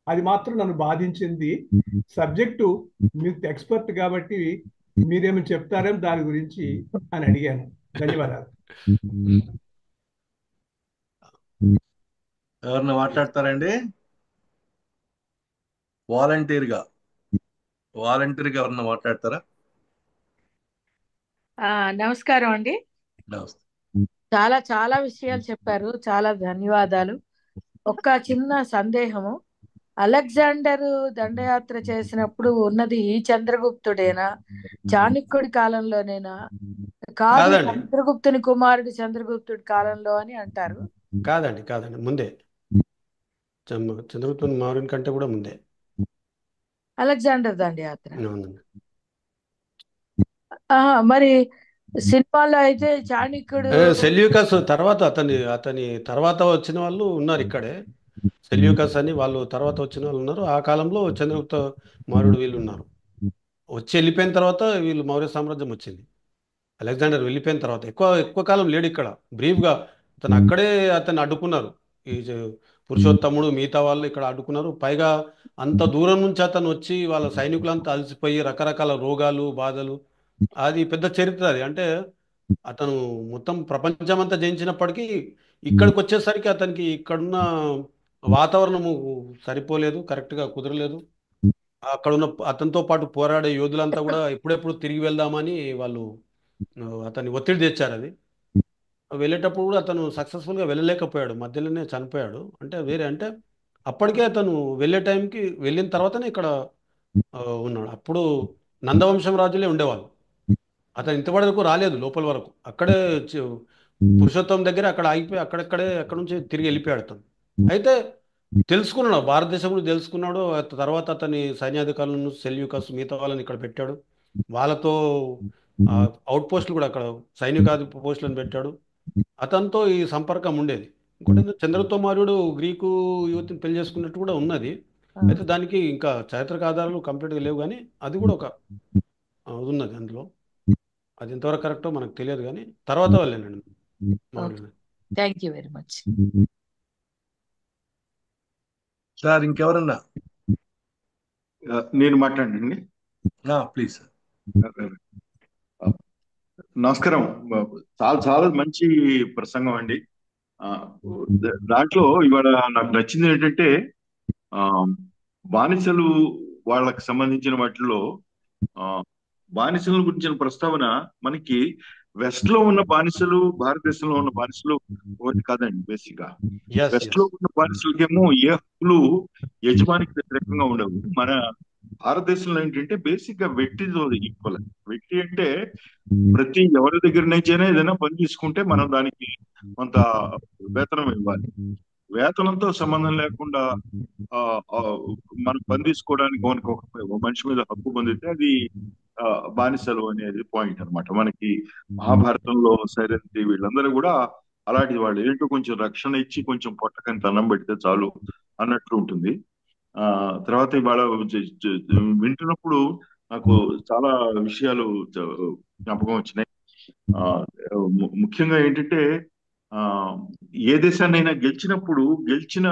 అది మాత్రం నన్ను బాధించింది. సబ్జెక్టు మీకు ఎక్స్పర్ట్ కాబట్టి మీరేమి చెప్తారేమో దాని గురించి అని అడిగాను. ధన్యవాదాలు. ఎవరన్నా మాట్లాడతారండి? వాలంటీర్గా ఎవరన్నా మాట్లాడతారా? నమస్కారం అండి. నమస్తే. చాలా చాలా విషయాలు చెప్పారు, చాలా ధన్యవాదాలు. ఒక్క చిన్న సందేహము, అలెగ్జాండర్ దండయాత్ర చేసినప్పుడు ఉన్నది ఈ చంద్రగుప్తుడేనా, చాణక్యుడి కాలంలోనేనా? కాదు, కాదండి. చంద్రగుప్తుని కుమారుడు చంద్రగుప్తుడి కాలంలో అని అంటారు. కాదండి, ముందే. చంద్రగుప్తుని మౌర్యుని కంటే కూడా ముందే. అలెగ్జాండర్ దండయాత్ర. అవునండి. మరి సినిమాలో అయితే చాణక్యుడు సెల్యూకస్ తర్వాత అతని తర్వాత వచ్చిన వాళ్ళు ఉన్నారు ఇక్కడే. సెల్యూకస్ అని వాళ్ళు తర్వాత వచ్చిన వాళ్ళు ఉన్నారు. ఆ కాలంలో చంద్రగుప్త మౌర్యుడు వీళ్ళు ఉన్నారు. వచ్చి వెళ్ళిపోయిన తర్వాత వీళ్ళు మౌర్య సామ్రాజ్యం వచ్చింది. అలెగ్జాండర్ వెళ్ళిపోయిన తర్వాత ఎక్కువ కాలం లేడు ఇక్కడ. బ్రీఫ్గా అతను అడ్డుకున్నారు. పురుషోత్తముడు మిగతా వాళ్ళు ఇక్కడ అడ్డుకున్నారు. పైగా అంత దూరం నుంచి అతను వచ్చి వాళ్ళ సైనికులంతా అలసిపోయి రకరకాల రోగాలు బాధలు, అది పెద్ద చరిత్ర. అది అంటే అతను మొత్తం ప్రపంచం అంతా జయించినప్పటికీ ఇక్కడికి వచ్చేసరికి అతనికి ఇక్కడున్న వాతావరణము సరిపోలేదు, కరెక్ట్గా కుదరలేదు. అక్కడున్న అతనితో పాటు పోరాడే యోధులంతా కూడా ఎప్పుడెప్పుడు తిరిగి వెళ్దామని వాళ్ళు అతన్ని ఒత్తిడి తెచ్చారు. అది వెళ్ళేటప్పుడు కూడా అతను సక్సెస్ఫుల్గా వెళ్ళలేకపోయాడు, మధ్యలోనే చనిపోయాడు. అంటే అప్పటికే అతను వెళ్ళే టైంకి వెళ్ళిన తర్వాతనే ఇక్కడ ఉన్నాడు. అప్పుడు నందవంశం రాజులే ఉండేవాళ్ళు. అతను ఇంతవరకు రాలేదు లోపల వరకు. అక్కడే పురుషోత్తం దగ్గర అక్కడ ఆగిపోయి అక్కడ నుంచి తిరిగి వెళ్ళిపోయాడు అతను. అయితే తెలుసుకున్నాడు, భారతదేశం గురించి తెలుసుకున్నాడు. తర్వాత అతని సైన్యాధికారులను సెల్యూకస్ మిగతా వాళ్ళని ఇక్కడ పెట్టాడు. వాళ్ళతో అవుట్ పోస్టులు కూడా అక్కడ సైనికాధి పోస్టులను పెట్టాడు. అతనితో ఈ సంపర్కం ఉండేది. ఇంకోటి చంద్రగుప్త మౌర్యుడు గ్రీకు యువతిని పెళ్లి చేసుకున్నట్టు కూడా ఉన్నది. అయితే దానికి ఇంకా చారిత్రక ఆధారాలు కంప్లీట్గా లేవు, కానీ అది కూడా ఒక ఉన్నది అందులో. అది ఎంతవరకు కరెక్టో మనకు తెలియదు, కానీ తర్వాత వాళ్ళేనండి మౌర్యుడు. Thank you very much sir. ఇంకెవరన్నా? నేను మాట్లాడండి. ప్లీజ్. నమస్కారం. చాలా చాలా మంచి ప్రసంగం అండి. దాంట్లో ఇవాళ నాకు నచ్చింది ఏంటంటే బానిసలు వాళ్ళకి సంబంధించిన వాటిలో బానిసల గురించిన ప్రస్తావన మనకి వెస్ట్ లో ఉన్న బానిసలు భారతదేశంలో ఉన్న బానిసలు ఒకటి కాదండి. బేసిక్ గా వెస్ట్ లో ఉన్న బానిసలకేమో ఏ హక్కులు యజమానికి వ్యతిరేకంగా ఉండవు. మన భారతదేశంలో ఏంటంటే బేసిక్ గా వెట్టితో ఈక్వల్. వెట్టి అంటే ప్రతి ఎవరి దగ్గర నుంచైనా ఏదైనా పని తీసుకుంటే మనం దానికి కొంత వేతనం ఇవ్వాలి. వేతనంతో సంబంధం లేకుండా మనం పని తీసుకోవడానికి ఒక మనిషి మీద హక్కు పొందితే అది బానిసలు అనేది పాయింట్ అనమాట. మనకి మహాభారతంలో సైరంతి వీళ్ళందరూ కూడా అలాంటి వాళ్ళు. ఏంటో కొంచెం రక్షణ ఇచ్చి కొంచెం పొట్టకని అన్నం పెడితే చాలు అన్నట్టు ఉంటుంది. తర్వాత ఇవాళ వింటున్నప్పుడు నాకు చాలా విషయాలు జ్ఞాపకం వచ్చినాయి. ముఖ్యంగా ఏంటంటే ఏ దేశాన్నైనా గెలిచినప్పుడు గెలిచిన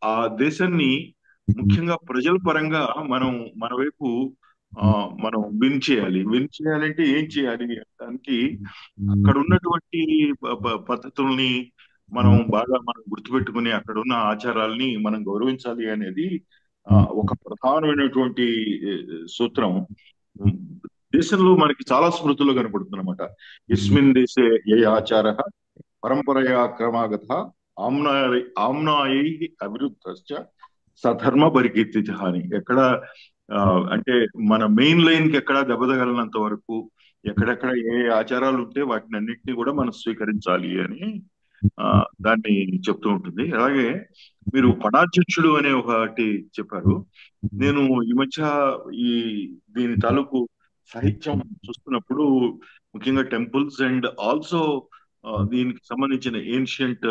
ఆ దేశాన్ని ముఖ్యంగా ప్రజల పరంగా మనం మన వైపు మనం విన్ చేయాలి. విన్ చేయాలంటే ఏం చేయాలి దానికి అక్కడ ఉన్నటువంటి పద్ధతుల్ని మనం గుర్తుపెట్టుకుని అక్కడ ఉన్న ఆచారాల్ని మనం గౌరవించాలి అనేది ఒక ప్రధానమైనటువంటి సూత్రం. ఉమ్, దేశంలో మనకి చాలా స్మృతులు కనపడుతుందన్నమాట. యస్మిన్ దేశే ఏ ఆచార పరంపరయా క్రమాగత ఆమ్నాయై అభివృద్ధశ్చ సధర్మ పరికీర్తిత అని. ఎక్కడ అంటే మన మెయిన్ లైన్ కి ఎక్కడ దెబ్బ తగలనంత వరకు ఎక్కడెక్కడ ఏ ఆచారాలు ఉంటే వాటిని అన్నింటినీ కూడా మనం స్వీకరించాలి అని దాన్ని చెప్తూ ఉంటుంది. అలాగే మీరు పణాధ్యక్షుడు అనే ఒకటి చెప్పారు. నేను ఈ మధ్య ఈ దీని తాలూకు సాహిత్యం చూస్తున్నప్పుడు ముఖ్యంగా టెంపుల్స్ అండ్ ఆల్సో దీనికి సంబంధించిన ఏన్షియంట్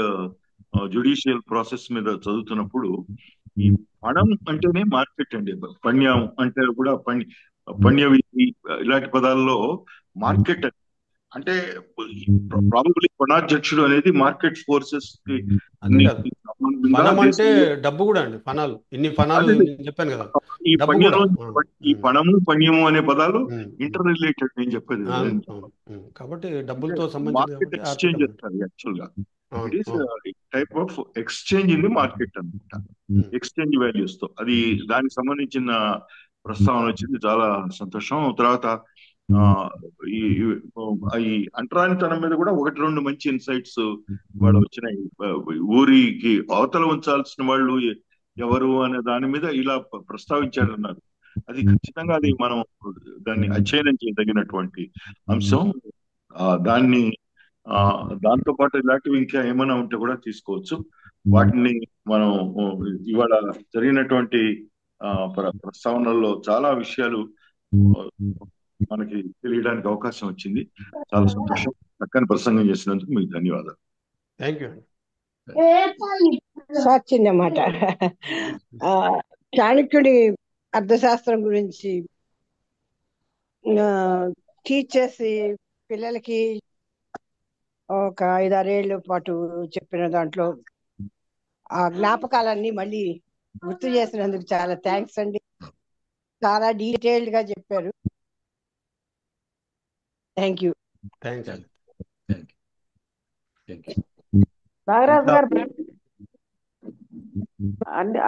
జ్యుడిషియల్ ప్రాసెస్ మీద చదువుతున్నప్పుడు ఈ పణం అంటేనే మార్కెట్ అండి. పణ్యం అంటే కూడా పణ్యవిధి ఇలాంటి పదాల్లో మార్కెట్ అంటే ప్రాబబ్లీ పణాధ్యక్షుడు అనేది మార్కెట్ ఫోర్సెస్ కి అదే కాదు, ఫనం అంటే డబ్బు కూడా అండి. ఫనాలు, ఇన్ని ఫనాలు నేను చెప్పాను కదా, ఈ డబ్బు కూడా. పణ్యంలో ఈ పణము పణ్యము అనే పదాలు ఇంటర్ రిలేటెడ్ నేను చెప్పేది. కాబట్టి డబ్బులతో సంబంధించి మార్కెట్ ఎక్స్చేంజ్ చేస్తారు యాక్చువల్ గా. It is type of exchange in the market అనమాట. ఎక్స్చేంజ్ వాల్యూస్ తో అది దానికి సంబంధించిన ప్రస్తావన వచ్చింది. చాలా సంతోషం. తర్వాత ఈ అంటరానితనం మీద కూడా ఒకటి రెండు మంచి ఇన్సైట్స్ వాళ్ళు వచ్చినాయి. ఊరికి అవతల ఉంచాల్సిన వాళ్ళు ఎవరు అనే దాని మీద ఇలా ప్రస్తావించారన్నారు. అది ఖచ్చితంగా అది మనం దాన్ని అధ్యయనం చేయదగినటువంటి అంశం. దాన్ని దాంతో పాటు ఇలాంటివి ఇంకా ఏమైనా ఉంటే కూడా తీసుకోవచ్చు. వాటిని మనం ఇవాళ జరిగినటువంటి ప్రస్తావనల్లో చాలా విషయాలు మనకి తెలియడానికి అవకాశం వచ్చింది. చాలా సంతోషం. చక్కని ప్రసంగం చేసినందుకు మీకు ధన్యవాదాలు. Thank you. సాక్షిన్నమాట చాణక్యుడి అర్థశాస్త్రం గురించి టీచ్ చేసి పిల్లలకి ఒక 5-6 ఏళ్ళ పాటు చెప్పిన దాంట్లో ఆ జ్ఞాపకాలన్నీ మళ్ళీ గుర్తు చేసినందుకు చాలా థ్యాంక్స్ అండి. చాలా డీటెయిల్డ్ గా చెప్పారు. Thank you. థ్యాంక్స్ అండి. నాగరాజు గారు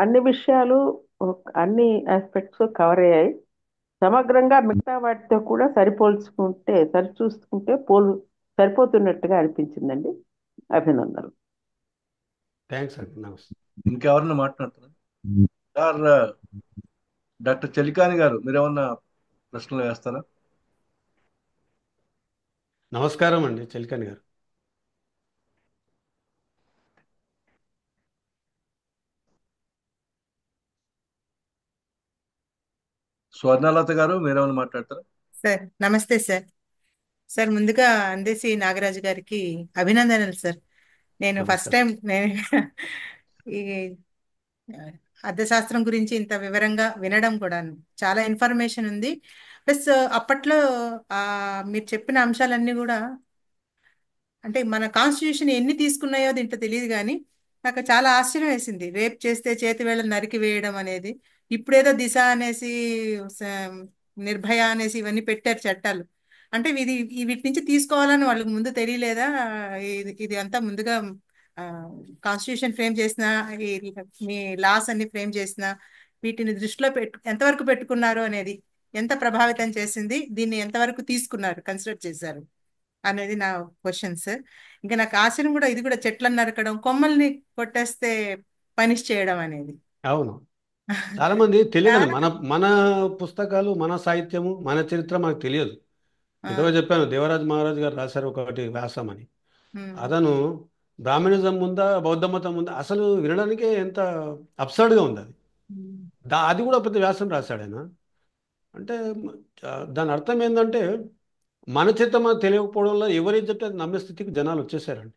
అన్ని విషయాలు అన్ని ఆస్పెక్ట్స్ కవర్ అయ్యాయి. సమగ్రంగా మిగతా వాటితో కూడా సరిచూసుకుంటే సరిపోతున్నట్టుగా అనిపించిందండి. అభినందనలు. థ్యాంక్స్ అండి. నమస్తే. ఇంకెవరన్నా మాట్లాడుతున్నారు? సార్ డాక్టర్ చెలికాని గారు మీరేమన్నా ప్రశ్నలు వేస్తారా? నమస్కారం అండి చెలికాని గారు. స్వర్ణలత గారు మీరేమన్నా మాట్లాడతారా? సార్ నమస్తే సార్. ముందుగా అందేసి నాగరాజు గారికి అభినందనలు సార్. నేను ఫస్ట్ టైం ఈ అర్థశాస్త్రం గురించి ఇంత వివరంగా వినడం కూడా చాలా ఇన్ఫర్మేషన్ ఉంది. ప్లస్ అప్పట్లో మీరు చెప్పిన అంశాలన్నీ కూడా అంటే మన కాన్స్టిట్యూషన్ ఎన్ని తీసుకున్నాయో దీంట్లో తెలియదు, కానీ నాకు చాలా ఆశ్చర్యం వేసింది. రేప్ చేస్తే చేతి వేళ్ళని నరికి వేయడం అనేది. ఇప్పుడేదో దిశ అనేసి నిర్భయ అనేసి ఇవన్నీ పెట్టారు చట్టాలు. అంటే వీటి నుంచి తీసుకోవాలని వాళ్ళకి ముందు తెలియలేదా? ఇది అంతా ముందుగా కాన్స్టిట్యూషన్ ఫ్రేమ్ చేసిన మీ లాస్ అన్ని ఫ్రేమ్ చేసిన వీటిని దృష్టిలో ఎంతవరకు పెట్టుకున్నారు అనేది, ఎంత ప్రభావితం చేసింది, దీన్ని ఎంతవరకు తీసుకున్నారు, కన్సిడర్ చేశారు అనేది నా క్వశ్చన్స్. ఇంకా నాకు ఆశ్చర్యం కూడా ఇది కూడా చెట్లను నరకడం, కొమ్మల్ని కొట్టేస్తే పనిష్ చేయడం అనేది. అవును, చాలా మంది తెలియదు. మన పుస్తకాలు, మన సాహిత్యము, మన చరిత్ర మనకు తెలియదు. ఇంతగా చెప్పాను, దేవరాజ్ మహారాజ్ గారు రాశారు ఒకటి వ్యాసం అని. అతను బ్రాహ్మణిజం ముందా బౌద్ధ మతం ముందా అసలు వినడానికే ఎంత అబ్సర్డ్గా ఉంది అది. అది కూడా పెద్ద వ్యాసం రాశాడు ఆయన. అంటే దాని అర్థం ఏంటంటే మన చరిత్ర మనకు తెలియకపోవడం వల్ల ఎవరేం చెప్తే అది నమ్మే స్థితికి జనాలు వచ్చేసారండి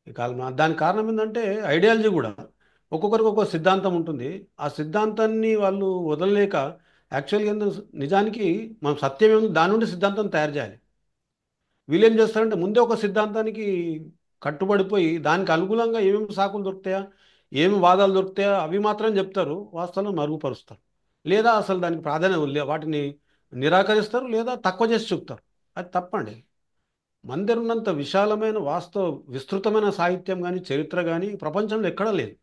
ఈ కాలంలో. దానికి కారణం ఏంటంటే ఐడియాలజీ కూడా ఒక్కొక్కరికి ఒక్కొక్క సిద్ధాంతం ఉంటుంది. ఆ సిద్ధాంతాన్ని వాళ్ళు వదలలేక యాక్చువల్గా నిజానికి మనం సత్యం ఏముంది దాని నుండి సిద్ధాంతం తయారు చేయాలి. వీళ్ళు ఏం చేస్తారంటే ముందే ఒక సిద్ధాంతానికి కట్టుబడిపోయి దానికి అనుకూలంగా ఏమేమి సాకులు దొరుకుతాయా, ఏమి వాదాలు దొరుకుతాయా అవి మాత్రం చెప్తారు, వాస్తవం మరుగుపరుస్తారు. లేదా అసలు దానికి ప్రాధాన్యం వాటిని నిరాకరిస్తారు లేదా తక్కువ చేసి చూపుతారు. అది తప్పండి. మన దగ్గర ఉన్నంత విశాలమైన వాస్తవ విస్తృతమైన సాహిత్యం కానీ చరిత్ర కానీ ప్రపంచంలో ఎక్కడా లేదు.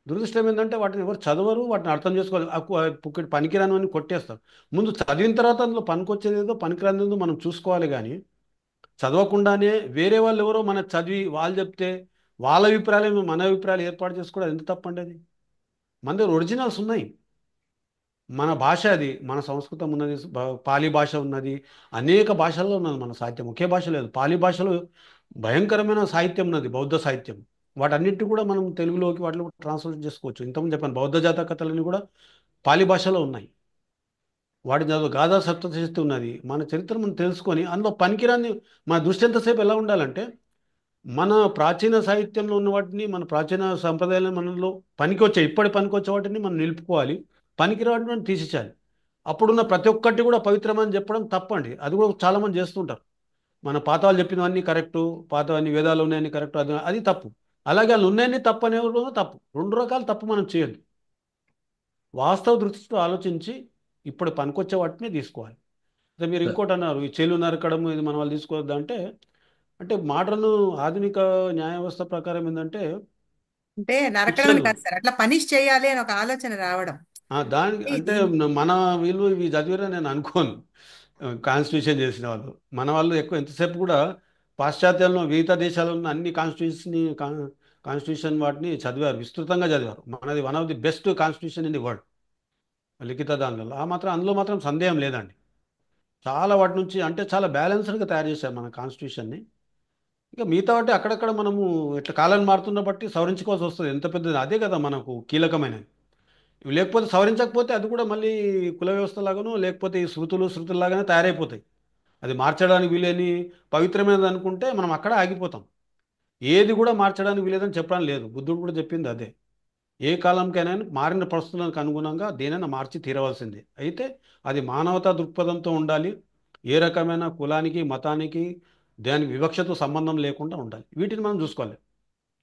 దురదృష్టం ఏంటంటే వాటిని ఎవరు చదవరు, వాటిని అర్థం చేసుకోవాలి. పుక్కటి పనికిరాను అని కొట్టేస్తారు. ముందు చదివిన తర్వాత అందులో పనికొచ్చేది ఏదో పనికిరానిదో మనం చూసుకోవాలి. కానీ చదవకుండానే వేరే వాళ్ళు ఎవరో మన చదివి వాళ్ళు చెప్తే వాళ్ళ అభిప్రాయాలు మన అభిప్రాయాలు ఏర్పాటు చేసుకోవడం ఎంత తప్పండి అది. మన దగ్గర ఒరిజినల్స్ ఉన్నాయి. మన భాష అది, మన సంస్కృతం ఉన్నది, పాలి భాష ఉన్నది, అనేక భాషల్లో ఉన్నది మన సాహిత్యం. ఒకే భాష లేదు. పాలి భాషలో భయంకరమైన సాహిత్యం ఉన్నది, బౌద్ధ సాహిత్యం. వాటన్నిటి కూడా మనం తెలుగులోకి వాటిలో ట్రాన్స్లేట్ చేసుకోవచ్చు. ఇంతకుముందు చెప్పాను, బౌద్ధ జాతక కథలన్నీ కూడా పాలి భాషలో ఉన్నాయి. వాటి చదువు గాథా సప్తశతి ఉన్నది. మన చరిత్ర మనం తెలుసుకొని అందులో పనికిరాని మన దృష్టి ఎంతసేపు ఎలా ఉండాలంటే మన ప్రాచీన సాహిత్యంలో ఉన్న వాటిని, మన ప్రాచీన సంప్రదాయాలను మనలో పనికొచ్చే ఇప్పటి పనికొచ్చే వాటిని మనం నిలుపుకోవాలి, పనికిరాని తీసేయాలి. అప్పుడున్న ప్రతి ఒక్కటి కూడా పవిత్రమని చెప్పడం తప్పండి. అది కూడా చాలామంది చేస్తుంటారు. మన పాత వాళ్ళు చెప్పినవన్నీ కరెక్టు, పాత అన్ని వేదాలు ఉన్నాయని కరెక్టు, అది తప్పు. అలాగే వాళ్ళు ఉన్నాయని తప్పు అనేవారు తప్పు. రెండు రకాలు తప్పు మనం చేయొద్దు. వాస్తవ దృష్టితో ఆలోచించి ఇప్పుడు పనికొచ్చే వాటిని తీసుకోవాలి. అదే మీరు ఇంకోటి అన్నారు, ఈ చేలు నరకడం ఇది మన వాళ్ళు తీసుకోవద్దు అంటే, అంటే మోడర్న్ ఆధునిక న్యాయ వ్యవస్థ ప్రకారం ఏంటంటే అంటే నరకడం అని శిక్షలు కాదు సార్, అట్లా పనిష్ చేయాలి అని ఒక ఆలోచన రావడం. దానికి అంటే ఇది మన వీళ్ళు ఇవి చదివారని నేను అనుకోను. కాన్స్టిట్యూషన్ చేసిన వాళ్ళు మన వాళ్ళు ఎక్కువ ఎంతసేపు కూడా పాశ్చాత్యంలో మిగతా దేశాల్లో ఉన్న అన్ని కాన్స్టిట్యూషన్ వాటిని చదివారు, విస్తృతంగా చదివారు. మనది one of the best constitution in the world లిఖిత దానిలో. అందులో మాత్రం సందేహం లేదండి. చాలా వాటి నుంచి అంటే చాలా బ్యాలెన్స్డ్గా తయారు చేశారు మన కాన్స్టిట్యూషన్ని. ఇక మిగతా వాటి అక్కడక్కడ మనము ఇట్లా కాలం మారుతున్న బట్టి సవరించుకోవాల్సి వస్తుంది. ఎంత పెద్దది అదే కదా మనకు కీలకమైనది. ఇవి లేకపోతే సవరించకపోతే అది కూడా మళ్ళీ కుల వ్యవస్థ లాగానో లేకపోతే ఈ శృతుల్లాగానే తయారైపోతాయి. అది మార్చడానికి వీలేని పవిత్రమైనది అనుకుంటే మనం అక్కడ ఆగిపోతాం. ఏది కూడా మార్చడానికి వీలేదని చెప్పడం లేదు. బుద్ధుడు కూడా చెప్పింది అదే. ఏ కాలంకైనా మారిన పరిస్థితులకు అనుగుణంగా దేనైనా మార్చి తీరవలసిందే. అయితే అది మానవతా దృక్పథంతో ఉండాలి. ఏ రకమైన కులానికి మతానికి దానికి వివక్షతో సంబంధం లేకుండా ఉండాలి. వీటిని మనం చూసుకోవాలి.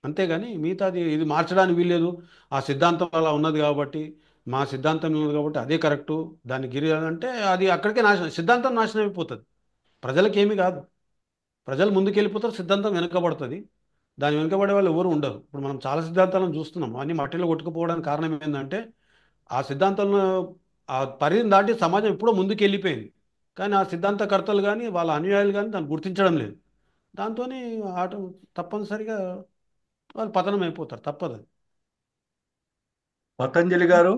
అంతేగాని మిగతాది ఇది మార్చడానికి వీల్లేదు, ఆ సిద్ధాంతం అలా ఉన్నది కాబట్టి మా సిద్ధాంతం ఉన్నది కాబట్టి అదే కరెక్టు, దాన్ని గిరి అంటే అది అక్కడికే సిద్ధాంతం నాశనం అయిపోతుంది. ప్రజలకు ఏమీ కాదు. ప్రజలు ముందుకెళ్ళిపోతారు, సిద్ధాంతం వెనుకబడుతుంది. దాని వెనుకబడే వాళ్ళు ఎవరు ఉండరు. ఇప్పుడు మనం చాలా సిద్ధాంతాలను చూస్తున్నాం, అన్ని మట్టిలో కొట్టుకుపోవడానికి కారణం ఏంటంటే ఆ సిద్ధాంతంలో ఆ పరిధిని దాటి సమాజం ఎప్పుడో ముందుకు వెళ్ళిపోయింది. కానీ ఆ సిద్ధాంతకర్తలు కానీ వాళ్ళ అనుయాయులు కానీ దాన్ని గుర్తించడం లేదు. దాంతో తప్పనిసరిగా వాళ్ళు పతనం అయిపోతారు, తప్పదు. పతంజలి గారు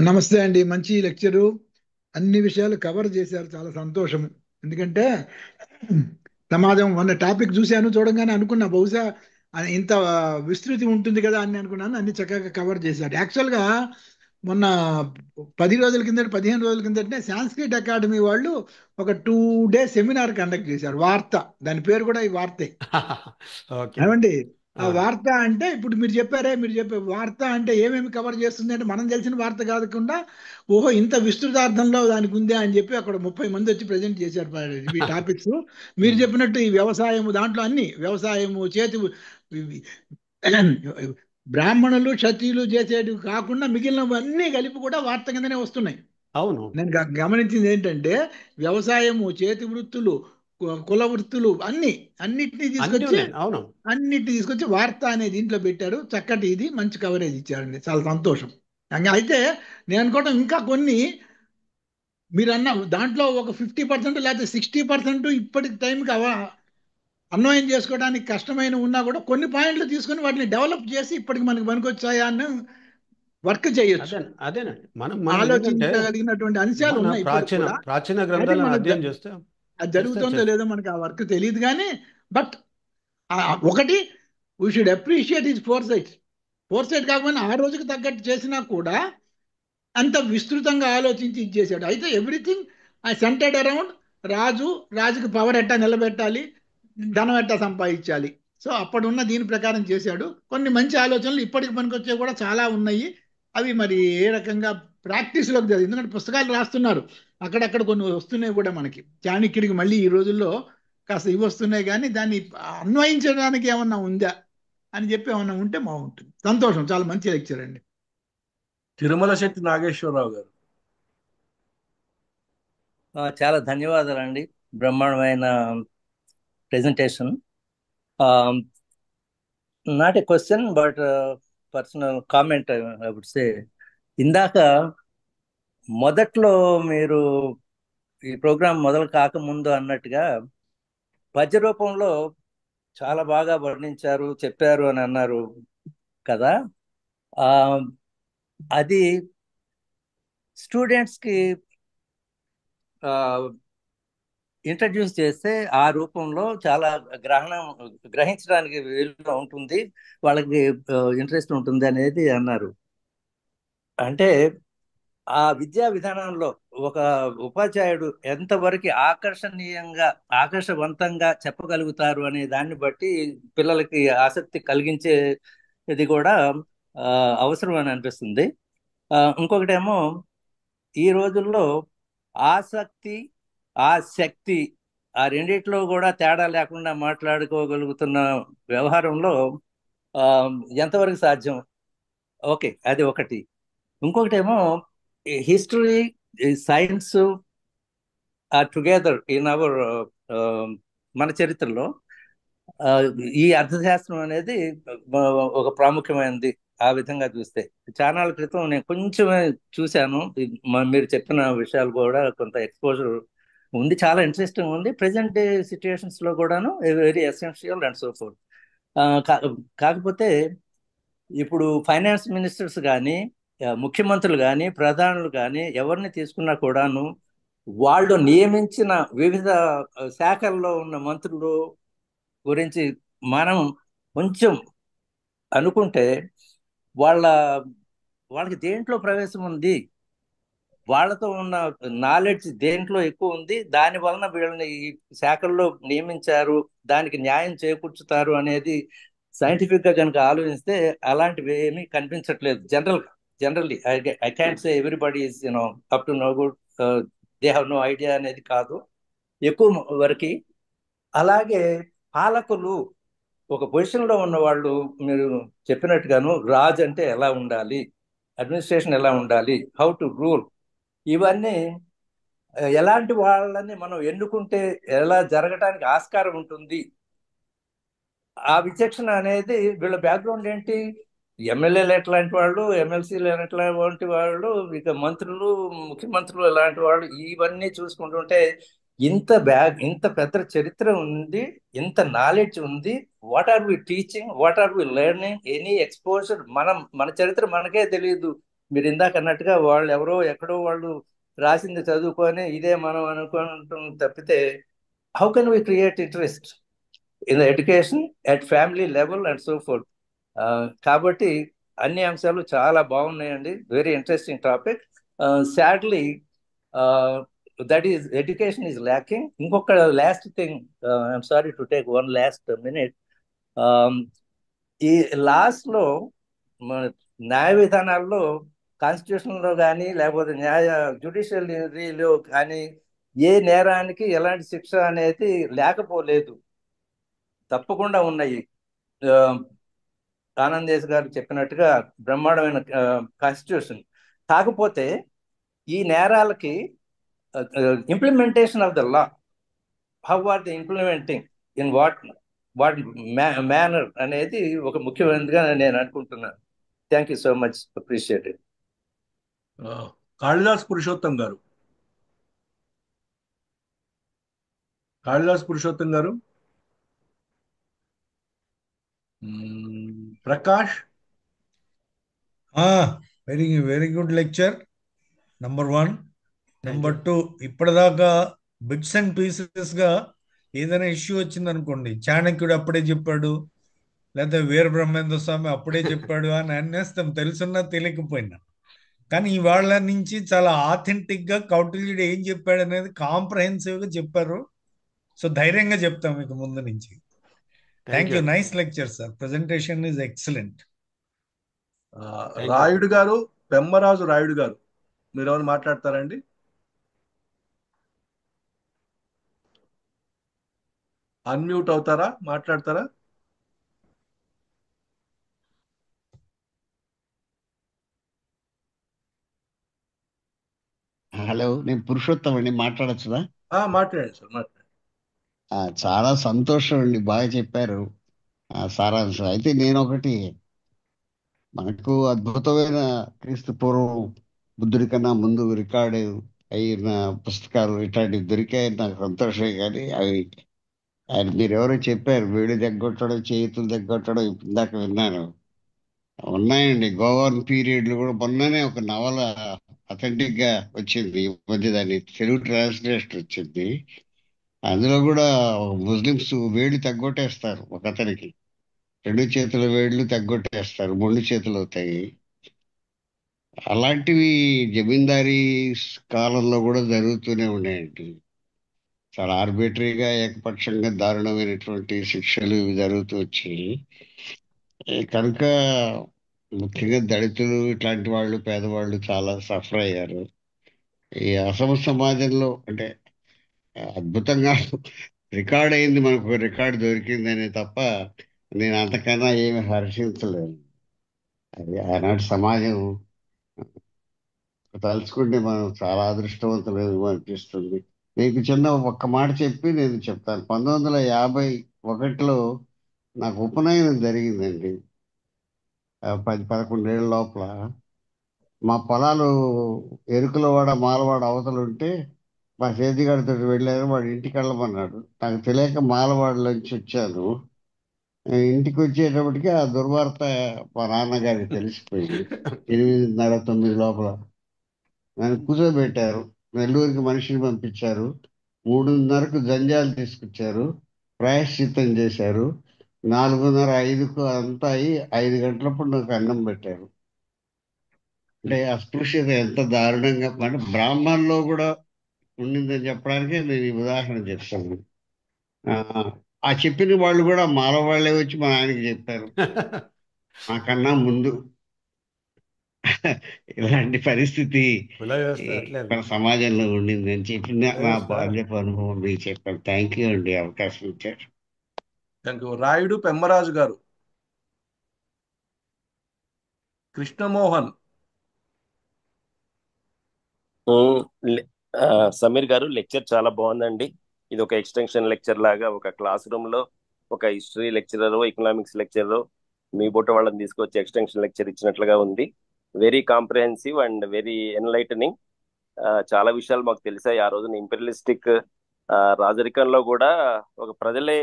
నమస్తే అండి. మంచి లెక్చరు, అన్ని విషయాలు కవర్ చేశారు, చాలా సంతోషం. ఎందుకంటే సమాజం మొన్న టాపిక్ చూశాను, చూడంగానే అనుకున్నా బహుశా ఇంత విస్తృతి ఉంటుంది కదా అని అనుకున్నాను. అన్ని చక్కగా కవర్ చేశాడు. యాక్చువల్గా మొన్న 10 రోజుల కిందట 15 రోజుల కిందటనే సాంస్క్రిట్ అకాడమీ వాళ్ళు ఒక 2 days సెమినార్ కండక్ట్ చేశారు. వార్త, దాని పేరు కూడా ఈ వార్తే. ఓకే. ఏమండి, ఆ వార్త అంటే ఇప్పుడు మీరు చెప్పే వార్త అంటే ఏమేమి కవర్ చేస్తుంది అంటే మనం తెలిసిన వార్త కాకుండా ఓహో ఇంత విస్తృతార్థంలో దానికి ఉందే అని చెప్పి అక్కడ 30 మంది వచ్చి ప్రజెంట్ చేశారు ఈ టాపిక్స్. మీరు చెప్పినట్టు ఈ వ్యవసాయము దాంట్లో అన్ని వ్యవసాయము చేతి బ్రాహ్మణులు క్షత్రియులు చేసేటివి కాకుండా మిగిలినవన్నీ కలిపి కూడా వార్త కిందనే వస్తున్నాయి. అవును. నేను గమనించింది ఏంటంటే వ్యవసాయము, చేతి వృత్తులు, కుల వృత్తులు అన్నిటినీ తీసుకొచ్చి వార్త అనే దీంట్లో పెట్టారు. చక్కటి ఇది మంచి కవరేజ్ ఇచ్చారండి, చాలా సంతోషం. అయితే నేను అనుకోవడం ఇంకా కొన్ని మీరు అన్న దాంట్లో ఒక 50% లేకపోతే 60% ఇప్పటి టైంకి అన్వయం చేసుకోవడానికి కష్టమైన ఉన్నా కూడా కొన్ని పాయింట్లు తీసుకొని వాటిని డెవలప్ చేసి ఇప్పటికి మనకి పనికొచ్చాయా అని వర్క్ చేయొచ్చు. అదేనండి మనం ఆలోచించగలిగినటువంటి అంశాలు ఉన్నాయి. ప్రాచీన గ్రంథాలను అధ్యయనం చేస్తే అది జరుగుతుందో లేదో మనకు ఆ వర్క్ తెలియదు. కానీ బట్ ఒకటి we should appreciate his foresight కాకపోయినా ఆ రోజుకి తగ్గట్టు చేసినా కూడా అంత విస్తృతంగా ఆలోచించి ఇచ్చేసాడు. అయితే ఎవ్రీథింగ్ సెంటర్డ్ అరౌండ్ రాజుకి పవర్ ఎట్టా నిలబెట్టాలి, ధనం ఎట్టా సంపాదించాలి. సో అప్పుడున్న దీని ప్రకారం చేశాడు. కొన్ని మంచి ఆలోచనలు ఇప్పటికి పనికొచ్చే కూడా చాలా ఉన్నాయి. అవి మరి ఏ రకంగా ప్రాక్టీస్లోకి జరిగింది. ఎందుకంటే పుస్తకాలు రాస్తున్నారు, అక్కడక్కడ కొన్ని వస్తున్నాయి కూడా మనకి. చాణక్యుడికి మళ్ళీ ఈ రోజుల్లో కాస్త ఇవి వస్తున్నాయి, కానీ దాన్ని అన్వయించడానికి ఏమన్నా ఉందా అని చెప్పి ఏమన్నా ఉంటే బాగుంటుంది. సంతోషం, చాలా మంచి లెక్చర్ అండి. తిరుమల శెట్టి నాగేశ్వరరావు గారు. చాలా ధన్యవాదాలండి, బ్రహ్మాండమైన presentation. Not a question but personal comment I would say. ఇందాక మొదట్లో మీరు ఈ ప్రోగ్రాం మొదలు కాకముందు అన్నట్టుగా పద్య రూపంలో చాలా బాగా వర్ణించారు, చెప్పారు అని అన్నారు కదా. ఆ, అది స్టూడెంట్స్కి ఇంట్రడ్యూస్ చేస్తే ఆ రూపంలో చాలా గ్రహించడానికి వీలుగా ఉంటుంది, వాళ్ళకి ఇంట్రెస్ట్ ఉంటుంది అనేది అన్నారు. అంటే ఆ విద్యా విధానంలో ఒక ఉపాధ్యాయుడు ఎంతవరకు ఆకర్షవంతంగా చెప్పగలుగుతారు అనే దాన్ని బట్టి పిల్లలకి ఆసక్తి కలిగించేది కూడా ఆ, అవసరం అని అనిపిస్తుంది. ఇంకొకటేమో ఈ రోజుల్లో ఆసక్తి, ఆసక్తి ఆ రెండిట్లో కూడా తేడా లేకుండా మాట్లాడుకోగలుగుతున్న వ్యవహారంలో ఆ, ఎంతవరకు సాధ్యం? ఓకే, అది ఒకటి. ఇంకొకటేమో history, science are together in our మన చరిత్రలో. ఆ, ఈ అర్థశాస్త్రం అనేది ఒక ప్రాముఖ్యమైనది. ఆ విధంగా చూస్తే చాలా క్రితం నేను కొంచెమే చూశాను. మీరు చెప్పిన విషయాలు కూడా కొంత ఎక్స్పోజర్ ఉంది, చాలా ఇంట్రెస్టింగ్ ఉంది. ప్రెసెంట్ డే సిచ్యుయేషన్స్ లో కూడాను very essential and so fourth. కాకపోతే ఇప్పుడు ఫైనాన్స్ మినిస్టర్స్ కానీ, ముఖ్యమంత్రులు కానీ, ప్రధానులు కానీ ఎవరిని తీసుకున్నా కూడాను వాళ్ళు నియమించిన వివిధ శాఖల్లో ఉన్న మంత్రులు గురించి మనం కొంచెం అనుకుంటే వాళ్ళ వాళ్ళకి దేంట్లో ప్రవేశం ఉంది, వాళ్ళతో ఉన్న నాలెడ్జ్ దేంట్లో ఎక్కువ ఉంది, దాని వలన వీళ్ళని ఈ శాఖల్లో నియమించారు, దానికి న్యాయం చేకూర్చుతారు అనేది సైంటిఫిక్ గా కనుక ఆలోచిస్తే అలాంటివి ఏమీ కనిపించట్లేదు. Generally I can't say everybody is up to no good, they have no idea అనేది కాదు ఎక్కువ వరకు. అలాగే పాలకులు ఒక పొజిషన్ లో ఉన్న వాళ్ళు, మీరు చెప్పినట్టుగాను రాజు అంటే ఎలా ఉండాలి, అడ్మినిస్ట్రేషన్ ఎలా ఉండాలి, హౌ టు రూల్, ఇవన్నీ ఎలాంటి వాళ్ళని మనం ఎన్నుకుంటే ఎలా జరగటానికి ఆస్కారం ఉంటుంది, ఆ విచక్షణ అనేది వీళ్ళ బ్యాక్గ్రౌండ్ ఏంటి, ఎమ్మెల్యేలు ఎట్లాంటి వాళ్ళు, ఎమ్మెల్సీలు ఎట్లాంటి వాళ్ళు, ఇక మంత్రులు, ముఖ్యమంత్రులు ఎలాంటి వాళ్ళు, ఇవన్నీ చూసుకుంటుంటే ఇంత పెద్ద చరిత్ర ఉంది, ఇంత నాలెడ్జ్ ఉంది. What are we teaching, what are we learning, any exposure? మన చరిత్ర మనకే తెలియదు. మీరు ఇందాక అన్నట్టుగా వాళ్ళు ఎవరో ఎక్కడో వాళ్ళు రాసింది చదువుకొని ఇదే మనం అనుకుంటాం తప్పితే how can we create interest in the education at family level and so forth. కాబట్టి అన్ని అంశాలు చాలా బాగున్నాయండి, very interesting topic. Sadly that is education is lacking. ఇంకొక last thing, I'm sorry to take one last minute. ఈ last లో న్యాయ విధానాల్లో, కాన్స్టిట్యూషన్ లో కానీ లేకపోతే జ్యుడిషియరీలో కానీ ఏ నేరానికి ఎలాంటి శిక్ష అనేది లేకపోలేదు, తప్పకుండా ఉన్నాయి. ఆనందేశ్ గారు చెప్పినట్టుగా బ్రహ్మాండమైన కాన్స్టిట్యూషన్. కాకపోతే ఈ నేరాలకి implementation of the law, how are they implementing, in what manner అనేది ఒక ముఖ్యమైనదిగా నేను అనుకుంటున్నాను. Thank you so much, appreciated. Kalidas Purushottam గారు. కాళిదాస్ పురుషోత్తం గారు. Prakash. Very very good lecture. Number 1. Number 2, ఇప్పటిదాకా బిట్స్ అండ్ పీసెస్ గా ఏదైనా ఇష్యూ వచ్చింది అనుకోండి, చాణక్యుడు అప్పుడే చెప్పాడు, లేకపోతే వీర బ్రహ్మేంద్ర స్వామి అప్పుడే చెప్పాడు అని అనేస్తాం, తెలుసున్నా తెలియకపోయినా. కానీ ఇవాళ నుంచి చాలా ఆథెంటిక్ గా కౌటిల్యుడు ఏం చెప్పాడు అనేది కాంప్రహెన్సివ్ గా చెప్పారు. సో ధైర్యంగా చెప్తాం మీకు ముందు నుంచి. Thank you. Nice lecture sir. Presentation is excellent. Rayudu గారు, పెమ్మరాజు రాయుడు గారు, మీరు ఏమైనా మాట్లాడతారండి? అన్మ్యూట్ అవుతారా, మాట్లాడతారా? హలో, నేను పురుషోత్తం అండి, మాట్లాడొచ్చుదా? మాట్లాడండి సార్, మాట్లాడండి. చాలా సంతోషం అండి, బాగా చెప్పారు సారాంశం. అయితే నేను ఒకటి, మనకు అద్భుతమైన క్రీస్తు పూర్వం బుద్ధుడి కన్నా ముందు రికార్డు అయిన పుస్తకాలు ఇట్లాంటివి దొరికాయి, నాకు సంతోషమే. కానీ అవి మీరు ఎవరో చెప్పారు, వేడి దగ్గొట్టడం, చేతులు దగ్గొట్టడం, ఇందాక విన్నాను. ఉన్నాయండి, గోవాన్ పీరియడ్ లో కూడా మొన్ననే ఒక నవల అథెంటిక్ గా వచ్చింది ఈ మధ్య, దాన్ని తెలుగు ట్రాన్స్లేషన్ వచ్చింది. అందులో కూడా ముస్లిమ్స్ వేళ్ళు తగ్గొట్టేస్తారు, ఒక అతనికి 2 చేతుల వేళ్ళు తగ్గొట్టేస్తారు, 3 చేతులు అవుతాయి. అలాంటివి జమీందారీ కాలంలో కూడా జరుగుతూనే ఉన్నాయండి. చాలా ఆర్బిటరీగా, ఏకపక్షంగా దారుణమైనటువంటి శిక్షలు ఇవి జరుగుతూ వచ్చాయి. కనుక ముఖ్యంగా దళితులు ఇట్లాంటి వాళ్ళు, పేదవాళ్ళు చాలా సఫర్ అయ్యారు. ఈ అసమ సమాజంలో అంటే అద్భుతంగా రికార్డ్ అయింది, మనకు ఒక రికార్డు దొరికిందనే తప్ప నేను అంతకన్నా ఏమి హర్షించలేను. అది ఆనాటి సమాజం తలుచుకుంటే మనం చాలా అదృష్టవంతులేమో అనిపిస్తుంది. మీకు చిన్న ఒక్క మాట చెప్పి నేను చెప్తాను. 1951లో నాకు ఉపనయనం జరిగిందండి. 10-11 ఏళ్ళ లోపల మా పొలాలు ఎరుకులవాడ, మాలవాడ అవతలు ఉంటే మా సేతిగాడితో వెళ్ళారు. వాడు ఇంటికి వెళ్ళమన్నాడు. నాకు తెలియక మాలవాడలోంచి వచ్చాను. ఇంటికి వచ్చేటప్పటికి ఆ దుర్వార్త మా నాన్నగారికి తెలిసిపోయింది. 8:30-9 లోపల నన్ను కూర్చోబెట్టారు. నెల్లూరుకి మనిషిని పంపించారు. 3:30కు జంజాలు తీసుకొచ్చారు, ప్రాయశ్చిత్తం చేశారు. 4:30-5కు అంతా అయి 5 గంటలప్పుడు నాకు అన్నం పెట్టారు. అంటే అస్పృశ్యత ఎంత దారుణంగా, అంటే బ్రాహ్మణుల్లో కూడా ఉండిందని చెప్పడానికి నేను ఈ ఉదాహరణ చెప్తాను. ఆ చెప్పిన వాళ్ళు కూడా మాల వాళ్ళే వచ్చి మా ఆయనకి చెప్పారు, నాకన్నా ముందు ఇలాంటి పరిస్థితి కుల వ్యవస్థ అట్లే మన సమాజంలో ఉండింది అని చెప్పిన కుల నా వ్యవస్థ. బాల్యపు అనుభవం మీకు చెప్పాను. థ్యాంక్ యూ అండి, అవకాశం ఇచ్చారు. Thank you. రాయుడు పెమ్మరాజు గారు. కృష్ణమోహన్. ఉమ్, లె- ఆ, సమీర్ గారు లెక్చర్ చాలా బాగుందండి. ఇది ఒక ఎక్స్టెన్షన్ లెక్చర్ లాగా, ఒక క్లాస్ రూమ్ లో ఒక హిస్టరీ లెక్చరర్, ఎకనామిక్స్ లెక్చరర్ మీ బోట వాళ్ళని తీసుకొచ్చి ఎక్స్టెన్షన్ లెక్చర్ ఇచ్చినట్లుగా ఉంది. Very comprehensive and very enlightening. చాలా విషయాలు మాకు తెలిసాయి. ఆ రోజున ఇంపీరియలిస్టిక్ రాజరికంలో కూడా ఒక ప్రజలే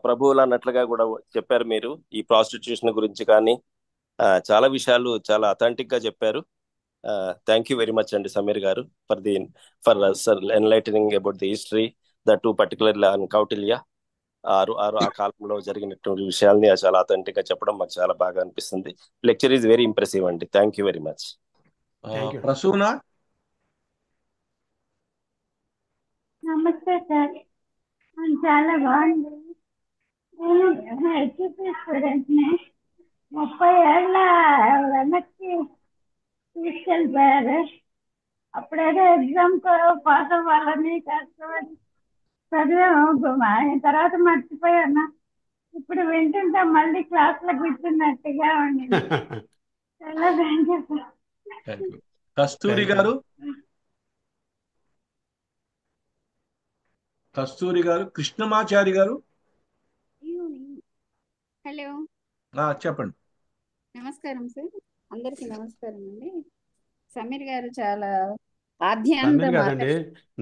ప్రభువులు అన్నట్లుగా కూడా చెప్పారు మీరు. ఈ ప్రాస్టిట్యూషన్ గురించి కానీ చాలా విషయాలు చాలా అథెంటిక్ గా చెప్పారు. థ్యాంక్ యూ వెరీ మచ్ అండి సమీర్ గారు for enlightening about the history, the two particularly on Kautilya. ఆ కాలంలో జరిగినటువంటి విషయాల్ని చాలా అథెంటిక్ గా చెప్పడం మాకు చాలా బాగా అనిపిస్తుంది. లెక్చర్ ఈజ్ వెరీ ఇంప్రెసివ్ అండి. Thank you very much. Prasuna. నమస్తే సార్, చాలా బాగుంది. నేను హెచ్పి స్టూడెంట్ని. 30 ఏళ్ళ వెనక్కి తీసుకెళ్ళిపోయారు. అప్పుడేదో ఎగ్జామ్ పాస్ అవ్వాలని కష్టపడి చదివాము, ఆయన తర్వాత మర్చిపోయాను. ఇప్పుడు వింటుంటే మళ్ళీ క్లాస్లో కూర్చున్నట్టుగా ఉండింది. చాలా thank you sir. Thank you. Kasturi గారు. కస్తూరి గారు. కృష్ణమాచారి గారు. హలో, చెప్పండి. నమస్కారం సార్, అందరికీ నమస్కారం అండి. సమీర్ గారు చాలా సమీర్ కాదండి,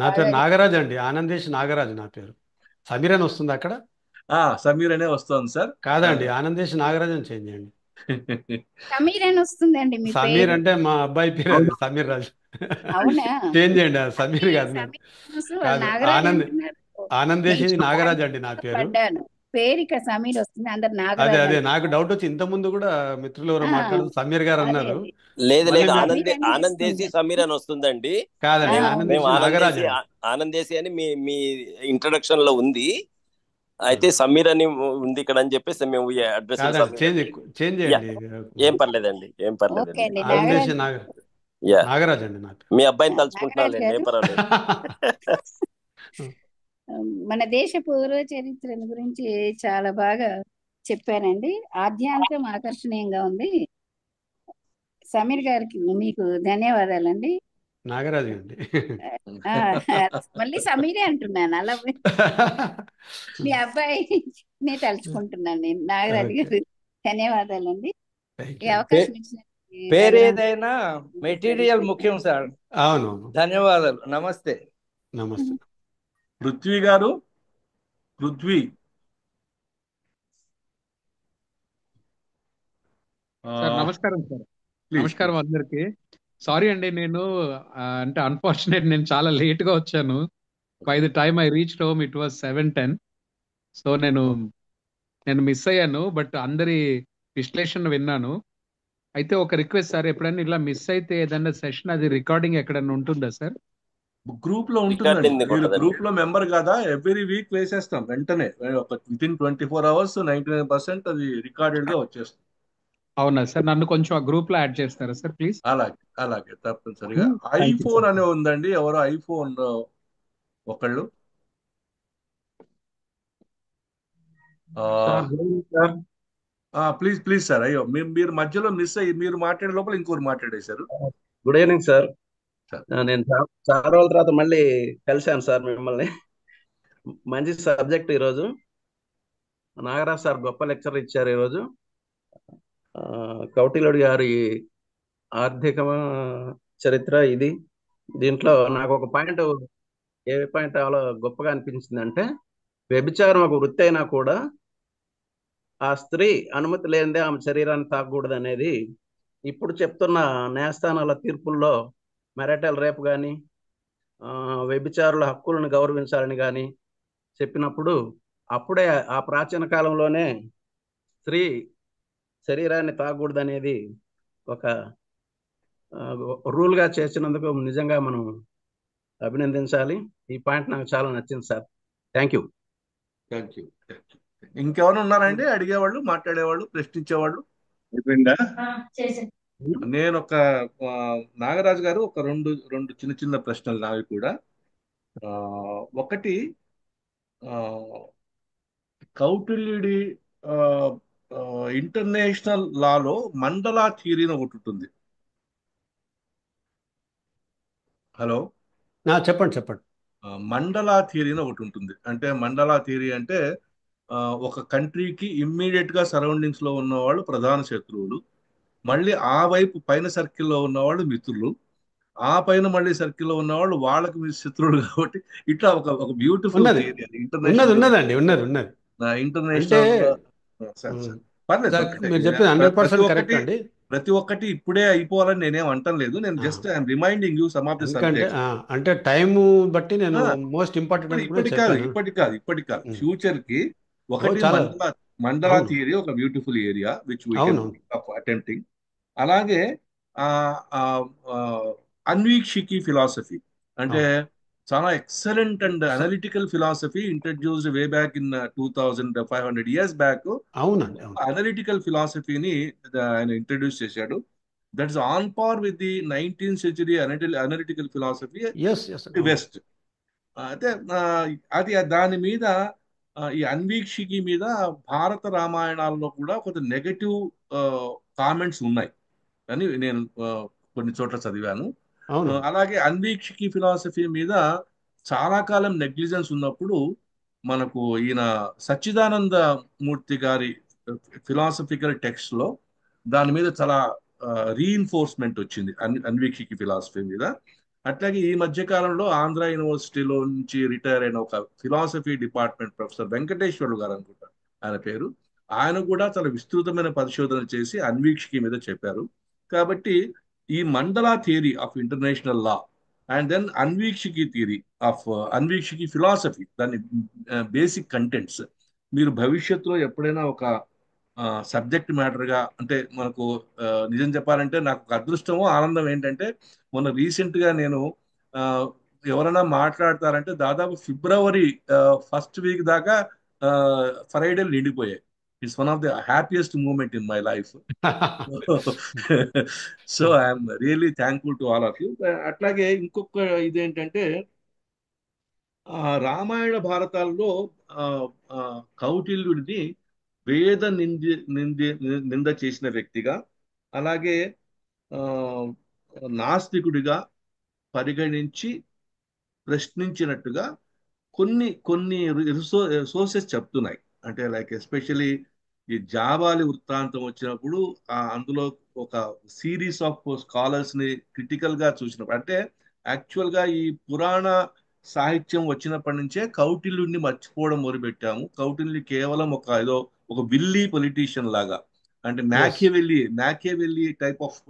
నా పేరు నాగరాజ్ అండి, ఆనందేశ్ నాగరాజ్ నా పేరు. సమీర్ అని వస్తుంది అక్కడ? సమీర్ అనే వస్తుంది సార్. కాదండి, ఆనందేశ్ నాగరాజ్ అని చేంజ్ చేయండి. సమీర్ అని వస్తుందండి మీ సమీర్ పేరు. అంటే మా అబ్బాయి పేరు, అది సమీర్ రాజు. అవునా? చేంజ్ చేయండి, సమీర్ కాదు నాది. కాదు, నాగరాజ్ ఆనందేశ్ నాగరాజ్ అండి నా పేరు. పడ్డాను, పేరు ఇక్కడ సమీర్ వస్తుంది, అందరు అదే నాగరాజ్ అదే అంటారు. నాకు డౌట్ వచ్చి ఇంత ముందు కూడా మిత్రులు ఎవరో మాట్లాడుతూ సమీర్ గారు అదే అన్నారు. అదే. లేదు మళ్ళీ లేదు, మీరు ఆనందేశీ సమీర్ అని వస్తుందండి. కాదండి, మేము ఆనందేశ్ నాగరాజ్ అండి. ఆనందేశీ అని మీ మీ ఇంట్రడక్షన్ లో ఉంది. అయితే సమీర్ అని ఉంది ఇక్కడ అని చెప్పేసి మేము అడ్రస్ కాదండి, చేంజ్ చేయండి. ఏం పర్లేదండి, ఏం ఓకే పర్లేదండి. అండి, ఆనందేశ్ నాగరాజ్. నాగరాజ్ అండి నా పేరు. మీ అబ్బాయిని తలుచుకుంటున్నాను, నాగరాజ్ ఏం గారు పర్వాలేదు. మన దేశ పూర్వ చరిత్రను గురించి చాలా బాగా చెప్పారండి. ఆద్యాంతం ఆకర్షణీయంగా ఉంది. సమీర్ గారికి మీకు ధన్యవాదాలండి. నాగరాజు అండి. ఆ, మళ్ళీ సమీరే అంటున్నాను. అలా మీ అబ్బాయిని తలుచుకుంటున్నాను నేను. నాగరాజు ఓకే, గారు ధన్యవాదాలండి థ్యాంక్ ఈ యూ అండి. అవకాశం ఇచ్చిన పేరు రఘురామ్ ఏదైనా మెటీరియల్ ముఖ్యం సార్. అవునవును, ధన్యవాదాలు. నమస్తే. నమస్తే. పృథ్వీ గారు, పృథ్వీ సార్ నమస్కారం సార్. ప్లీజ్ నమస్కారం అందరికి. సారీ అండి, నేను అంటే అన్ఫార్చునేట్ నేను చాలా లేట్ గా వచ్చాను. By the time I reach home it was 7:10. So నేను మిస్ అయ్యాను, బట్ అందరి విశ్లేషణ విన్నాను. అయితే ఒక రిక్వెస్ట్ సార్, ఎప్పుడైనా ఇలా మిస్ అయితే ఏదైనా సెషన్ అది రికార్డింగ్ ఎక్కడైనా ఉంటుందా సార్? గ్రూప్ లో ఉంటుందండి. రికార్డింగ్ మీరు ఉంటుందండి. గ్రూప్ లో మెంబర్ కదా, ఎవ్రీ వీక్ వేసేస్తాం వెంటనే. ఒక వితిన్ 24 hours 99% అది రికార్డెడ్ గా వచ్చేస్తుంది. అవునా సార్, నన్ను కొంచెం ఆ గ్రూప్ లో యాడ్ చేస్తారా సార్ ప్లీజ్? అలాగే అలాగే తప్పనిసరిగా. Thank you iPhone sir. అనే ఉందండి, ఎవరో ఐఫోన్ ఒకళ్ళు. Sir good evening sir. Please please sir. అయ్యో మీరు మధ్యలో మిస్ అయ్యి మీరు మాట్లాడే లోపల ఇంకోరు మాట్లాడేశారు గుడ్ ఈవినింగ్ సార్. సార్. నేను చాలా రోజుల తర్వాత మళ్ళీ కలిశాను సార్ మిమ్మల్ని. మంచి సబ్జెక్ట్ ఈరోజు. నాగరాజ్ సార్ గొప్ప లెక్చర్ ఇచ్చారు ఈరోజు. కౌటిల్యుడు గారి ఆర్థిక చరిత్ర ఇది. దీంట్లో నాకు ఒక పాయింట్, ఏ పాయింట్ అలా గొప్పగా అనిపించిందంటే, వ్యభిచారం ఒక వృత్తి అయినా కూడా ఆ స్త్రీ అనుమతి లేనిదే ఆమె శరీరాన్ని తాకకూడదు అనేది ఇప్పుడు చెప్తున్న న్యాయస్థానాల తీర్పుల్లో మెరైటల్ రేప్ కానీ వ్యభిచారుల హక్కులను గౌరవించాలని కానీ చెప్పినప్పుడు, అప్పుడే ఆ ప్రాచీన కాలంలోనే స్త్రీ శరీరాన్ని తాకకూడదు అనేది ఒక రూల్గా చేసినందుకు నిజంగా మనం అభినందించాలి. ఈ పాయింట్ నాకు చాలా నచ్చింది sir. Thank you. Thank you. ఇంకెవరు ఉన్నారండి అడిగేవాళ్ళు, మాట్లాడేవాళ్ళు, ప్రశ్నించేవాళ్ళు? అయిపోయిందా? నేను ఒక నాగరాజు గారు ఒక రెండు చిన్న చిన్న ప్రశ్నలు నావి కూడా. ఒకటి, కౌటిల్యుడి ఇంటర్నేషనల్ లాలో మండలా థియరీ అని ఒకటి ఉంటుంది. హలో, చెప్పండి చెప్పండి. మండలా థియరీ అని ఒకటి ఉంటుంది. అంటే మండలా థియరీ అంటే ఒక కంట్రీకి ఇమ్మీడియట్ గా సరౌండింగ్స్ లో ఉన్న వాళ్ళు ప్రధాన శత్రువులు, మళ్ళీ ఆ వైపు పైన సర్కిల్లో ఉన్నవాళ్ళు మిత్రులు, ఆ పైన మళ్ళీ సర్కిల్లో ఉన్నవాళ్ళు వాళ్ళకి శత్రువులు. కాబట్టి ఇట్లా ఒక బ్యూటిఫుల్ ఉన్నది థియరీ అది. ఉన్నదండి, ఉన్నది. ఇంటర్నేషనల్ పర్లేదు, మీరు చెప్పేది 100% కరెక్ట్ అండి. ప్రతి ఒక్కటి ఇప్పుడే అయిపోవాలని నేనేం అంటం లేదు. నేను just I'm reminding you some of the subjects. అంటే టైం బట్టి నేను మోస్ట్ ఇంపార్టెంట్ ఇప్పటికి కాదు ఫ్యూచర్ కి. ఒకటి మండలా థియరీ ఒక beautiful area which we can attempting. అలాగే అన్వీక్షికి ఫిలాసఫీ అంటే చాలా excellent and analytical philosophy introduced way back in 2500 years back. Analytical ఫిలాసఫీని ఆయన ఇంట్రడ్యూస్ చేశాడు. That is on par with the 19th century analytical philosophy west. అయితే అది దాని మీద ఈ అన్వీక్షికి మీద భారత రామాయణాల్లో కూడా కొంత నెగటివ్ కామెంట్స్ ఉన్నాయి అని నేను కొన్ని చోట్ల చదివాను. అలాగే అన్వీక్షికి ఫిలాసఫీ మీద చాలా కాలం నెగ్లిజెన్స్ ఉన్నప్పుడు మనకు ఈయన సచ్చిదానంద మూర్తి గారి ఫిలాసఫికల్ టెక్స్ట్ లో దాని మీద చాలా రీఇన్ఫోర్స్మెంట్ వచ్చింది అన్వీక్షికి ఫిలాసఫీ మీద. అట్లాగే ఈ మధ్య కాలంలో ఆంధ్ర యూనివర్సిటీలో నుంచి రిటైర్ అయిన ఒక ఫిలాసఫీ డిపార్ట్మెంట్ ప్రొఫెసర్ వెంకటేశ్వర్లు గారు అనుకుంటా ఆయన పేరు, ఆయన కూడా చాలా విస్తృతమైన పరిశోధన చేసి అన్వీక్షికి మీద చెప్పారు. కాబట్టి ఈ Mandala theory of international law and then Anvikshiki theory of Anvikshiki philosophy, దాని బేసిక్ కంటెంట్స్ మీరు భవిష్యత్తులో ఎప్పుడైనా ఒక సబ్జెక్ట్ మ్యాటర్గా, అంటే మనకు నిజం చెప్పాలంటే నాకు ఒక అదృష్టమో ఆనందం ఏంటంటే, మొన్న రీసెంట్గా నేను ఎవరైనా మాట్లాడతారంటే దాదాపు ఫిబ్రవరి 1st week దాకా ఫ్రైడేలు నిండిపోయాయి. It's one of the happiest moment in my life. So I'm really thankful to all of you. అట్లాగే ఇంకొక ఇదేంటంటే, రామాయణ భారతాల్లో కౌటిల్యుడిని వేద నింద చేసిన వ్యక్తిగా, అలాగే నాస్తికుడిగా, పరిగణించి ప్రశ్నించినట్టుగా కొన్ని కొన్ని సోర్సెస్ చెప్తున్నాయి. అంటే లైక్ ఎస్పెషలీ ఈ జాబాలి వృత్తాంతం వచ్చినప్పుడు అందులో ఒక సిరీస్ ఆఫ్ స్కాలర్స్ ని క్రిటికల్ గా చూసినప్పుడు, అంటే యాక్చువల్ గా ఈ పురాణ సాహిత్యం వచ్చినప్పటి నుంచే కౌటిల్యుడిని మర్చిపోవడం మొదలుపెట్టాము. కౌటిల్యుని కేవలం ఏదో ఒక విల్లీ పొలిటీషియన్ లాగా, అంటే మ్యాకియవెల్లి టైప్ ఆఫ్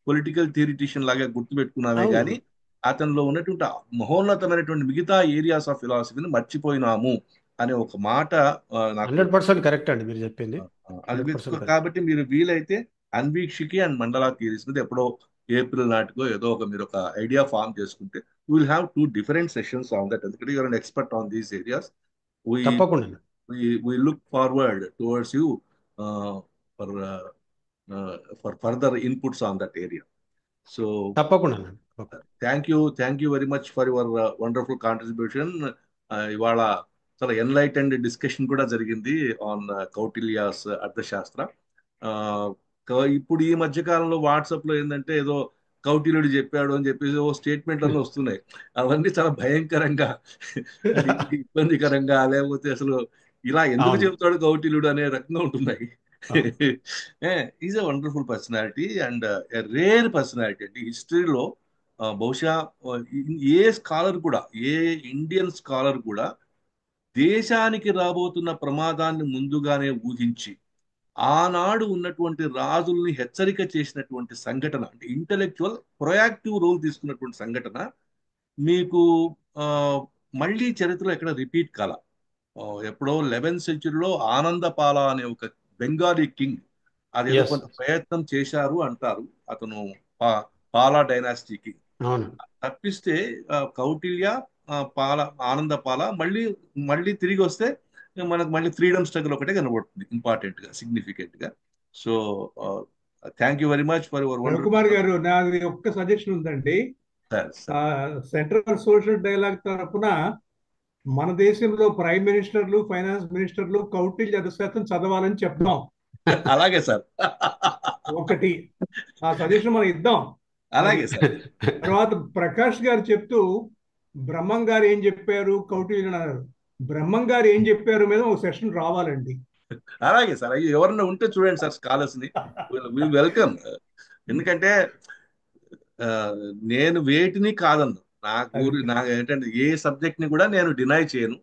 పొలిటికల్ థియరిటిషియన్ లాగా గుర్తుపెట్టుకున్నామే అవును. కానీ అతనిలో ఉన్నటువంటి మహోన్నతమైనటువంటి మిగతా ఏరియాస్ ఆఫ్ ఫిలాసఫీని మర్చిపోయినాము అనే ఒక మాట నాకు 100% కరెక్ట్ అండి మీరు చెప్పింది. అది 100% కరెక్ట్. కాబట్టి మీరు వీలైతే అన్వీక్షికి అండ్ మండలా థియరీస్ మీద ఎప్పుడో ఏప్రిల్ నాటికో ఏదో మీరు ఒక ఐడియా ఫామ్ చేసుకుంటే will have 2 different sessions on that. ఎందుకంటే you're an expert on these areas. తప్పకుండా. we look forward towards you for further inputs on that area. So తప్పకుండా. thank you very much for your wonderful contribution. ఇవాళ చాలా enlightened discussion కూడా జరిగింది on కౌటిల్యాస్ అర్థశాస్త్ర. ఇప్పుడు ఈ మధ్య కాలంలో వాట్సాప్ లో ఏంటంటే ఏదో కౌటిల్యుడు చెప్పాడు అని చెప్పేసి ఓ స్టేట్మెంట్లను వస్తున్నాయి. అవన్నీ చాలా భయంకరంగా ఇబ్బందికరంగా, లేకపోతే అసలు ఇలా ఎందుకు చెబుతాడు కౌటిల్యుడు అనే రకంగా ఉంటున్నాయి. Is a wonderful personality and a rare personality. అంటే హిస్టరీలో బహుశా ఏ స్కాలర్ కూడా, ఏ ఇండియన్ స్కాలర్ కూడా దేశానికి రాబోతున్న ప్రమాదాన్ని ముందుగానే ఊహించి ఆనాడు ఉన్నటువంటి రాజుల్ని హెచ్చరిక చేసినటువంటి సంఘటన, అంటే ఇంటలెక్చువల్ ప్రొయాక్టివ్ రోల్ తీసుకున్నటువంటి సంఘటన మీకు మళ్ళీ చరిత్రలో ఎక్కడ రిపీట్ కాల. ఎప్పుడో 11th సెంచరీలో ఆనందపాల అనే ఒక బెంగాలీ కింగ్ అదేదో కొంత ప్రయత్నం చేశారు అంటారు. అతను పాలా డైనాసిటీకి తప్పిస్తే కౌటిల్య, ఆనందపాల మళ్ళీ తిరిగి వస్తే మనకు మళ్ళీ ఫ్రీడమ్ స్ట్రగుల్ ఒకటే కనబడుతుంది ఇంపార్టెంట్ గా, సిగ్నిఫికెంట్ గా. So thank you very much for your Ravikumar గారు, నాది ఒక్క సజెషన్ ఉందండి. సెంట్రల్ సోషల్ డైలాగ్ తరఫున మన దేశంలో ప్రైమ్ మినిస్టర్లు, ఫైనాన్స్ మినిస్టర్లు కౌటిల్య అర్థశాస్త్రం చదవాలని చెప్దాం. అలాగే సార్, ఒకటి ఆ సజెషన్ మనం ఇద్దాం. అలాగే సార్. తర్వాత ప్రకాష్ గారు చెప్తూ బ్రహ్మం గారు ఏం చెప్పారు కౌటిల్యుడు అన్నారు. బ్రహ్మం గారు ఏం చెప్పారు మీద ఒక సెషన్ రావాలండి. అలాగే సార్, ఎవరన్నా ఉంటే చూడండి సార్ స్కాలర్స్ ని, వెల్కమ్. ఎందుకంటే నేను వేటిని కాదన్ను, నాకు ఏంటంటే ఏ సబ్జెక్ట్ ని కూడా నేను డినై చేయను.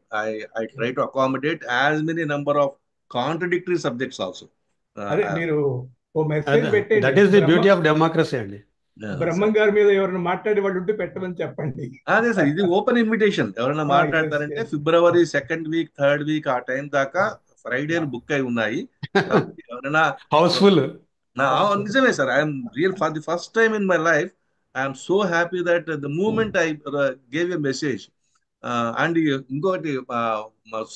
I try to accommodate as many number of contradictory subjects also. మీరు ఓ మెసేజ్ పెట్టండి, that is the beauty of democracy అండి. బ్రహ్మం గారి మీద ఎవరైనా మాట్లాడే వాళ్ళు ఉంటే పెట్టమని చెప్పండి. అదే సార్, ఇది ఓపెన్ ఇన్విటేషన్. ఎవరైనా మాట్లాడతారంటే February 2nd week 3rd week ఆ టైం దాకా ఫ్రైడే బుక్ అయి ఉన్నాయి. ఎవరైనా హౌస్ఫుల్. నిజమే sir, I'm real for the first time in my life I'm so happy that the moment I gave a message. And ఇంకొకటి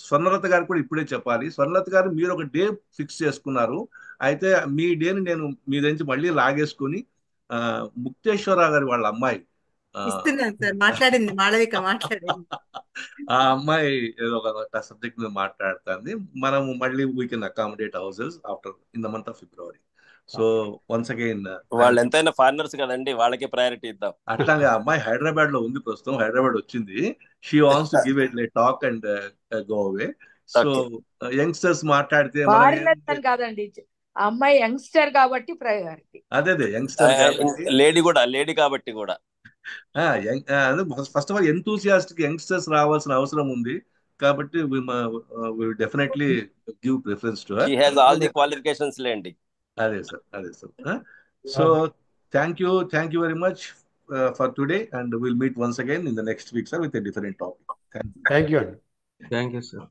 స్వర్ణలత గారు కూడా ఇప్పుడే చెప్పాలి. స్వర్ణలత గారు మీరు ఒక డే ఫిక్స్ చేసుకున్నారు, అయితే మీ డేని నేను మీ నుంచి మళ్ళీ లాగేసుకుని ముక్తేశ్వరరావు గారి వాళ్ళ అమ్మాయి ఆ అమ్మాయి ఏదో ఒక సబ్జెక్ట్ మీద మాట్లాడుతుంది. మనము మళ్ళీ we can accommodate houses after in the month of February. So once again వాళ్ళు ఎంతైనా ఫారినర్స్ కదండి, వాళ్ళకే ప్రయారిటీ ఇద్దాం. అట్లాగే అమ్మాయి హైదరాబాద్ లో ఉంది ప్రస్తుతం, హైదరాబాద్ వచ్చింది. She wants to give it talk and go away. So youngsters మాట్లాడితే కాదండి, అమ్మాయి యంగ్స్టర్ కాబట్టి ప్రయారిటీ. అదే యంగ్స్టర్, లేడీ కాబట్టి కూడా first of all enthusiastic youngsters రావాల్సిన అవసరం ఉంది కాబట్టి definitely give preference to her. She has all the qualifications లేండి. అదే sir. So thank you very much for today and will meet once again in the next week sir with a different topic. Thank you అండి. Thank you sir.